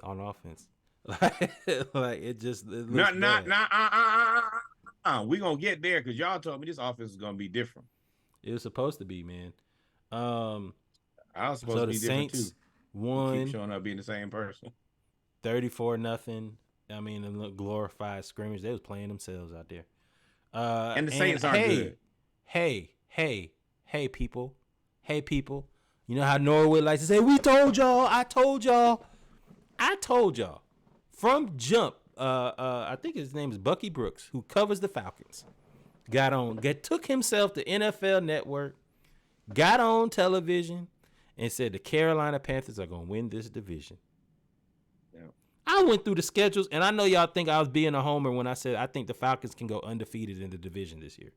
on offense. Like it just it We're gonna get there because y'all told me this offense is gonna be different. It was supposed to be, man. I was supposed to be different Saints too. Won. Keep showing up being the same person. 34-0. I mean, a glorified scrimmage. They was playing themselves out there. And the Saints aren't good. Hey, people. You know how Norwood likes to say, "We told y'all. I told y'all." From jump. I think his name is Bucky Brooks, who covers the Falcons. Took himself to NFL Network, got on television, and said the Carolina Panthers are gonna win this division. I went through the schedules, and I know y'all think I was being a homer when I said I think the Falcons can go undefeated in the division this year.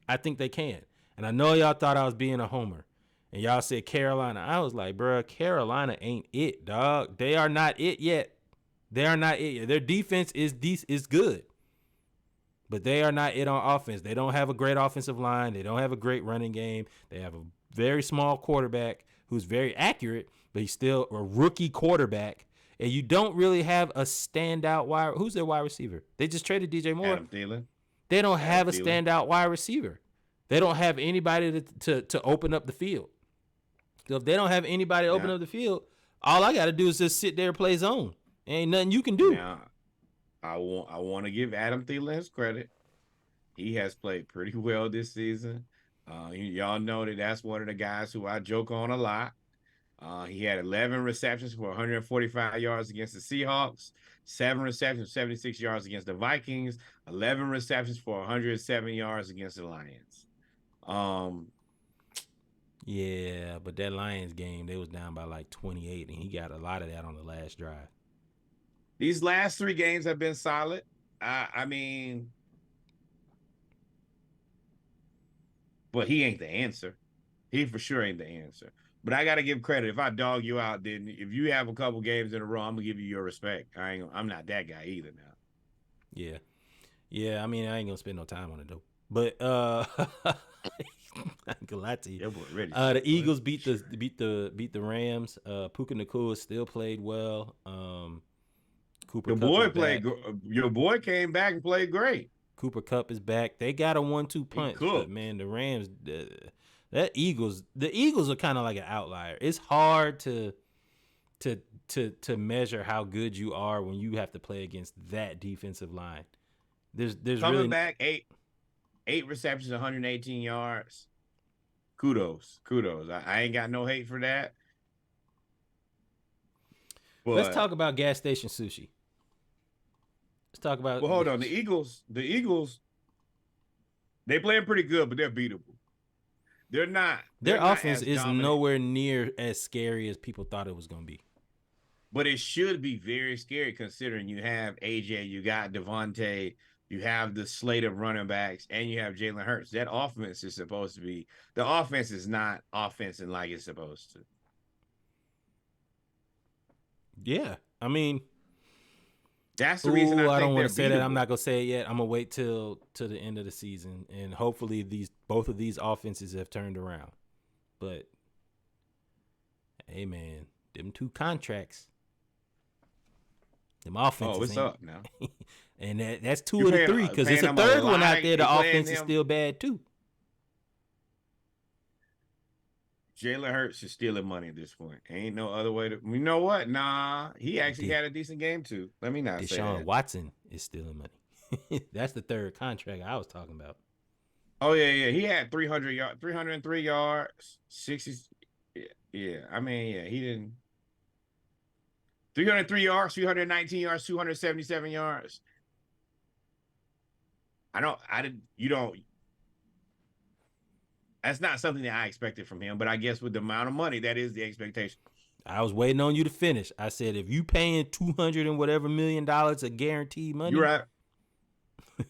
I think they can. And I know y'all thought I was being a homer. And y'all said Carolina. I was like, bruh, Carolina ain't it, dog. They are not it yet. Their defense is good. But they are not it on offense. They don't have a great offensive line. They don't have a great running game. They have a very small quarterback who's very accurate, but he's still a rookie quarterback. And you don't really have a standout wide. Who's their wide receiver? They just traded DJ Moore. Adam Thielen. They don't have a standout wide receiver. They don't have anybody to open up the field. So if they don't have anybody to open up the field, all I got to do is just sit there and play zone. Ain't nothing you can do. Now, I want to give Adam Thielen his credit. He has played pretty well this season. Y'all know that's one of the guys who I joke on a lot. He had 11 receptions for 145 yards against the Seahawks, 7 receptions, 76 yards against the Vikings, 11 receptions for 107 yards against the Lions. Yeah, but that Lions game, they was down by like 28, and he got a lot of that on the last drive. These last 3 games have been solid. I mean, but he ain't the answer. He for sure ain't the answer. But I got to give credit. If I dog you out, then if you have a couple games in a row, I'm gonna give you your respect. I'm not that guy either now. Yeah. I mean, I ain't gonna spend no time on it though. But I ain't gonna lie to you. The Eagles beat the Rams. Puka Nacua still played well. Cooper Your boy came back and played great. Cooper Kupp is back. They got a 1-2 punch, but man, the Rams. The Eagles are kind of like an outlier. It's hard to measure how good you are when you have to play against that defensive line. There's coming really back 8 receptions, 118 yards. Kudos. I ain't got no hate for that. But let's talk about gas station sushi. Let's talk about. Well, hold on. The Eagles, they playing pretty good, but they're beatable. They're not. Their offense is nowhere near as scary as people thought it was going to be. But it should be very scary considering you have AJ, you got Devontae, you have the slate of running backs, and you have Jalen Hurts. That offense is supposed to be – the offense is not offensing like it's supposed to. Yeah. I mean, That's the reason I don't think want they're to say that. I'm beatable. not gonna say it yet. I'm gonna wait till to the end of the season, and hopefully both of these offenses have turned around. But hey, man, them 2 contracts, them offenses. Oh, it's up now. And that's 2 You of the paying- 3 because paying it's a them a third one lot out there. The of- paying offense is him- still bad too. Jalen Hurts is stealing money at this point. Ain't no other way to. You know what? Nah, he actually had a decent game too. Let me not say Deshaun that. Watson is stealing money. That's the third contract I was talking about. Oh yeah. He had 303 yards, 60. Yeah. I mean, yeah, he didn't. 303 yards, 319 yards, 277 yards. That's not something that I expected from him, but I guess with the amount of money, that is the expectation. I was waiting on you to finish. I said, if you paying $200 and whatever million of guaranteed money, You're right.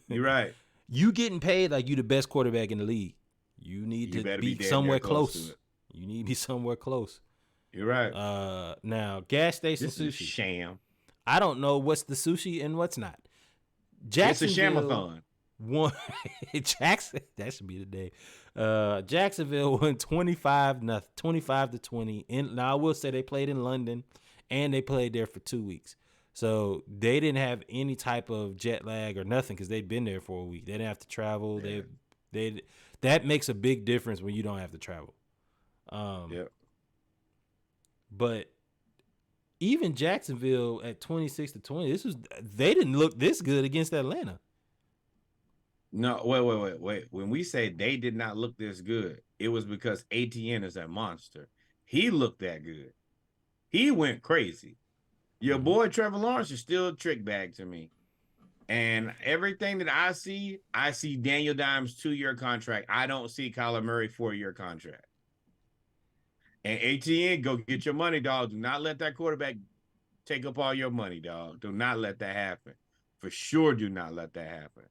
You're right. You getting paid like you the best quarterback in the league. You need You to better be be damn somewhere near close close. to it. You need to be somewhere close. You're right. Now gas station This is a sushi. sham. I don't know what's the sushi and what's not. It's a shamathon. Won Jackson. That should be the day. Jacksonville won 25-20. Now I will say they played in London, and they played there for 2 weeks, so they didn't have any type of jet lag or nothing because they'd been there for a week. They didn't have to travel. Yeah. They that makes a big difference when you don't have to travel. Yep. But even Jacksonville at 26-20, they didn't look this good against Atlanta. No, wait. When we say they did not look this good, it was because ATN is a monster. He looked that good. He went crazy. Your boy Trevor Lawrence is still a trick bag to me. And everything that I see Daniel Dimes 2-year contract. I don't see Kyler Murray 4-year contract. And ATN, go get your money, dog. Do not let that quarterback take up all your money, dog. Do not let that happen. For sure, do not let that happen.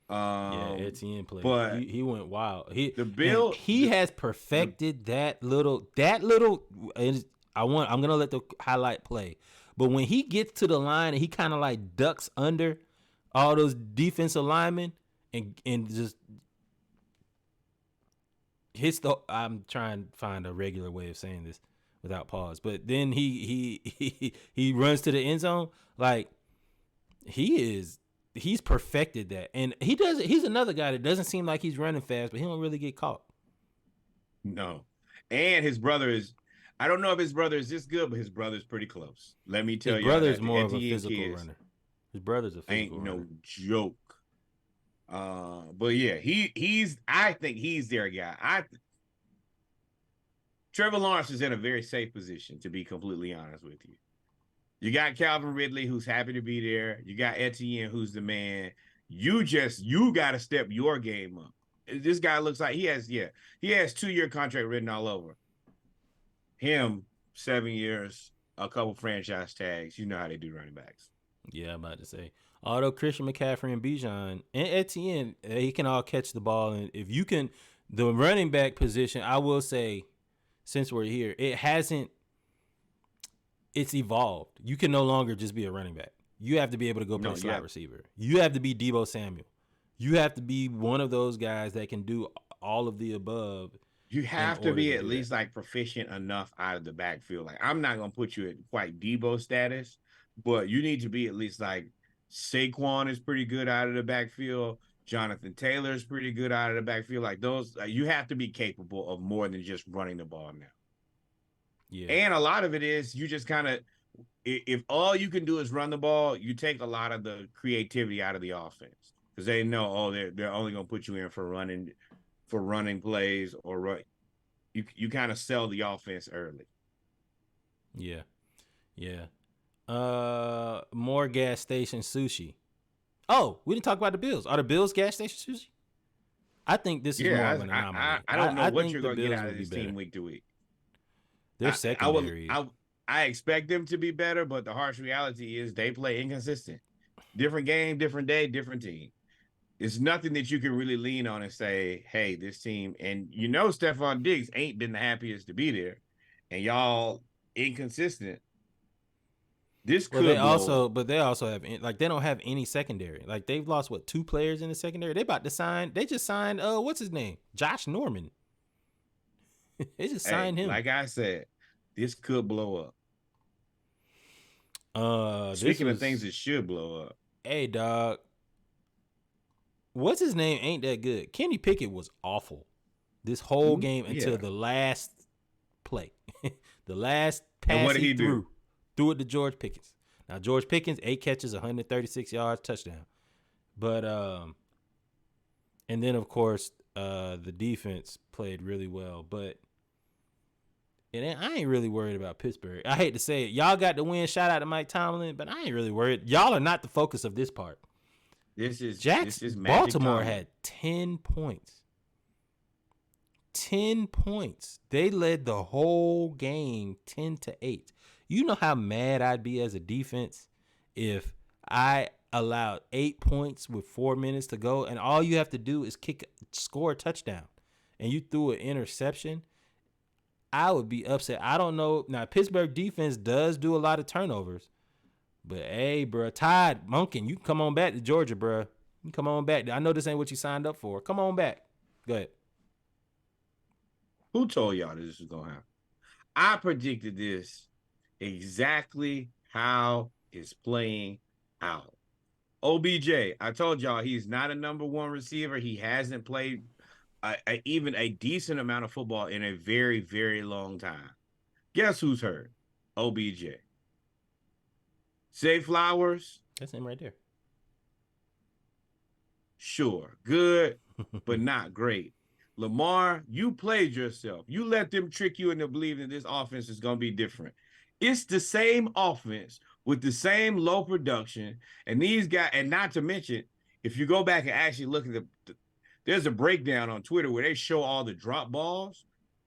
Etienne played, but he went wild. He has perfected that little. I'm gonna let the highlight play, but when he gets to the line and he kind of like ducks under all those defensive linemen and just hits the. I'm trying to find a regular way of saying this without pause, but then he runs to the end zone like he's perfected that. And he's another guy that doesn't seem like he's running fast, but he don't really get caught. No. And his brother is, I don't know if his brother is this good, but his brother's pretty close. Let me tell you. His brother's more of a physical runner. His brother's a physical runner. Ain't no joke. But yeah, I think he's their guy. Trevor Lawrence is in a very safe position, to be completely honest with you. You got Calvin Ridley, who's happy to be there. You got Etienne, who's the man. You got to step your game up. This guy looks like he has 2-year contract written all over him. 7 years, a couple franchise tags. You know how they do running backs. Yeah, I'm about to say. Although Christian McCaffrey and Bijan and Etienne, he can all catch the ball. And if you can, the running back position, I will say, since we're here, it's evolved. You can no longer just be a running back. You have to be able to go play slot receiver. You have to be Deebo Samuel. You have to be one of those guys that can do all of the above. You have to be at least like proficient enough out of the backfield. Like, I'm not going to put you at quite Deebo status, but you need to be at least like Saquon is pretty good out of the backfield. Jonathan Taylor is pretty good out of the backfield. Like those, you have to be capable of more than just running the ball now. Yeah. And a lot of it is you just kind of, if all you can do is run the ball, you take a lot of the creativity out of the offense because they know, they're only going to put you in for running plays or run. You kind of sell the offense early. Yeah. Yeah. More gas station sushi. Oh, we didn't talk about the Bills. Are the Bills gas station sushi? I think this is more of an anomaly. I don't know what you're going to get out of this team week to week. They're secondary. I expect them to be better, but the harsh reality is they play inconsistent. Different game, different day, different team. It's nothing that you can really lean on and say, hey, this team, and Stephon Diggs ain't been the happiest to be there, and y'all inconsistent. This Well, could they blow also, up. but they also have like they don't have any secondary. Like they've lost 2 players in the secondary. They about to sign. They just signed. What's his name? Josh Norman. They just Hey, signed him. like I said, this could blow up. Speaking of things that should blow up. Hey, dog. What's his name? Ain't that good? Kenny Pickett was awful this whole game until the last play. The last pass what did he do? Threw it to George Pickens. Now, George Pickens, 8 catches, 136 yards, touchdown. But, and then, of course, the defense played really well. But and I ain't really worried about Pittsburgh. I hate to say it. Y'all got the win. Shout out to Mike Tomlin. But I ain't really worried. Y'all are not the focus of this part. This is Baltimore had 10 points. 10 points. They led the whole game 10-8. You know how mad I'd be as a defense if I allowed 8 points with 4 minutes to go, and all you have to do is score a touchdown, and you threw an interception. I would be upset. I don't know. Now, Pittsburgh defense does do a lot of turnovers. But, hey, bro, Todd Monken, you can come on back to Georgia, bro. You can come on back. I know this ain't what you signed up for. Come on back. Go ahead. Who told y'all this was going to happen? I predicted this exactly how it's playing out. OBJ, I told y'all he's not a number 1 receiver. He hasn't played even a decent amount of football in a very, very long time. Guess who's hurt? OBJ. Zay Flowers. That's him right there. Sure. Good, but not great. Lamar, you played yourself. You let them trick you into believing this offense is going to be different. It's the same offense with the same low production. And these guys, and not to mention, if you go back and actually look at there's a breakdown on Twitter where they show all the drop balls.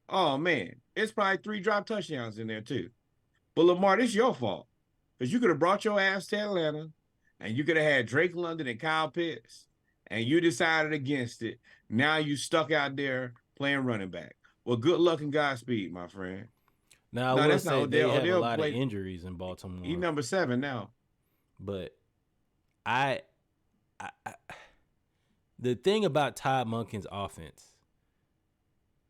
Oh, man, it's probably 3 drop touchdowns in there too. But Lamar, this is your fault. Because you could have brought your ass to Atlanta, and you could have had Drake London and Kyle Pitts, and you decided against it. Now you stuck out there playing running back. Well, good luck and Godspeed, my friend. Now, I will say they have a lot of injuries in Baltimore. He's number 7 now. But the thing about Todd Monken's offense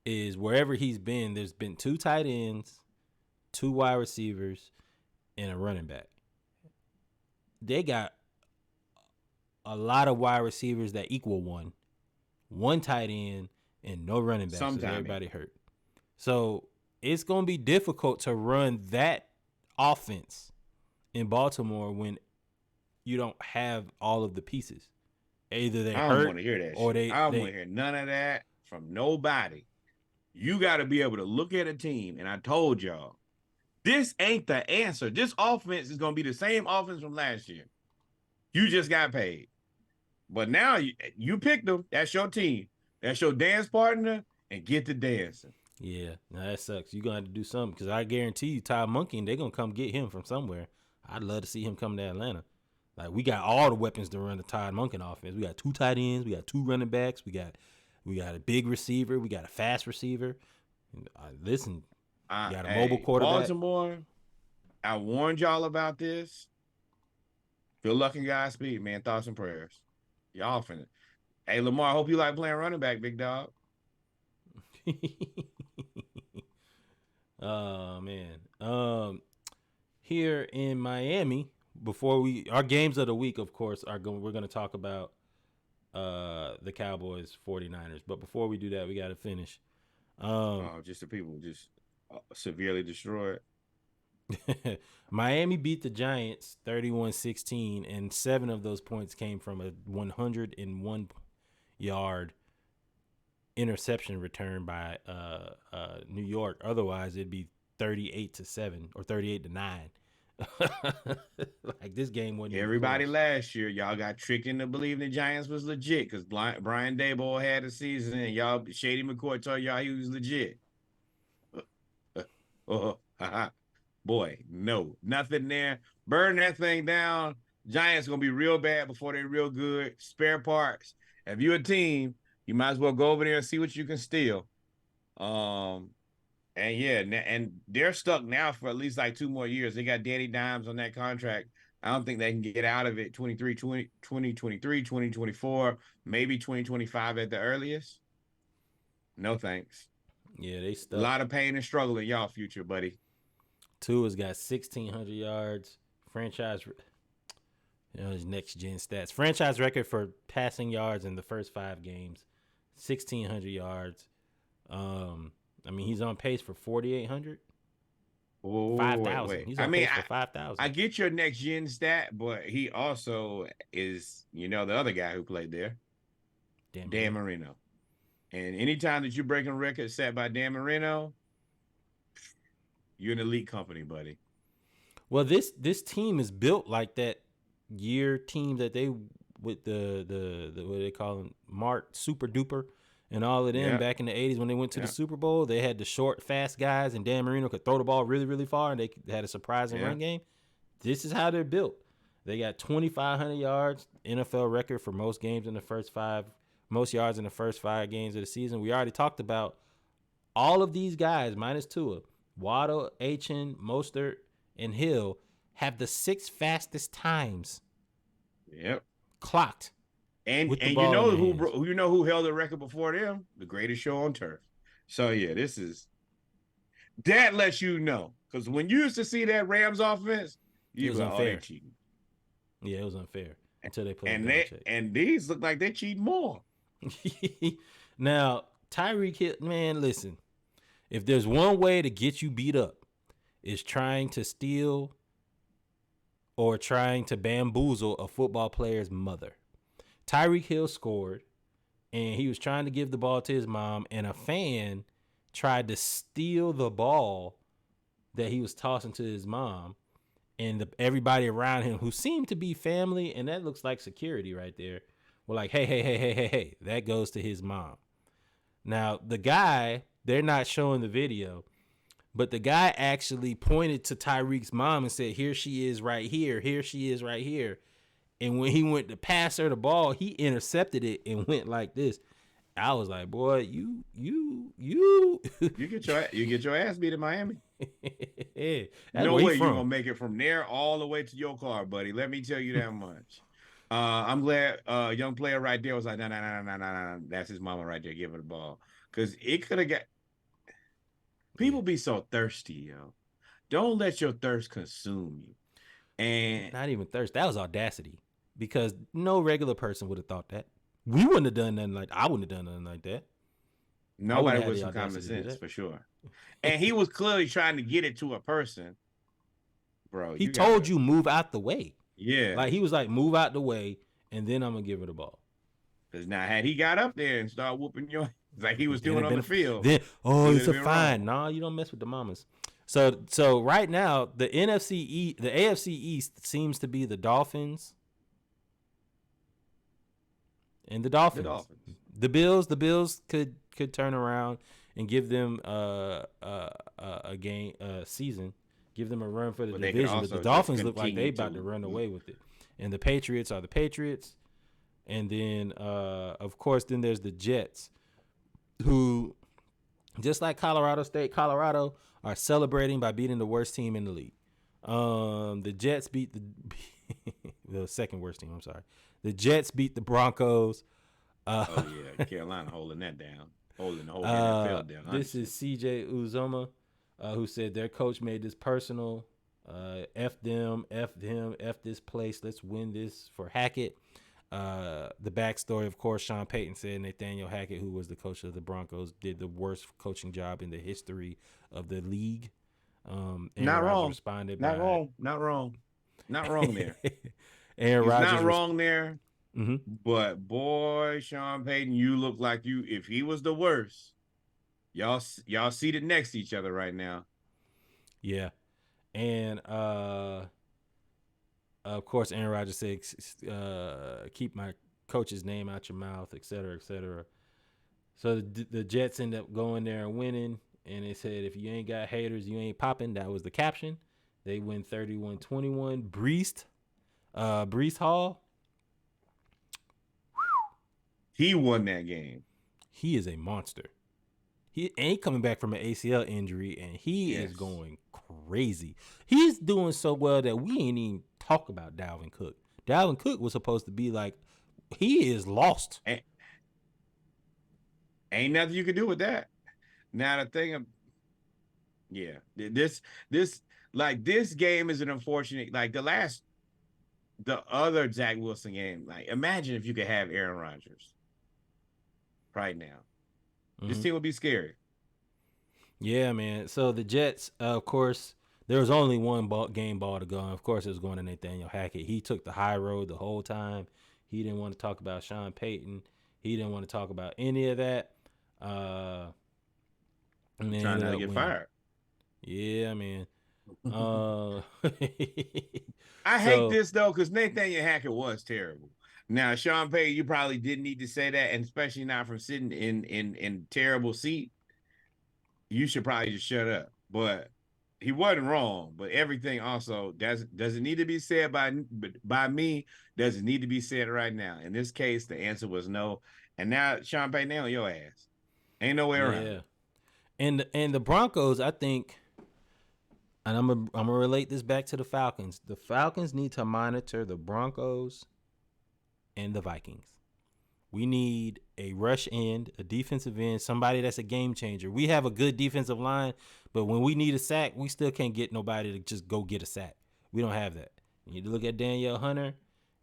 is wherever he's been, there's been 2 tight ends, 2 wide receivers, and a running back. They got a lot of wide receivers that equal 1 tight end, and no running back. So everybody hurt. So it's going to be difficult to run that offense in Baltimore when you don't have all of the pieces. Either they I hurt don't want to hear that or shit. I don't want to hear none of that from nobody. You got to be able to look at a team, and I told y'all, this ain't the answer. This offense is going to be the same offense from last year. You just got paid. But now you picked them. That's your team. That's your dance partner, and get to dancing. Yeah, now that sucks. You're going to have to do something because I guarantee you Todd Monken, they're going to come get him from somewhere. I'd love to see him come to Atlanta. Like, we got all the weapons to run the Todd Monken offense. We got 2 tight ends. We got 2 running backs. We got a big receiver. We got a fast receiver. Listen, we got a mobile quarterback. Baltimore, I warned y'all about this. Good luck and Godspeed, man. Thoughts and prayers. Y'all finna. Hey, Lamar, I hope you like playing running back, big dog. Oh, man. Here in Miami, before our games of the week, of course, we're going to talk about the Cowboys 49ers. But before we do that, we got to finish. Just the people just severely destroyed. Miami beat the Giants 31-16, and 7 of those points came from a 101-yard interception return by New York. Otherwise, it'd be 38-7 or 38-9. Like, this game wasn't. Everybody last year, y'all got tricked into believing the Giants was legit because Brian Daboll had a season, and y'all Shady McCoy told y'all he was legit. Boy, no, nothing there. Burn that thing down. Giants gonna be real bad before they're real good. Spare parts. If you're a team, you might as well go over there and see what you can steal. And yeah, and they're stuck now for at least like 2 more years. They got Danny Dimes on that contract. I don't think they can get out of it 2023, 2024, maybe 2025 at the earliest. No thanks. Yeah, they A stuck. lot of pain and struggle in y'all future, buddy. Tua's got 1,600 yards. Franchise, his next gen stats. Franchise record for passing yards in the first 5 games, 1,600 yards. I mean, he's on pace for 4,800. 5,000. He's on pace for 5,000. I get your next gen stat, but he also is, the other guy who played there, Dan Marino. And anytime that you're breaking a record set by Dan Marino, you're an elite company, buddy. Well, this team is built like that year team that they with the what do they call them, Mart Super Duper and all of them back in the 80s when they went to the Super Bowl. They had the short, fast guys, and Dan Marino could throw the ball really, really far, and they had a surprising run game. This is how they're built. They got 2,500 yards, NFL record for most games in the most yards in the first 5 games of the season. We already talked about all of these guys, minus Tua, Waddle, Achane, Mostert, and Hill, have the 6 fastest times. Clocked. And who held the record before them? The greatest show on turf. So yeah, that lets you know, because when you used to see that Rams offense, you was like, oh, they're cheating. Yeah, it was unfair until they played Belichick. And these look like they cheat more. Now, Tyreek Hill, man, listen. If there's one way to get you beat up, is trying to steal or trying to bamboozle a football player's mother. Tyreek Hill scored, and he was trying to give the ball to his mom, and a fan tried to steal the ball that he was tossing to his mom, and everybody around him, who seemed to be family, and that looks like security right there, were like, hey, that goes to his mom. Now, the guy, they're not showing the video, but the guy actually pointed to Tyreek's mom and said, here she is right here, here she is right here. And when he went to pass her the ball, he intercepted it and went like this. I was like, boy, you get your ass beat in Miami. No way you're gonna make it from there all the way to your car, buddy. Let me tell you that much. I'm glad young player right there was like, no, that's his mama right there. Give her the ball, because it could have got. People be so thirsty, yo. Don't let your thirst consume you. And not even thirst. That was audacity, because no regular person would have thought that. We wouldn't have done nothing like. I wouldn't have done nothing like that. Nobody with some common sense for sure. And he was clearly trying to get it to a person, bro. He told you move out the way. Yeah, like he was like, move out the way, and then I'm gonna give her the ball. Because now, had he got up there and started whooping your, like he was doing on the field, then it's a fine. Nah, you don't mess with the mamas. So right now, the AFC East seems to be the Dolphins and the Dolphins. The Bills could turn around and give them a season, give them a run for the division. But the Dolphins look like they about to run away with it. And the Patriots are the Patriots. And then, of course, then there's the Jets, who, just like Colorado are celebrating by beating the worst team in the league. The Jets beat the second worst team. I'm sorry. The Jets beat the Broncos. Carolina holding that down, holding the whole NFL down. This is CJ Uzomah, who said their coach made this personal. F them, F this place. Let's win this for Hackett. The backstory, of course, Sean Payton said Nathaniel Hackett, who was the coach of the Broncos, did the worst coaching job in the history of the league. Not wrong. Responded not wrong there. Aaron Rodgers not wrong there. Mm-hmm. But boy, Sean Payton, you look like if he was the worst, y'all seated next to each other right now. Yeah. And of course, Aaron Rodgers said, keep my coach's name out your mouth, et cetera, et cetera. So the Jets end up going there and winning. And they said, if you ain't got haters, you ain't popping. That was the caption. They win 31-21. Breece Hall. He won that game. He is a monster. He coming back from an ACL injury, and he is going crazy. He's doing so well that we ain't even talk about Dalvin Cook. Dalvin Cook was supposed to be like, he is lost. Ain't nothing you can do with that. Now the thing of, this game is an unfortunate, like the other Zach Wilson game. Like, imagine if you could have Aaron Rodgers right now. This team would be scary. Yeah, man. So the Jets, of course, there was only one game ball to go. And of course, it was going to Nathaniel Hackett. He took the high road the whole time. He didn't want to talk about Sean Payton. He didn't want to talk about any of that. Trying not to get fired. Yeah, man. I hate this, though, because Nathaniel Hackett was terrible. Now, Sean Payton, you probably didn't need to say that, and especially not from sitting in terrible seat. You should probably just shut up. But he wasn't wrong. But everything also doesn't need to be said by me. Doesn't need to be said right now. In this case, the answer was no. And now Sean Payton on your ass. Ain't no way around. Yeah. And the Broncos, I think, and I'm gonna relate this back to the Falcons. The Falcons need to monitor the Broncos and the Vikings. We need a rush end, a defensive end, somebody that's a game changer. We have a good defensive line, but when we need a sack, we still can't get nobody to just go get a sack. We don't have that. We need to look at Danielle Hunter,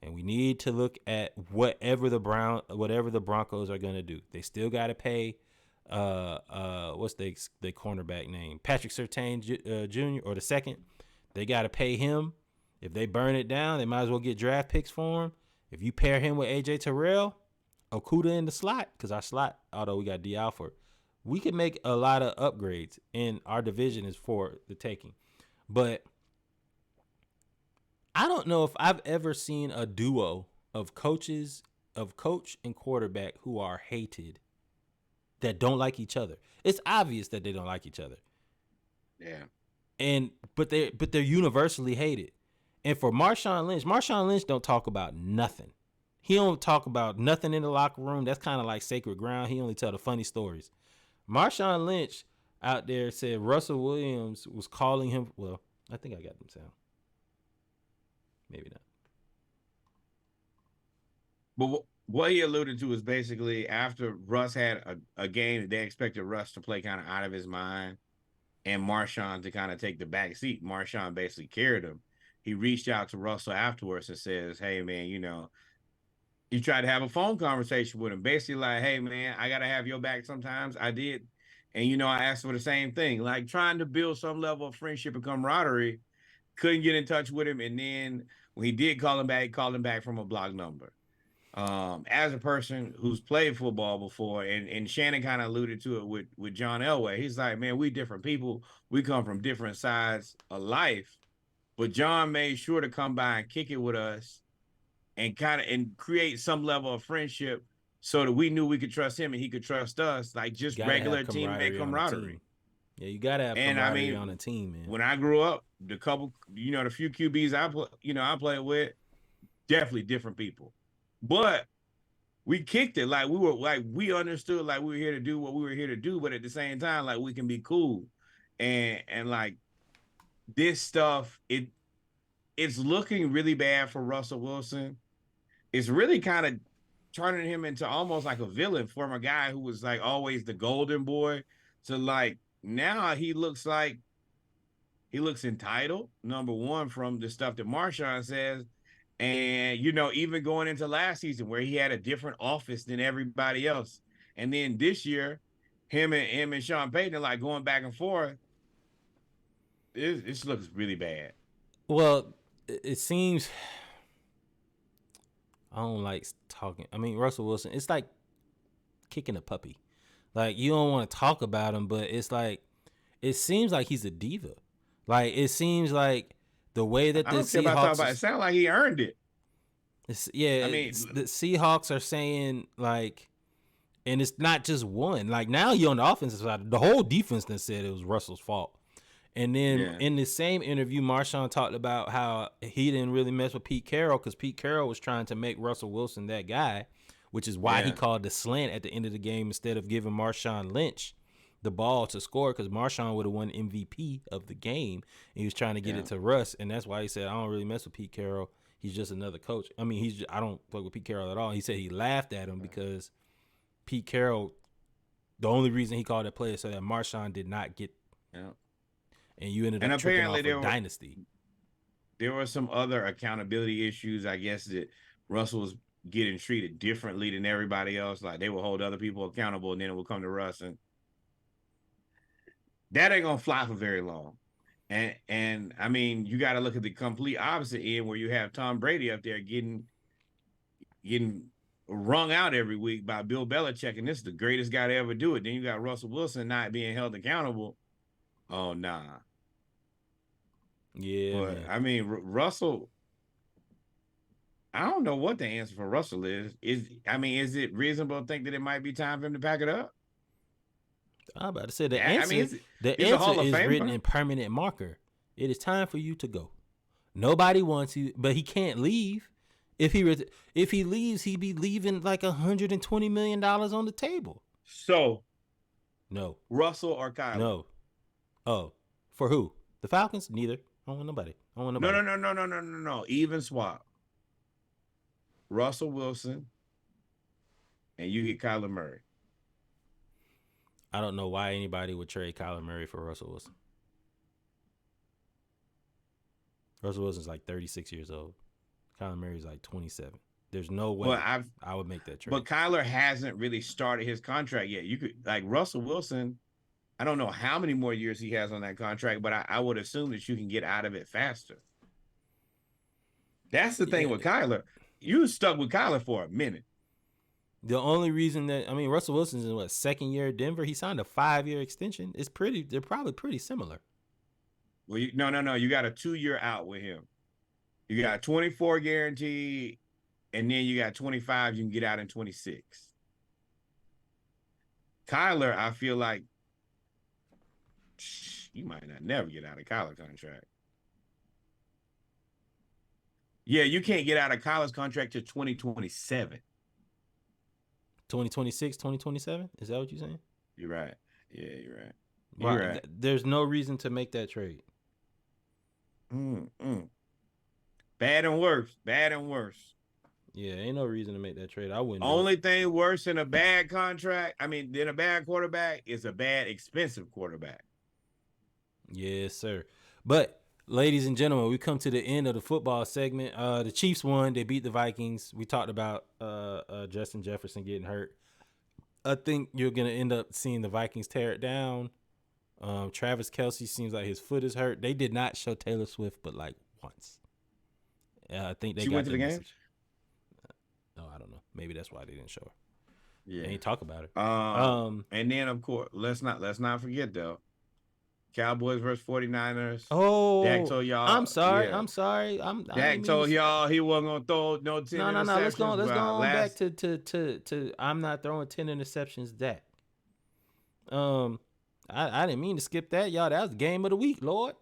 and we need to look at whatever the Broncos are gonna do. They still got to pay. What's the cornerback name? Patrick Surtain Jr. or the second. They got to pay him. If they burn it down, they might as well get draft picks for him. If you pair him with AJ Terrell, Okuda in the slot, because our slot, although we got D. Alford, we could make a lot of upgrades, and our division is for the taking. But I don't know if I've ever seen a duo of coach and quarterback who are hated that don't like each other. It's obvious that they don't like each other. Yeah. But they're universally hated. And for Marshawn Lynch don't talk about nothing. He don't talk about nothing in the locker room. That's kind of like sacred ground. He only tell the funny stories. Marshawn Lynch out there said Russell Williams was calling him. Well, I think I got them sound. Maybe not. But what he alluded to is basically after Russ had a game, they expected Russ to play kind of out of his mind and Marshawn to kind of take the back seat. Marshawn basically carried him. He reached out to Russell afterwards and says, hey, man, he tried to have a phone conversation with him. Basically like, hey, man, I got to have your back sometimes. I did. And, I asked for the same thing, like trying to build some level of friendship and camaraderie. Couldn't get in touch with him. And then when he did call him back, he called him back from a block number. As a person who's played football before, and Shannon kind of alluded to it with John Elway, he's like, man, we different people. We come from different sides of life. But John made sure to come by and kick it with us and create some level of friendship so that we knew we could trust him and he could trust us, like just regular teammate camaraderie. Yeah, you gotta have camaraderie on a team, man. When I grew up, the few QBs I played with, definitely different people. But we kicked it like we understood like we were here to do what we were here to do, but at the same time, like we can be cool. And like this stuff, it's looking really bad for Russell Wilson. It's really kind of turning him into almost like a villain from a guy who was like always the golden boy to like now he looks entitled, number one, from the stuff that Marshawn says. And, even going into last season where he had a different office than everybody else. And then this year, him and Sean Payton are like going back and forth. This looks really bad. Well, it seems I don't like talking. I mean, Russell Wilson, it's like kicking a puppy. Like, you don't want to talk about him, but it's like, it seems like he's a diva. Like, it seems like the way that the Seahawks... It sounds like he earned it. The Seahawks are saying, like, and it's not just one. Like, now you're on the offensive side. The whole defense then said it was Russell's fault. And then in the same interview, Marshawn talked about how he didn't really mess with Pete Carroll because Pete Carroll was trying to make Russell Wilson that guy, which is why he called the slant at the end of the game instead of giving Marshawn Lynch the ball to score because Marshawn would have won MVP of the game. And he was trying to get it to Russ, and that's why he said, I don't really mess with Pete Carroll. He's just another coach. I mean, I don't fuck with Pete Carroll at all. He said he laughed at him because Pete Carroll, the only reason he called that play is so that Marshawn did not get. Yeah. And you ended up tripping off a dynasty. There were some other accountability issues, I guess, that Russell was getting treated differently than everybody else. Like they will hold other people accountable, and then it will come to Russ, and that ain't gonna fly for very long. And I mean, you got to look at the complete opposite end where you have Tom Brady up there getting wrung out every week by Bill Belichick, and this is the greatest guy to ever do it. Then you got Russell Wilson not being held accountable. Oh, nah. Yeah. But, I mean, Russell, I don't know what the answer for Russell is. Is it reasonable to think that it might be time for him to pack it up? I'm about to say the answer is written in permanent marker. It is time for you to go. Nobody wants you, but he can't leave. If he leaves, he'd be leaving like $120 million on the table. So, no. Russell or Kyler? No. Oh, for who? The Falcons? Neither. I don't want nobody. No. Even swap. Russell Wilson, and you get Kyler Murray. I don't know why anybody would trade Kyler Murray for Russell Wilson. Russell Wilson's like 36 years old. Kyler Murray's like 27. There's no way I would make that trade. But Kyler hasn't really started his contract yet. You could, like Russell Wilson, I don't know how many more years he has on that contract, but I would assume that you can get out of it faster. That's the thing with Kyler. You stuck with Kyler for a minute. The only reason that, I mean, Russell Wilson's in second year at Denver. He signed a 5-year extension. They're probably pretty similar. Well, no. You got a 2-year out with him. You got 24 guaranteed, and then you got 25 you can get out in 26. Kyler, I feel like you might not never get out of Kyler contract. Yeah, you can't get out of Kyler's contract to 2027. 2026, 2027? Is that what you're saying? You're right. Yeah, you're right. You're right. There's no reason to make that trade. Bad and worse. Yeah, ain't no reason to make that trade. I wouldn't. Only thing worse than a bad contract, than a bad quarterback is a bad, expensive quarterback. Yes, sir. But, ladies and gentlemen, we come to the end of the football segment. The Chiefs won. They beat the Vikings. We talked about Justin Jefferson getting hurt. I think you're going to end up seeing the Vikings tear it down. Travis Kelce seems like his foot is hurt. They did not show Taylor Swift, but like once. I think they got went to the game. No, I don't know. Maybe that's why they didn't show her. Yeah, they ain't talk about it. And then of course, let's not forget though. Cowboys versus 49ers. Oh, Dak told y'all. I'm sorry. Dak told y'all he wasn't gonna throw no 10 interceptions. No. Let's go back to I'm not throwing 10 interceptions. Dak. I didn't mean to skip that, y'all. That was the game of the week, Lord.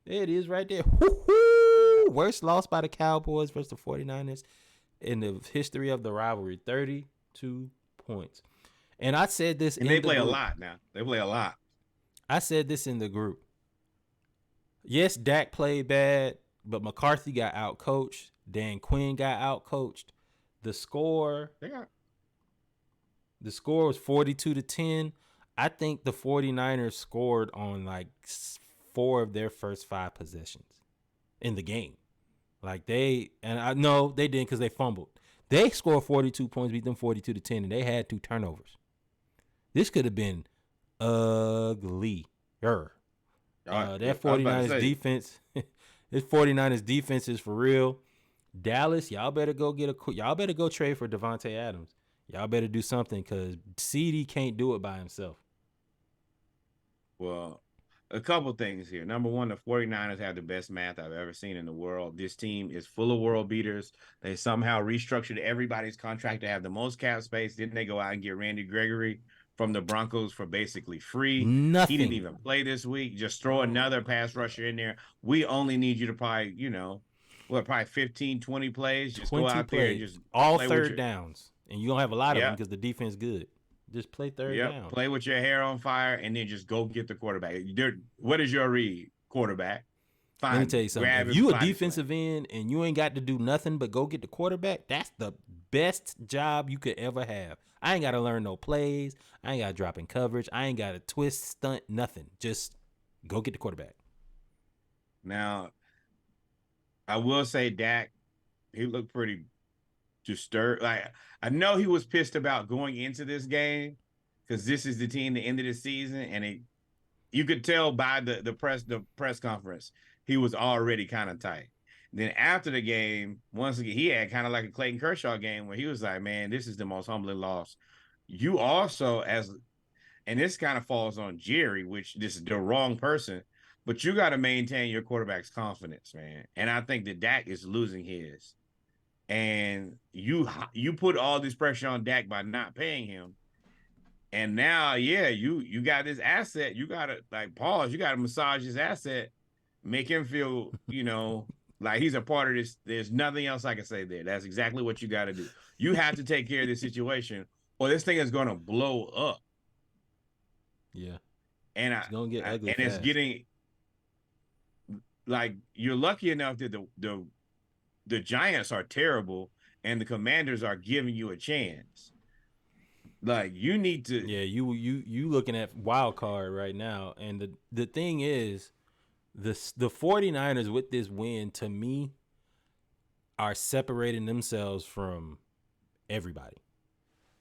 There it is right there. Woo-hoo! Worst loss by the Cowboys versus the 49ers in the history of the rivalry. 32 points. And I said this and they play a lot now. They play a lot. I said this in the group. Yes, Dak played bad, but McCarthy got outcoached. Dan Quinn got outcoached. The score was 42-10. I think the 49ers scored on like 4 of their first 5 possessions in the game. Like I know they didn't because they fumbled. They scored 42 points, beat them 42-10, and they had 2 turnovers. This could have been ugly. That 49ers defense, this 49ers defense is for real. Dallas, y'all better go trade for Devontae Adams. Y'all better do something because CD can't do it by himself. Well, a couple things here. Number one, the 49ers have the best math I've ever seen in the world. This team is full of world beaters. They somehow restructured everybody's contract to have the most cap space. Didn't they go out and get Randy Gregory from the Broncos for basically free? Nothing. He didn't even play this week. Just throw another pass rusher in there. We only need you to probably, probably 15, 20 plays. Just go out there and just all third downs. And you don't have a lot of them because the defense good. Just play third Yep. down. Play with your hair on fire and then just go get the quarterback. What is your read, quarterback? Fine. Let me tell you something. If you a defensive end and you ain't got to do nothing but go get the quarterback, that's the best job you could ever have. I ain't got to learn no plays. I ain't got to drop in coverage. I ain't got to twist, stunt, nothing. Just go get the quarterback. Now, I will say Dak, he looked pretty disturbed. Like, I know he was pissed about going into this game because this is the team, the end of the season, and you could tell by the press conference, he was already kind of tight. Then after the game, once again, he had kind of like a Clayton Kershaw game where he was like, man, this is the most humbling loss. You also, and this kind of falls on Jerry, which this is the wrong person, but you got to maintain your quarterback's confidence, man. And I think that Dak is losing his. And you put all this pressure on Dak by not paying him. And now, yeah, you got this asset. You got to, like, pause. You got to massage his asset, make him feel, like he's a part of this. There's nothing else I can say there. That's exactly what you got to do. You have to take care of this situation or this thing is going to blow up. Yeah. And it's going to get ugly and fast. It's getting, like, you're lucky enough that the Giants are terrible and the Commanders are giving you a chance. Like, you need to. Yeah, you looking at wild card right now. And the thing is, the 49ers with this win, to me, are separating themselves from everybody.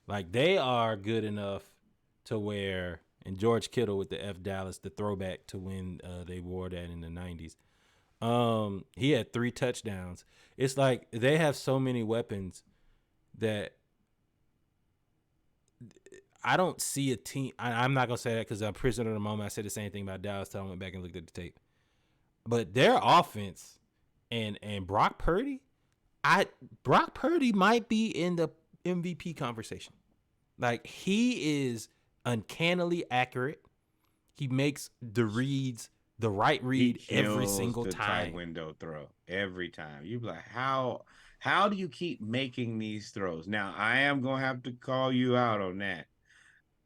Like, they are good enough to where, and George Kittle with the F Dallas, the throwback to when they wore that in the 90s. He had 3 touchdowns. It's like they have so many weapons that I don't see a team. I'm not gonna say that because I'm prisoner of the moment. I said the same thing about Dallas till I went back and looked at the tape. But their offense and Brock Purdy might be in the MVP conversation. Like, he is uncannily accurate. He makes the reads. The right read every single time. Tight window throw every time. You be like, how do you keep making these throws? Now, I am gonna have to call you out on that.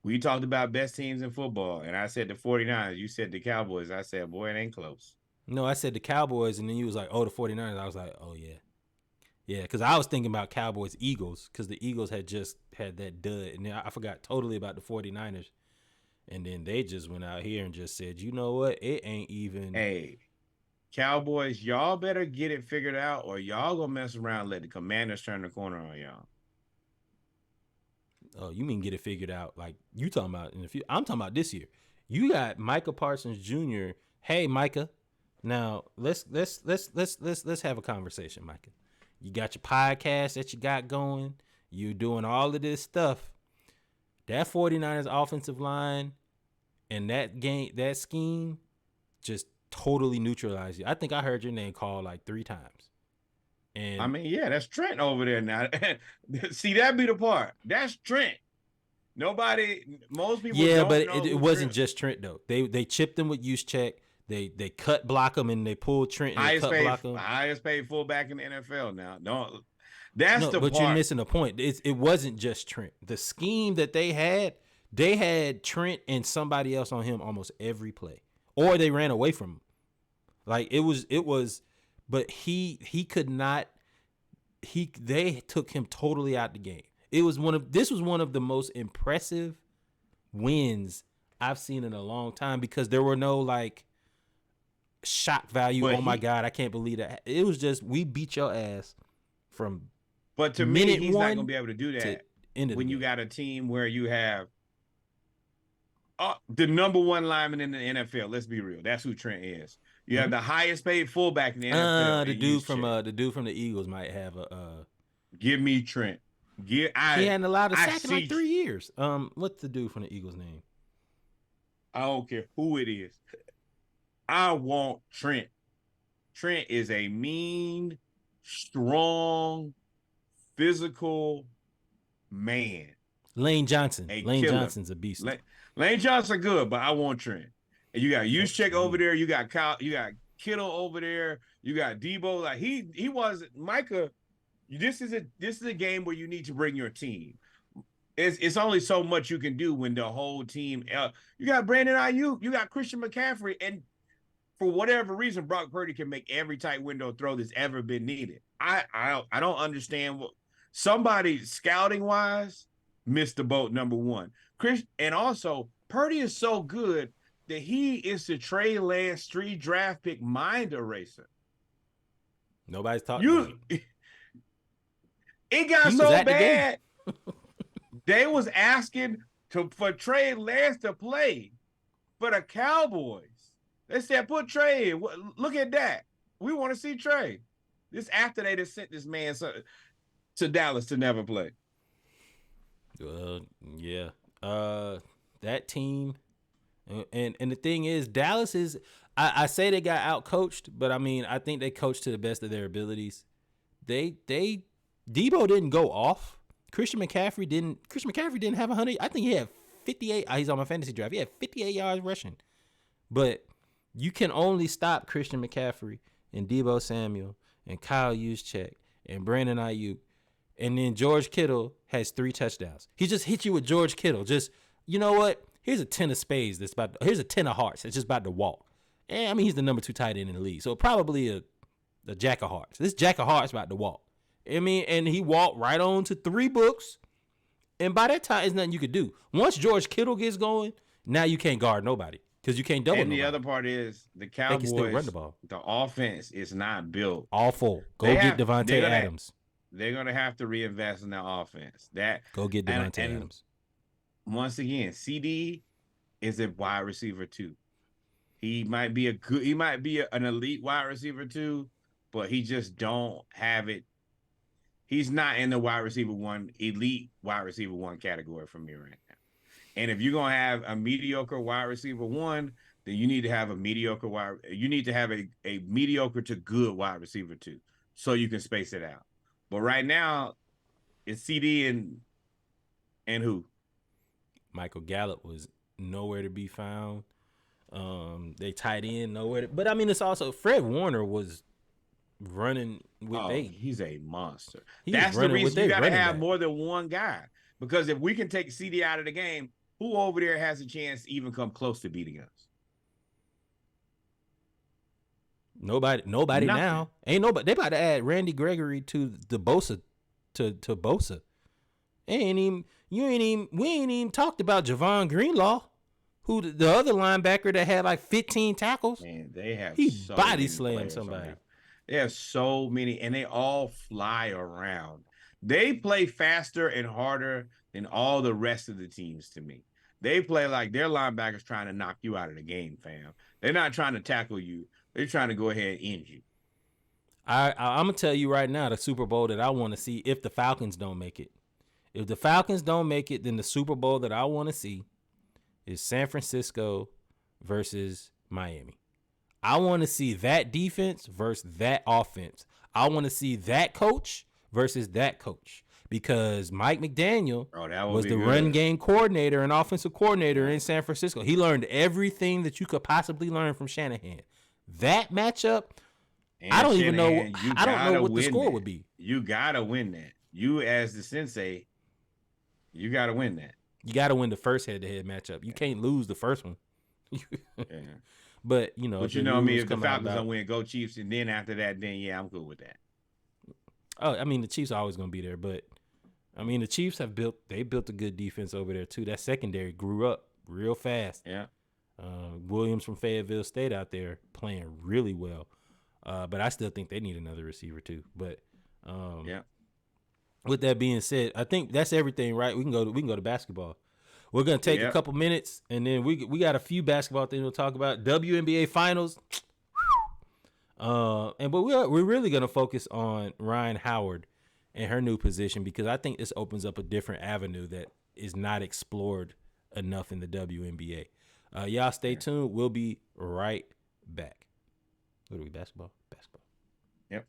We talked about best teams in football, and I said the 49ers. You said the Cowboys. I said, boy, it ain't close. No, I said the Cowboys, and then you was like, oh, the 49ers. I was like, oh, yeah. Yeah, because I was thinking about Cowboys-Eagles because the Eagles had just had that dud, and then I forgot totally about the 49ers. And then they just went out here and just said, you know what? It ain't even. Hey, Cowboys, y'all better get it figured out or y'all gonna mess around and let the Commanders turn the corner on y'all. Oh, you mean get it figured out? Like, you talking about in the future? I'm talking about this year. You got Micah Parsons Jr. Hey, Micah. Now let's have a conversation, Micah. You got your podcast that you got going. You doing all of this stuff. That 49ers offensive line and that scheme just totally neutralized you. I think I heard your name called like 3 times. And I mean, yeah, that's Trent over there now. See, that be the part. That's Trent. Most people. Yeah, don't but know it wasn't just Trent though. They chipped him with Juszczyk. They cut block him and they pulled Trent and cut block him. Highest paid fullback in the NFL now. That's the but part. You're missing the point. It wasn't just Trent. The scheme that they had Trent and somebody else on him almost every play, or they ran away from him. Like it was, but he could not. They took him totally out the game. This was one of the most impressive wins I've seen in a long time because there were no like shock value. But my God, I can't believe that. It was just we beat your ass from. But to me, he's not gonna be able to do that when you got a team where you have the number 1 lineman in the NFL. Let's be real. That's who Trent is. You have the highest paid fullback in the NFL. The dude from the Eagles might have a. Give me Trent. He hadn't allowed a sack in like 3 years. What's the dude from the Eagles' name? I don't care who it is. I want Trent. Trent is a mean, strong, physical man. Lane Johnson. Lane killer. Johnson's a beast. Lane Johnson good, but I want Trent. And you got Juszczyk over there. You got you got Kittle over there. You got Debo. Like he was Micah. This is a game where you need to bring your team. it's only so much you can do when the whole team. You got Brandon Ayuk, you got Christian McCaffrey, and for whatever reason, Brock Purdy can make every tight window throw that's ever been needed. I don't understand what somebody scouting wise missed the boat. Number one, Chris, and also Purdy is so good that he is the Trey Lance street draft pick mind eraser. Nobody's talking about it. It got so bad. They was asking for Trey Lance to play for the Cowboys. They said, put Trey in. Look at that. We want to see Trey. This after they just sent this man to Dallas to never play. Well, yeah. That team, and the thing is, Dallas is, I say they got out-coached, but I mean, I think they coached to the best of their abilities. Debo didn't go off. Christian McCaffrey didn't have 100. I think he had 58. He's on my fantasy draft. He had 58 yards rushing. But you can only stop Christian McCaffrey and Deebo Samuel and Kyle Juszczyk and Brandon Ayuk. And then George Kittle has 3 touchdowns. He just hit you with George Kittle. Just, you know what? Here's a 10 of spades here's a 10 of hearts that's just about to walk. And I mean, he's the number 2 tight end in the league. So probably a jack of hearts. This jack of hearts about to walk. I mean, and he walked right on to 3 books. And by that time, there's nothing you could do. Once George Kittle gets going, now you can't guard nobody because you can't double. And the other part is the Cowboys, still run the ball. The offense is not built. Awful. Go get Devontae Adams. They're going to have to reinvest in their offense. Go get Devontae Adams. Once again, CD is a wide receiver 2. He might be an elite wide receiver 2, but he just don't have it. He's not in the elite wide receiver 1 category for me right now. And if you're going to have a mediocre wide receiver 1, then you need to have a mediocre to good wide receiver 2 so you can space it out. But right now, it's CD and who? Michael Gallup was nowhere to be found. They tied in nowhere. But I mean, it's also Fred Warner was running with he's a monster. He That's the reason you got to have more than one guy. Because if we can take CD out of the game, who over there has a chance to even come close to beating us? Nobody now. Ain't nobody. They about to add Randy Gregory to the Bosa to Bosa. We ain't even talked about Javon Greenlaw, who the other linebacker that had like 15 tackles. Man, he body slammed somebody. They have so many, and they all fly around. They play faster and harder than all the rest of the teams to me. They play like their linebackers trying to knock you out of the game, fam. They're not trying to tackle you. They're trying to go ahead and end you. I'm going to tell you right now, the Super Bowl that I want to see if the Falcons don't make it. If the Falcons don't make it, then the Super Bowl that I want to see is San Francisco versus Miami. I want to see that defense versus that offense. I want to see that coach versus that coach. Because Mike McDaniel was the run game coordinator and offensive coordinator in San Francisco. He learned everything that you could possibly learn from Shanahan. That matchup, I don't even know. I don't know what the score would be. You gotta win that. You as the sensei, you gotta win that. You gotta win the first head-to-head matchup. You can't lose the first one. Yeah. But you know, if the Falcons don't win, go Chiefs, and then after that, then yeah, I'm cool with that. Oh, I mean, the Chiefs are always gonna be there, but I mean, the Chiefs built a good defense over there too. That secondary grew up real fast. Yeah. Williams from Fayetteville State out there playing really well. But I still think they need another receiver too. But yeah. With that being said, I think that's everything, right? We can go to basketball. We're gonna take a couple minutes, and then we got a few basketball things we'll talk about. WNBA Finals. But we're really gonna focus on Ryan Howard and her new position, because I think this opens up a different avenue that is not explored enough in the WNBA. Y'all stay tuned. We'll be right back. What are we, basketball? Basketball. Yep.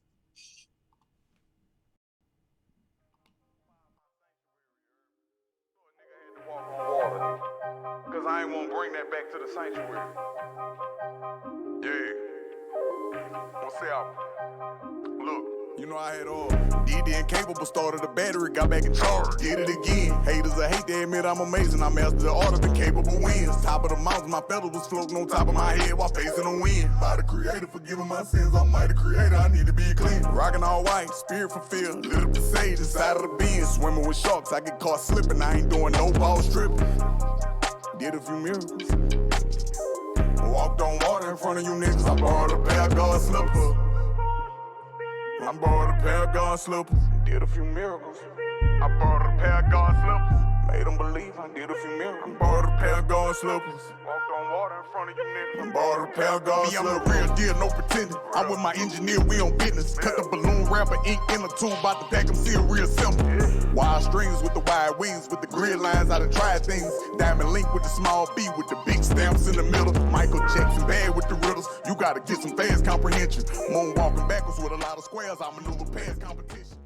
Because I ain't want to bring that back to the sanctuary. Yeah. What's up? Look. You know I had DD incapable, started the battery, got back in charge, did it again. Haters, I hate to admit I'm amazing. I mastered the art of the capable wins. Top of the mountain, my feathers was floating on top of my head while facing the wind. By the creator, forgiving my sins. I'm mighty creator, I need to be clean. Rocking all white, spirit fulfilled, lit up the sage inside of the bin. Swimming with sharks, I get caught slipping. I ain't doing no ball stripping. Did a few miracles. Walked on water in front of you niggas. I borrowed a pair of God slippers. I borrowed a pair of God slippers. Did a few miracles. I borrowed a pair of God slippers. Made them believe I did a few miracles. I borrowed a pair of God slippers. Walked on water in front of you niggas. I borrowed a pair of God slippers. I'm the real deal, no pretending. I'm with my engineer, we on business. Cut the balloon wrapper, ink in a tube, about to pack them, seal real simple. Wide strings with the wide wings, with the grid lines, I done tried things. Diamond link with the small B, with the big stamps in the middle. Michael Jackson bad with the riddles. You gotta get some fast comprehension. Moonwalking backwards with a lot of squares, I maneuver past competition.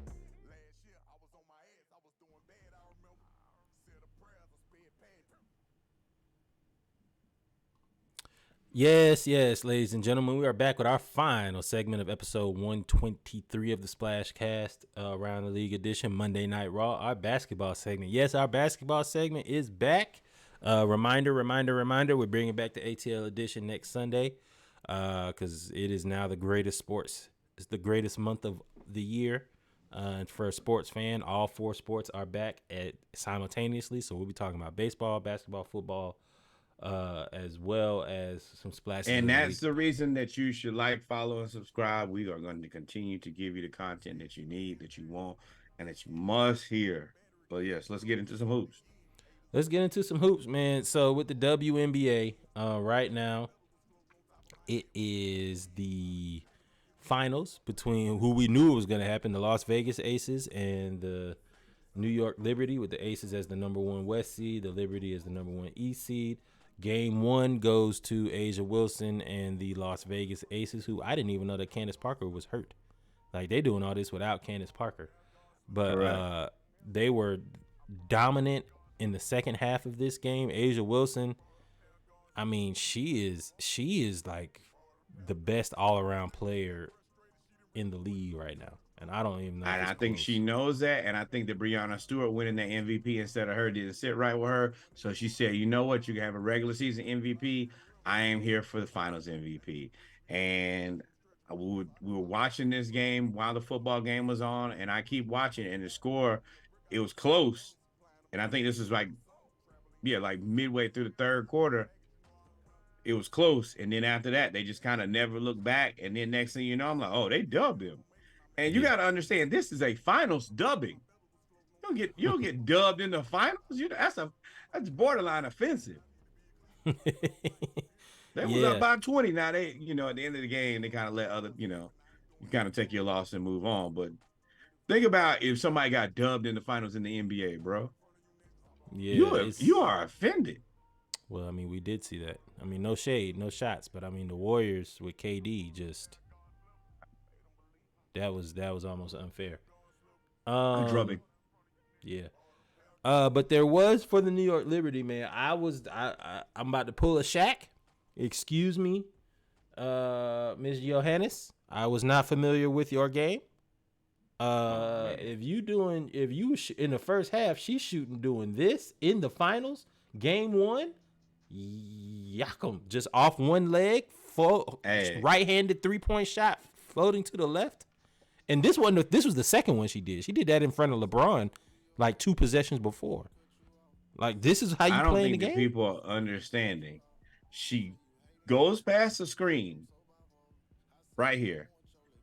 Yes, ladies and gentlemen, we are back with our final segment of episode 123 of the Splash Cast, Around the League edition, Monday Night Raw, our basketball segment. Yes, our basketball segment is back. Reminder, we're bringing back the ATL edition next Sunday because it is now the greatest sports. It's the greatest month of the year. And for a sports fan, all four sports are back simultaneously. So we'll be talking about baseball, basketball, football, as well as some splashes. And that's the reason that you should like, follow, and subscribe. We are going to continue to give you the content that you need, that you want, and that you must hear. But yes, let's get into some hoops. Let's get into some hoops, man. So with the WNBA, right now, it is the finals between who we knew was going to happen, the Las Vegas Aces and the New York Liberty, with the Aces as the number 1 West seed, the Liberty as the number 1 East seed. Game 1 goes to Asia Wilson and the Las Vegas Aces, who I didn't even know that Candace Parker was hurt. Like, they doing all this without Candace Parker. But they were dominant in the second half of this game. Asia Wilson, I mean, she is like the best all-around player in the league right now. And I don't even know. And I think she knows that. And I think that Breanna Stewart winning the MVP instead of her didn't sit right with her. So she said, you know what? You can have a regular season MVP. I am here for the finals MVP. And we were watching this game while the football game was on. And I keep watching. And the score, it was close. And I think this is like midway through the third quarter. It was close. And then after that, they just kind of never looked back. And then next thing you know, I'm like, oh, they dubbed him. And you got to understand, this is a finals dubbing. You don't get dubbed in the finals. That's borderline offensive. They was up by 20. Now they, at the end of the game, they kind of let other, you kind of take your loss and move on. But think about if somebody got dubbed in the finals in the NBA, bro. Yeah, you are offended. Well, I mean, we did see that. I mean, no shade, no shots, but I mean, the Warriors with KD just. That was almost unfair. Drubbing. Yeah. But there was for the New York Liberty, man. I'm about to pull a Shaq. Excuse me, Ms. Johannes. I was not familiar with your game. If you in the first half, she's doing this in the finals, game 1. Yakum, just off one leg, right-handed 3-point shot, floating to the left. And this was the second one she did. She did that in front of LeBron, like 2 possessions before. Like, this is how you play the game. I don't think the people are understanding. She goes past the screen right here.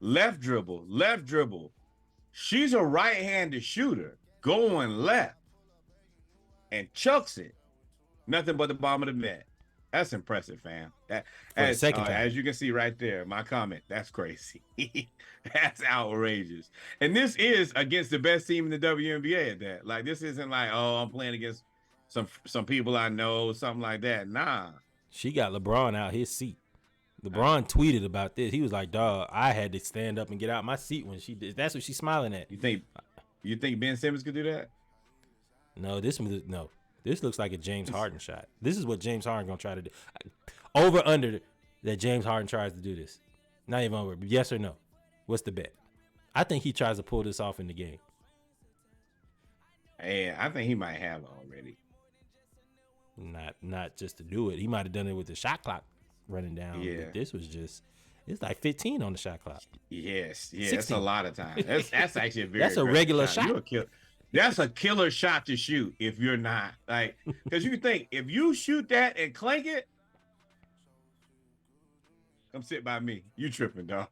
Left dribble. She's a right-handed shooter going left and chucks it. Nothing but the bottom of the net. That's impressive, fam. As you can see right there, my comment, that's crazy. That's outrageous. And this is against the best team in the WNBA at that. Like, this isn't like, oh, I'm playing against some people I know, something like that. Nah. She got LeBron out his seat. LeBron tweeted about this. He was like, dog, I had to stand up and get out my seat when she did. That's what she's smiling at. You think Ben Simmons could do that? No, this looks like a James Harden shot. This is what James Harden gonna try to do. Over under that James Harden tries to do this. Not even over. Yes or no? What's the bet? I think he tries to pull this off in the game. And I think he might have already. Not just to do it. He might have done it with the shot clock running down. Yeah. But this was it's like 15 on the shot clock. Yes. Yeah, 16. that's a lot of time. That's actually a very That's a aggressive regular shot. That's a killer shot to shoot if you're not like, because you think if you shoot that and clank it, come sit by me. You tripping, dog.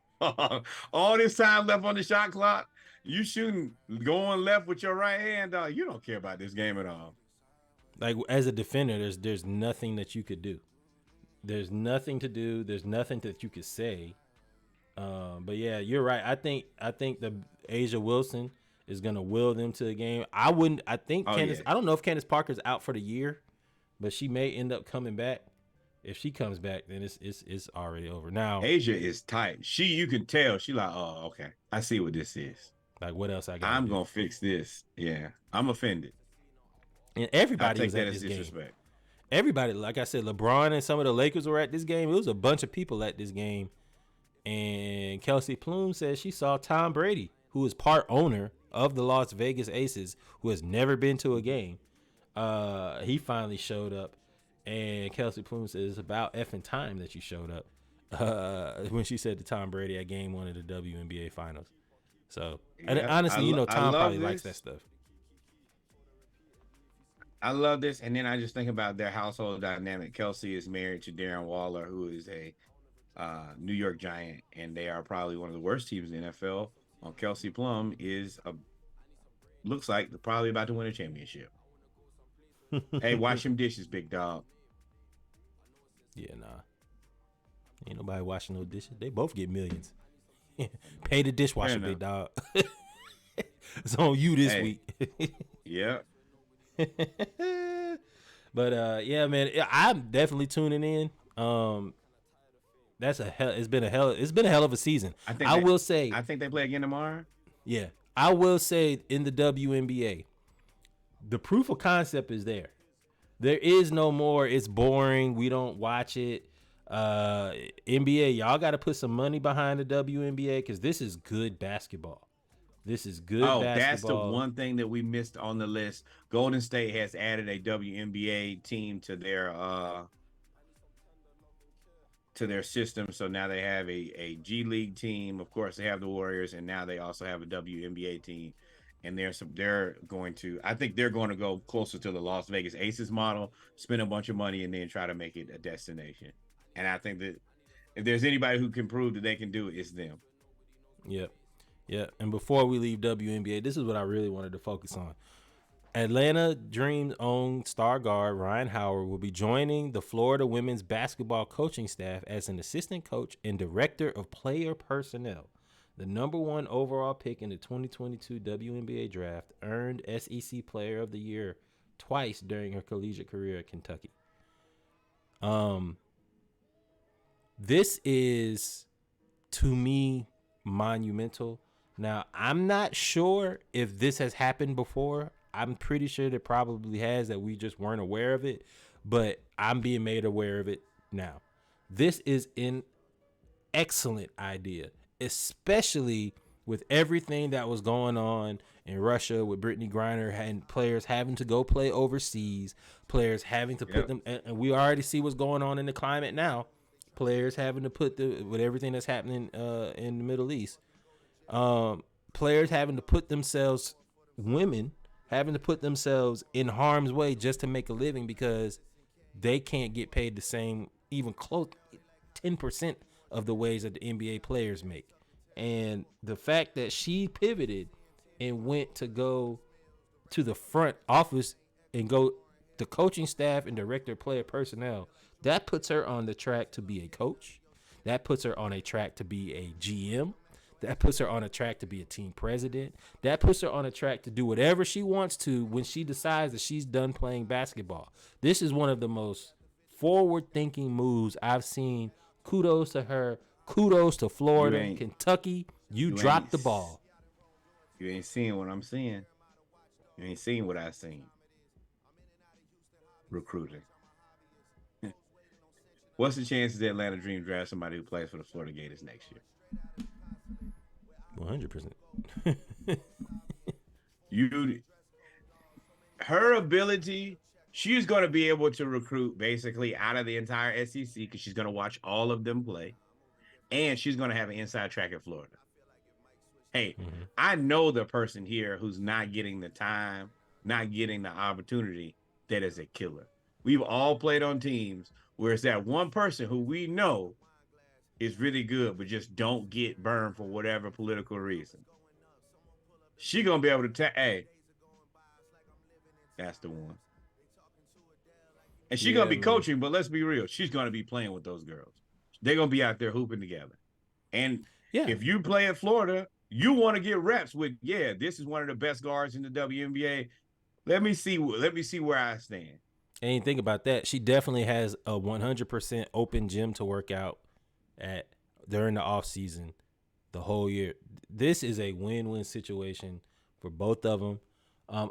All this time left on the shot clock, you shooting, going left with your right hand, dog. You don't care about this game at all. Like as a defender, there's nothing that you could do. There's nothing to do. There's nothing that you could say. But yeah, you're right. I think the Asia Wilson is gonna will them to the game. I think Candace. Yeah. I don't know if Candace Parker's out for the year, but she may end up coming back. If she comes back, then it's already over. Now Asia is tight. You can tell she like, oh, okay, I see what this is. Like what else I got? I'm gonna fix this. Yeah, I'm offended. And everybody I was take at that as this game. disrespect. Everybody, like I said, LeBron and some of the Lakers were at this game. It was a bunch of people at this game. And Kelsey Plum said she saw Tom Brady, who is part owner of the Las Vegas Aces, who has never been to a game. He finally showed up. And Kelsey Plum says it's about effing time that you showed up. When she said to Tom Brady at game 1 of the WNBA Finals. So, and honestly, Tom probably likes that stuff. I love this. And then I just think about their household dynamic. Kelsey is married to Darren Waller, who is a New York Giant, and they are probably one of the worst teams in the NFL. Kelsey Plum looks like they're probably about to win a championship. Hey, wash them dishes, big dog. Yeah, nah. Ain't nobody washing no dishes. They both get millions. Pay the dishwasher, big dog. It's on you this week. Yeah. But yeah, man, I'm definitely tuning in. It's been a hell of a season. I will say I think they play again tomorrow. Yeah. I will say in the WNBA, the proof of concept is there. There is no more, it's boring, we don't watch it. NBA, y'all got to put some money behind the WNBA because this is good basketball. This is good basketball. That's the one thing that we missed on the list. Golden State has added a WNBA team to their system. So now they have a G League team. Of course, they have the Warriors, and now they also have a WNBA team. And they're going to go closer to the Las Vegas Aces model, spend a bunch of money, and then try to make it a destination. And I think that if there's anybody who can prove that they can do it, it's them. Yep. Yeah. And before we leave WNBA, this is what I really wanted to focus on. Atlanta Dream's own star guard Ryan Howard will be joining the Florida women's basketball coaching staff as an assistant coach and director of player personnel. The number 1 overall pick in the 2022 WNBA draft, earned SEC Player of the Year twice during her collegiate career at Kentucky. This is, to me, monumental. Now, I'm not sure if this has happened before. I'm pretty sure it probably has, that we just weren't aware of it, but I'm being made aware of it now. This is an excellent idea, especially with everything that was going on in Russia with Brittany Griner and players having to go play overseas, players having to put them, and we already see what's going on in the climate now, players having to put with everything that's happening in the Middle East, players having to put themselves, women having to put themselves in harm's way just to make a living because they can't get paid the same, even close 10% of the ways that the NBA players make. And the fact that she pivoted and went to go to the front office and go the coaching staff and director of player personnel, that puts her on the track to be a coach. That puts her on a track to be a GM. That puts her on a track to be a team president. That puts her on a track to do whatever she wants to when she decides that she's done playing basketball. This is one of the most forward-thinking moves I've seen. Kudos to her. Kudos to Florida. Kentucky, you dropped the ball. You ain't seeing what I'm seeing. You ain't seeing what I've seen. Recruiting. What's the chances the Atlanta Dream draft somebody who plays for the Florida Gators next year? 100%. Her ability, she's going to be able to recruit basically out of the entire SEC because she's going to watch all of them play, and she's going to have an inside track at Florida. Hey, I know the person here who's not getting the time, not getting the opportunity, that is a killer. We've all played on teams where it's that one person who we know is really good, but just don't get burned for whatever political reason. She going to be able to tell, hey, that's the one. And she's going to be coaching, but let's be real. She's going to be playing with those girls. They're going to be out there hooping together. And if you play at Florida, you want to get reps with, this is one of the best guards in the WNBA. Let me see where I stand. And you think about that, she definitely has a 100% open gym to work out at during the off season, the whole year. This is a win-win situation for both of them.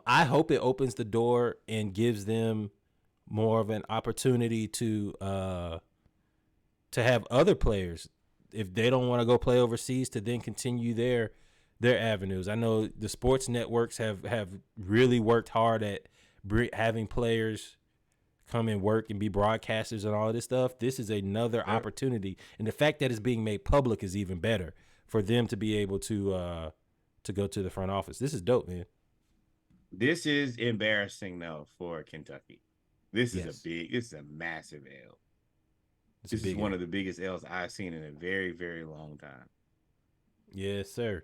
I hope it opens the door and gives them more of an opportunity to have other players, if they don't want to go play overseas, to then continue their avenues. I know the sports networks have really worked hard at having players come and work and be broadcasters and all of this stuff. This is another opportunity, and the fact that it's being made public is even better for them to be able to go to the front office. This is dope, man. This is embarrassing though for Kentucky. This is a massive L. This is one of the biggest L's I've seen in a very, very long time. Yes, sir.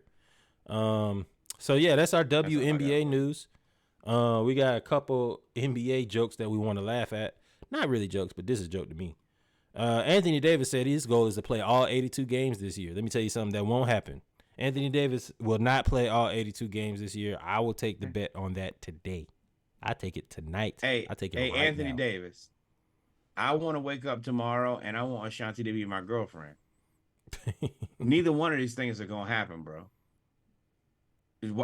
So yeah, that's our WNBA news. We got a couple NBA jokes that we want to laugh at. Not really jokes, but this is a joke to me. Anthony Davis said his goal is to play all 82 games this year. Let me tell you something that won't happen. Anthony Davis will not play all 82 games this year. I will take the bet on that today. I take it tonight. I take it right Anthony now. Davis. I want to wake up tomorrow and I want Ashanti to be my girlfriend. Neither one of these things are gonna happen, bro.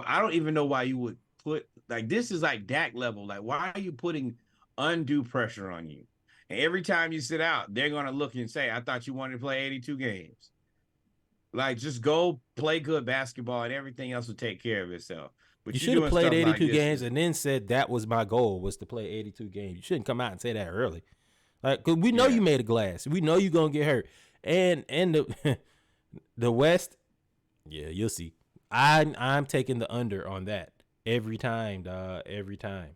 I don't even know why you would put this is like Dak level. Like, why are you putting undue pressure on you? And every time you sit out, they're gonna look and say, "I thought you wanted to play 82 games." Like, just go play good basketball and everything else will take care of itself. But you should have played 82 games and then said that was my goal, was to play 82 games. You shouldn't come out and say that early. Like, 'cause we know you made a glass. We know you're going to get hurt. And the West, you'll see. I'm taking the under on that every time, dog. Every time.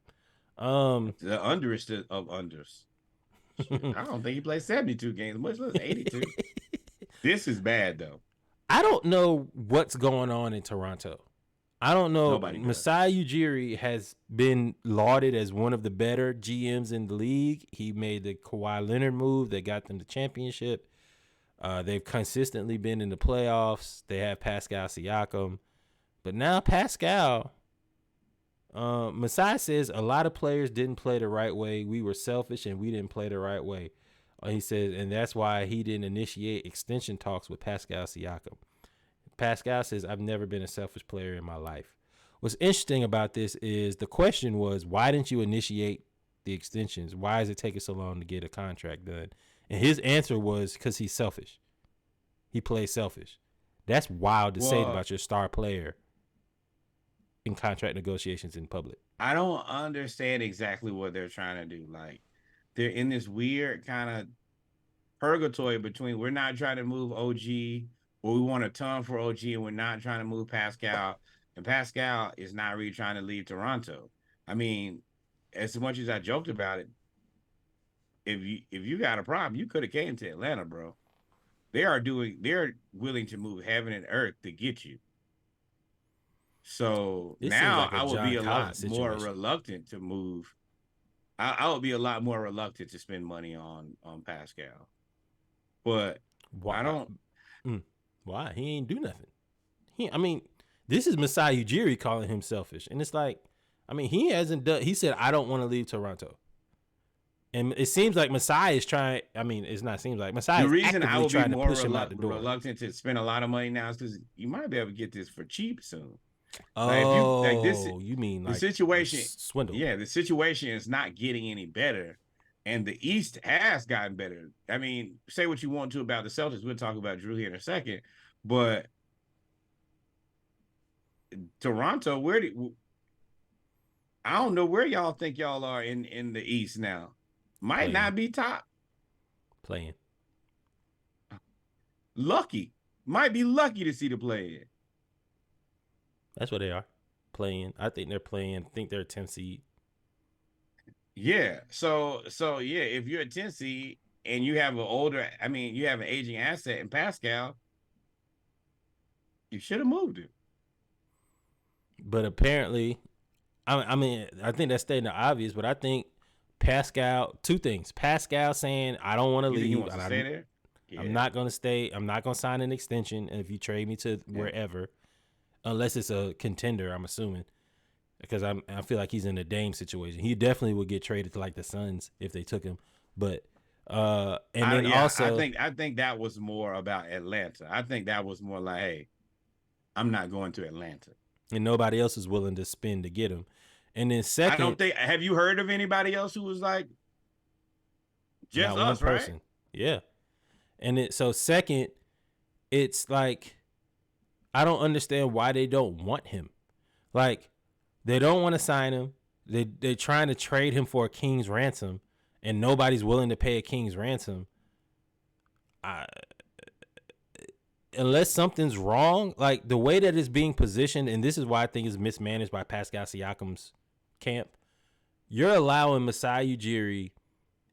The underest of unders. I don't think he played 72 games, much less 82. This is bad, though. I don't know what's going on in Toronto. I don't know. Masai Ujiri has been lauded as one of the better GMs in the league. He made the Kawhi Leonard move that got them the championship. They've consistently been in the playoffs. They have Pascal Siakam. But now Pascal, Masai says a lot of players didn't play the right way. We were selfish and we didn't play the right way. He says, and that's why he didn't initiate extension talks with Pascal Siakam. Pascal says, I've never been a selfish player in my life. What's interesting about this is the question was, why didn't you initiate the extensions? Why is it taking so long to get a contract done? And his answer was because he's selfish. He plays selfish. That's wild to say about your star player in contract negotiations in public. I don't understand exactly what they're trying to do. Like, they're in this weird kind of purgatory between we're not trying to move OG, or we want a ton for OG, and we're not trying to move Pascal. And Pascal is not really trying to leave Toronto. I mean, as much as I joked about it, if you got a problem, you could have came to Atlanta, bro. They're willing to move heaven and earth to get you. So this now I would be a lot more reluctant to move. I would be a lot more reluctant to spend money on Pascal. But why? I don't. Why? He ain't do nothing. This is Masai Ujiri calling him selfish. And it's like, he hasn't done. He said, I don't want to leave Toronto. And it seems like Masai is trying. It's not seems like Masai is actively trying to push him out the door. Reluctant to spend a lot of money now is because you might be able to get this for cheap soon. You mean like the situation? Swindle. Yeah, the situation is not getting any better, and the East has gotten better. Say what you want to about the Celtics. We'll talk about Drew here in a second, but Toronto, I don't know where y'all think y'all are in the East now. Might Playing. not be top. Playing. Lucky. Might be lucky to see the play in. That's what they are. Playing. I think they're playing. I think they're a 10 seed. Yeah. So yeah, if you're a 10 seed and you have you have an aging asset in Pascal, you should have moved him. But apparently, I think that's stating the obvious, but I think Pascal, two things. Pascal saying, I don't want to leave. He wants to stay there? Yeah. I'm not going to stay. I'm not going to sign an extension. And if you trade me to wherever, unless it's a contender, I'm assuming, because I feel like he's in a Dame situation. He definitely would get traded to like the Suns if they took him. But I think that was more about Atlanta. I think that was more like, hey, I'm not going to Atlanta. And nobody else is willing to spend to get him. And then second, have you heard of anybody else who was like just us, right? Yeah. And so second, it's like, I don't understand why they don't want him. Like, they don't want to sign him. They're trying to trade him for a king's ransom, and nobody's willing to pay a king's ransom. Unless something's wrong, like the way that it's being positioned, and this is why I think it's mismanaged by Pascal Siakam's camp, you're allowing Masai Ujiri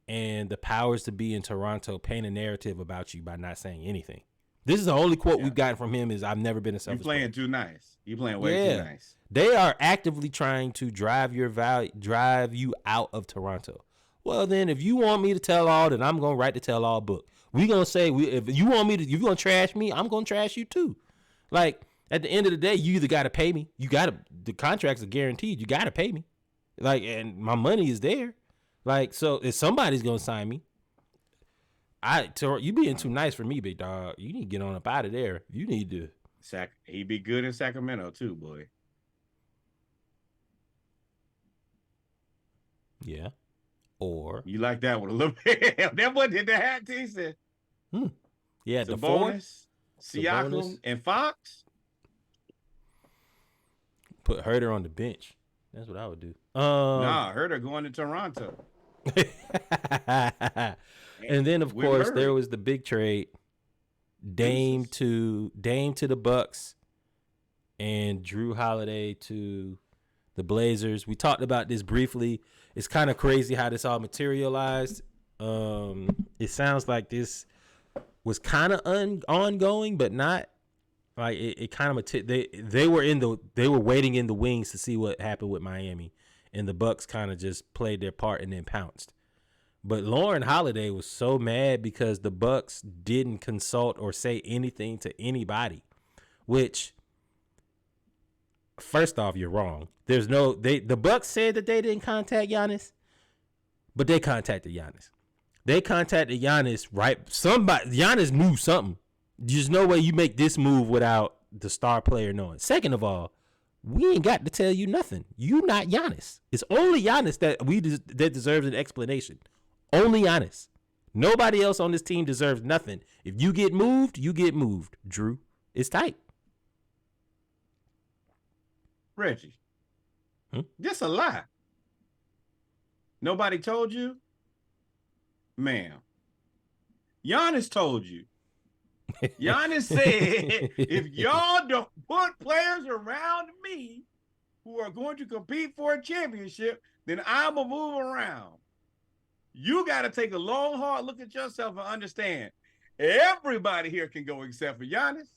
and the powers to be in Toronto paint a narrative about you by not saying anything. This is the only quote we've gotten from him is, I've never been a selfish player. You playing too nice. You playing way too nice. They are actively trying to drive you out of Toronto. Well, then if you want me to tell all, then I'm going to write the tell all book. We're going to say, if you're going to trash me, I'm going to trash you too. Like, at the end of the day, you either got to pay me. The contracts are guaranteed. You got to pay me. Like, and my money is there. Like, so if somebody's going to sign me, you being too nice for me, big dog. You need to get on up out of there. You need to. He'd be good in Sacramento too, boy. Yeah. Or. You like that one a little bit. That one did the hat teaser. Yeah, the bonus, Siakam, and Fox. Put Herder on the bench. That's what I would do. Herder going to Toronto. And then of course there was the big trade, Dame to the Bucks and Drew Holiday to the Blazers. We talked about this briefly. It's kind of crazy how this all materialized. It sounds like this was kind of ongoing, but not. Like it kind of they were waiting in the wings to see what happened with Miami, and the Bucks kind of just played their part and then pounced. But Lauren Holiday was so mad because the Bucks didn't consult or say anything to anybody, which, first off, you're wrong. The Bucks said that they didn't contact Giannis, but they contacted Giannis. They contacted Giannis, right? Giannis knew something. There's no way you make this move without the star player knowing. Second of all, we ain't got to tell you nothing. You not Giannis. It's only Giannis that deserves an explanation. Only Giannis. Nobody else on this team deserves nothing. If you get moved, you get moved. Drew, it's tight. Reggie, this a lie. Nobody told you? Ma'am. Giannis told you. Giannis said, if y'all don't put players around me who are going to compete for a championship, then I'm going to move around. You got to take a long, hard look at yourself and understand everybody here can go except for Giannis,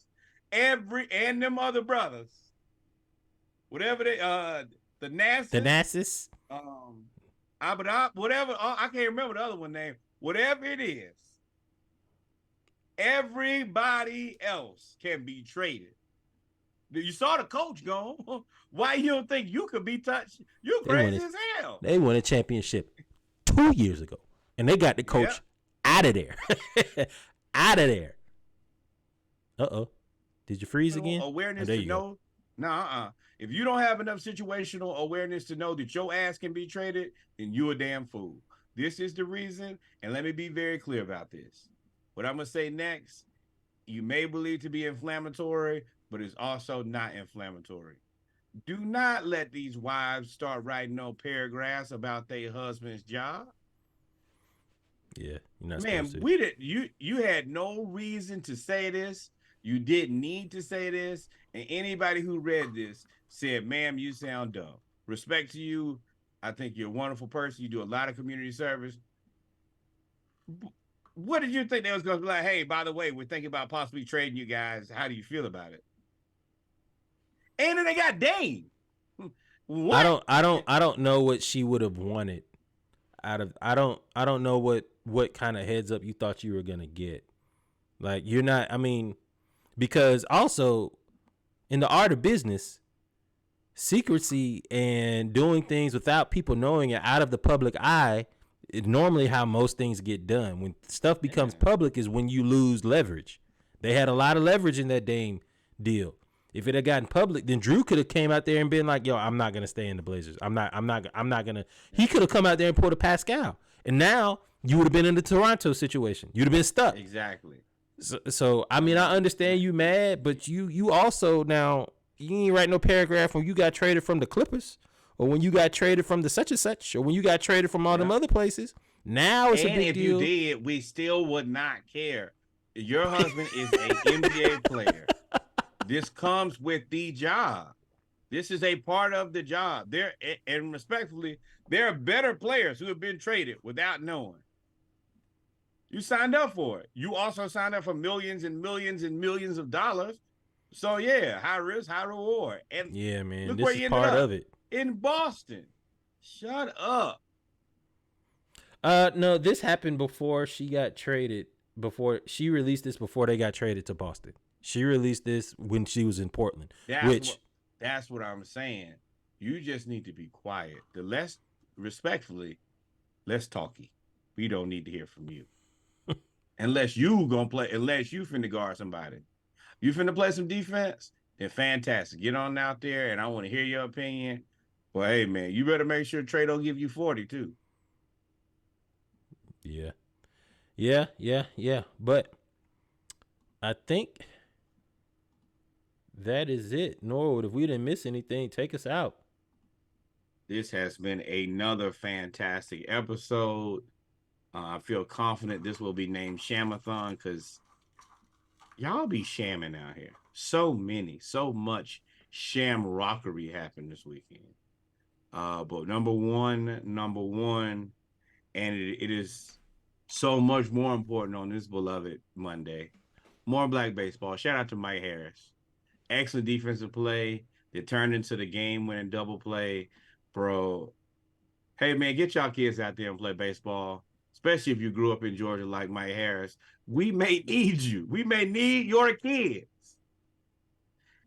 and them other brothers. Whatever they, the Nassus. Whatever, I can't remember the other one name. Whatever it is. Everybody else can be traded. You saw the coach go. Why you don't think you could be touched? You crazy as hell. They won a championship 2 years ago, and they got the coach out of there. Out of there. Uh-oh. Did you freeze again? Awareness to know. If you don't have enough situational awareness to know that your ass can be traded, then you a damn fool. This is the reason, and let me be very clear about this. What I'm going to say next, you may believe to be inflammatory, but it's also not inflammatory. Do not let these wives start writing no paragraphs about their husband's job. Yeah, you're not Man, supposed to. you had no reason to say this. You didn't need to say this. And anybody who read this said, ma'am, you sound dumb. Respect to you. I think you're a wonderful person. You do a lot of community service. What did you think they was going to be like? Hey, by the way, we're thinking about possibly trading you guys. How do you feel about it? And then they got Dame. What? I don't know what she would have wanted out of. I don't know what kind of heads up you thought you were gonna get. Like, you're not. I mean, because also in the art of business, secrecy and doing things without people knowing it, out of the public eye, is normally how most things get done. When stuff becomes public is when you lose leverage. They had a lot of leverage in that Dame deal. If it had gotten public, then Drew could have came out there and been like, yo, I'm not gonna stay in the Blazers. I'm not gonna. He could have come out there and pulled a Pascal, and now you would have been in the Toronto situation. You'd have been stuck. Exactly. So I mean, I understand you mad, but you also now, you ain't write no paragraph when you got traded from the Clippers, or when you got traded from the such and such, or when you got traded from all them other places. Now it's a big deal. And if you did, we still would not care. Your husband is an NBA player. This comes with the job. This is a part of the job. And respectfully, there are better players who have been traded without knowing. You signed up for it. You also signed up for millions and millions and millions of dollars. So yeah, high risk, high reward. And yeah, man, look this where is you part ended up. of it. In Boston. Shut up. No, this happened before she got traded. Before she released this, before they got traded to Boston. She released this when she was in Portland. That's what I'm saying. You just need to be quiet. Respectfully, less talky. We don't need to hear from you. Unless you finna guard somebody. You finna play some defense, then fantastic. Get on out there, and I want to hear your opinion. Well, hey, man, you better make sure Trey don't give you 40, too. Yeah. But I think that is it. Norwood, if we didn't miss anything, take us out. This has been another fantastic episode. I feel confident this will be named Shamathon because y'all be shamming out here. So much shamrockery happened this weekend. But number one, and it is so much more important on this beloved Monday. More black baseball. Shout out to Mike Harris. Excellent defensive play that turned into the game-winning double play. Bro, hey, man, get y'all kids out there and play baseball, especially if you grew up in Georgia like Mike Harris. We may need you. We may need your kids.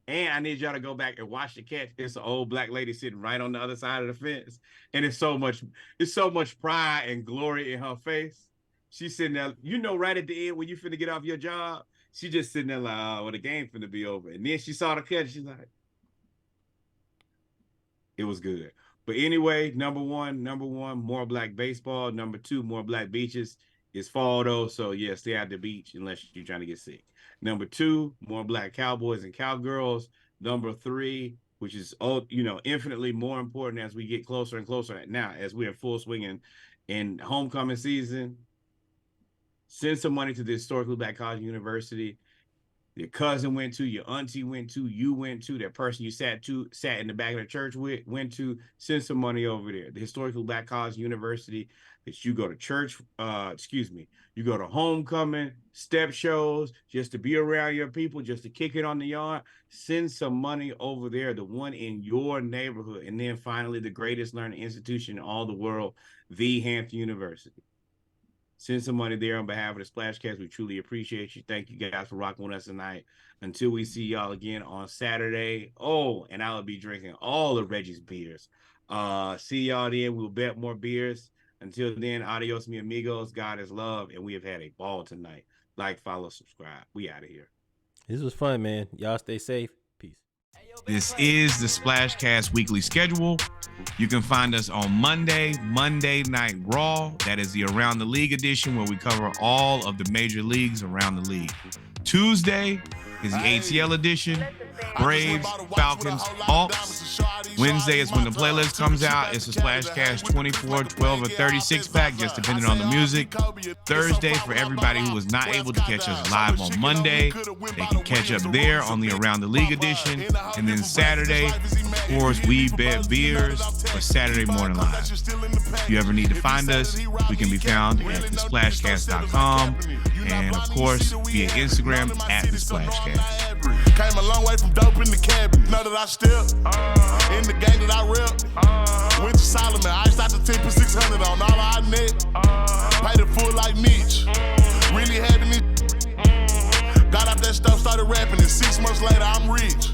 And I need y'all to go back and watch the catch. It's an old black lady sitting right on the other side of the fence. And it's so much pride and glory in her face. She's sitting there, right at the end when you finna get off your job, she just sitting there like, oh, well, the game finna be over. And then she saw the catch. She's like, it was good. But anyway, number one, more black baseball. Number two, more black beaches. It's fall though, so yeah, stay at the beach unless you're trying to get sick. Number two, more black cowboys and cowgirls. Number three, which is infinitely more important as we get closer and closer now, as we're in full swing in homecoming season. Send some money to the historically black college university. Your cousin went to, your auntie went to, you went to, that person you sat in the back of the church with went to. Send some money over there. The historically black college university that you go to church, you go to homecoming, step shows, just to be around your people, just to kick it on the yard. Send some money over there, the one in your neighborhood. And then finally, the greatest learning institution in all the world, the Hampton University. Send some money there on behalf of the Splashcast. We truly appreciate you. Thank you guys for rocking with us tonight. Until we see y'all again on Saturday. Oh, and I will be drinking all of Reggie's beers. See y'all then. We'll bet more beers. Until then, adios, mi amigos. God is love, and we have had a ball tonight. Like, follow, subscribe. We out of here. This was fun, man. Y'all stay safe. Peace. This is the Splashcast weekly schedule. You can find us on Monday Night Raw. That is the Around the League edition where we cover all of the major leagues around the league. Tuesday is the ATL edition. Braves, Falcons, Hawks. Wednesday is when the playlist comes out. It's a Splashcast 24, 12, or 36 pack, just depending on the music. Thursday, for everybody who was not able to catch us live on Monday, they can catch up there on the Around the League edition. And then Saturday, of course, we bet beers for Saturday Morning Live. If you ever need to find us, we can be found at thesplashcast.com and, of course, via Instagram at thesplashcast. Came a long way from dope in the cabin. Know that I still in the game that I rep. Went to Solomon, iced out the 10 for 600 on all I net. Paid it full like Mitch. Really having it. Got out that stuff, started rapping, and 6 months later I'm rich.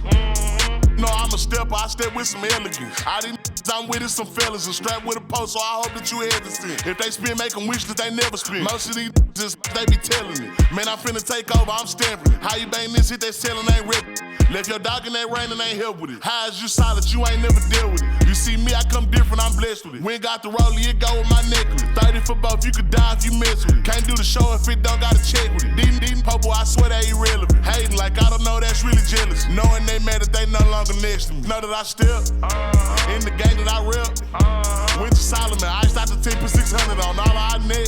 No, I'm a stepper, I step with some elegance. I didn't I'm with it, some fellas, and strapped with a post, so I hope that you hesitant. If they spin, make them wish that they never spin. Most of these just, they be telling it. Man, I'm finna take over, I'm stamping it. How you bang this hit, they selling ain't rip. Left your dog in that rain and ain't help with it. How is you solid, you ain't never dealt with it. You see me, I come different, I'm blessed with it. We ain't got the rollie, it go with my necklace. 30 for both, you could die if you mess with it. Can't do the show if it don't gotta check with it. Dean Popo, I swear they irrelevant. Hating like I don't know, that's really jealous. Knowing they mad that they no longer next to me. Know that I still in the game that I rep. Went to Solomon, iced out the 10 for 600 on all I net.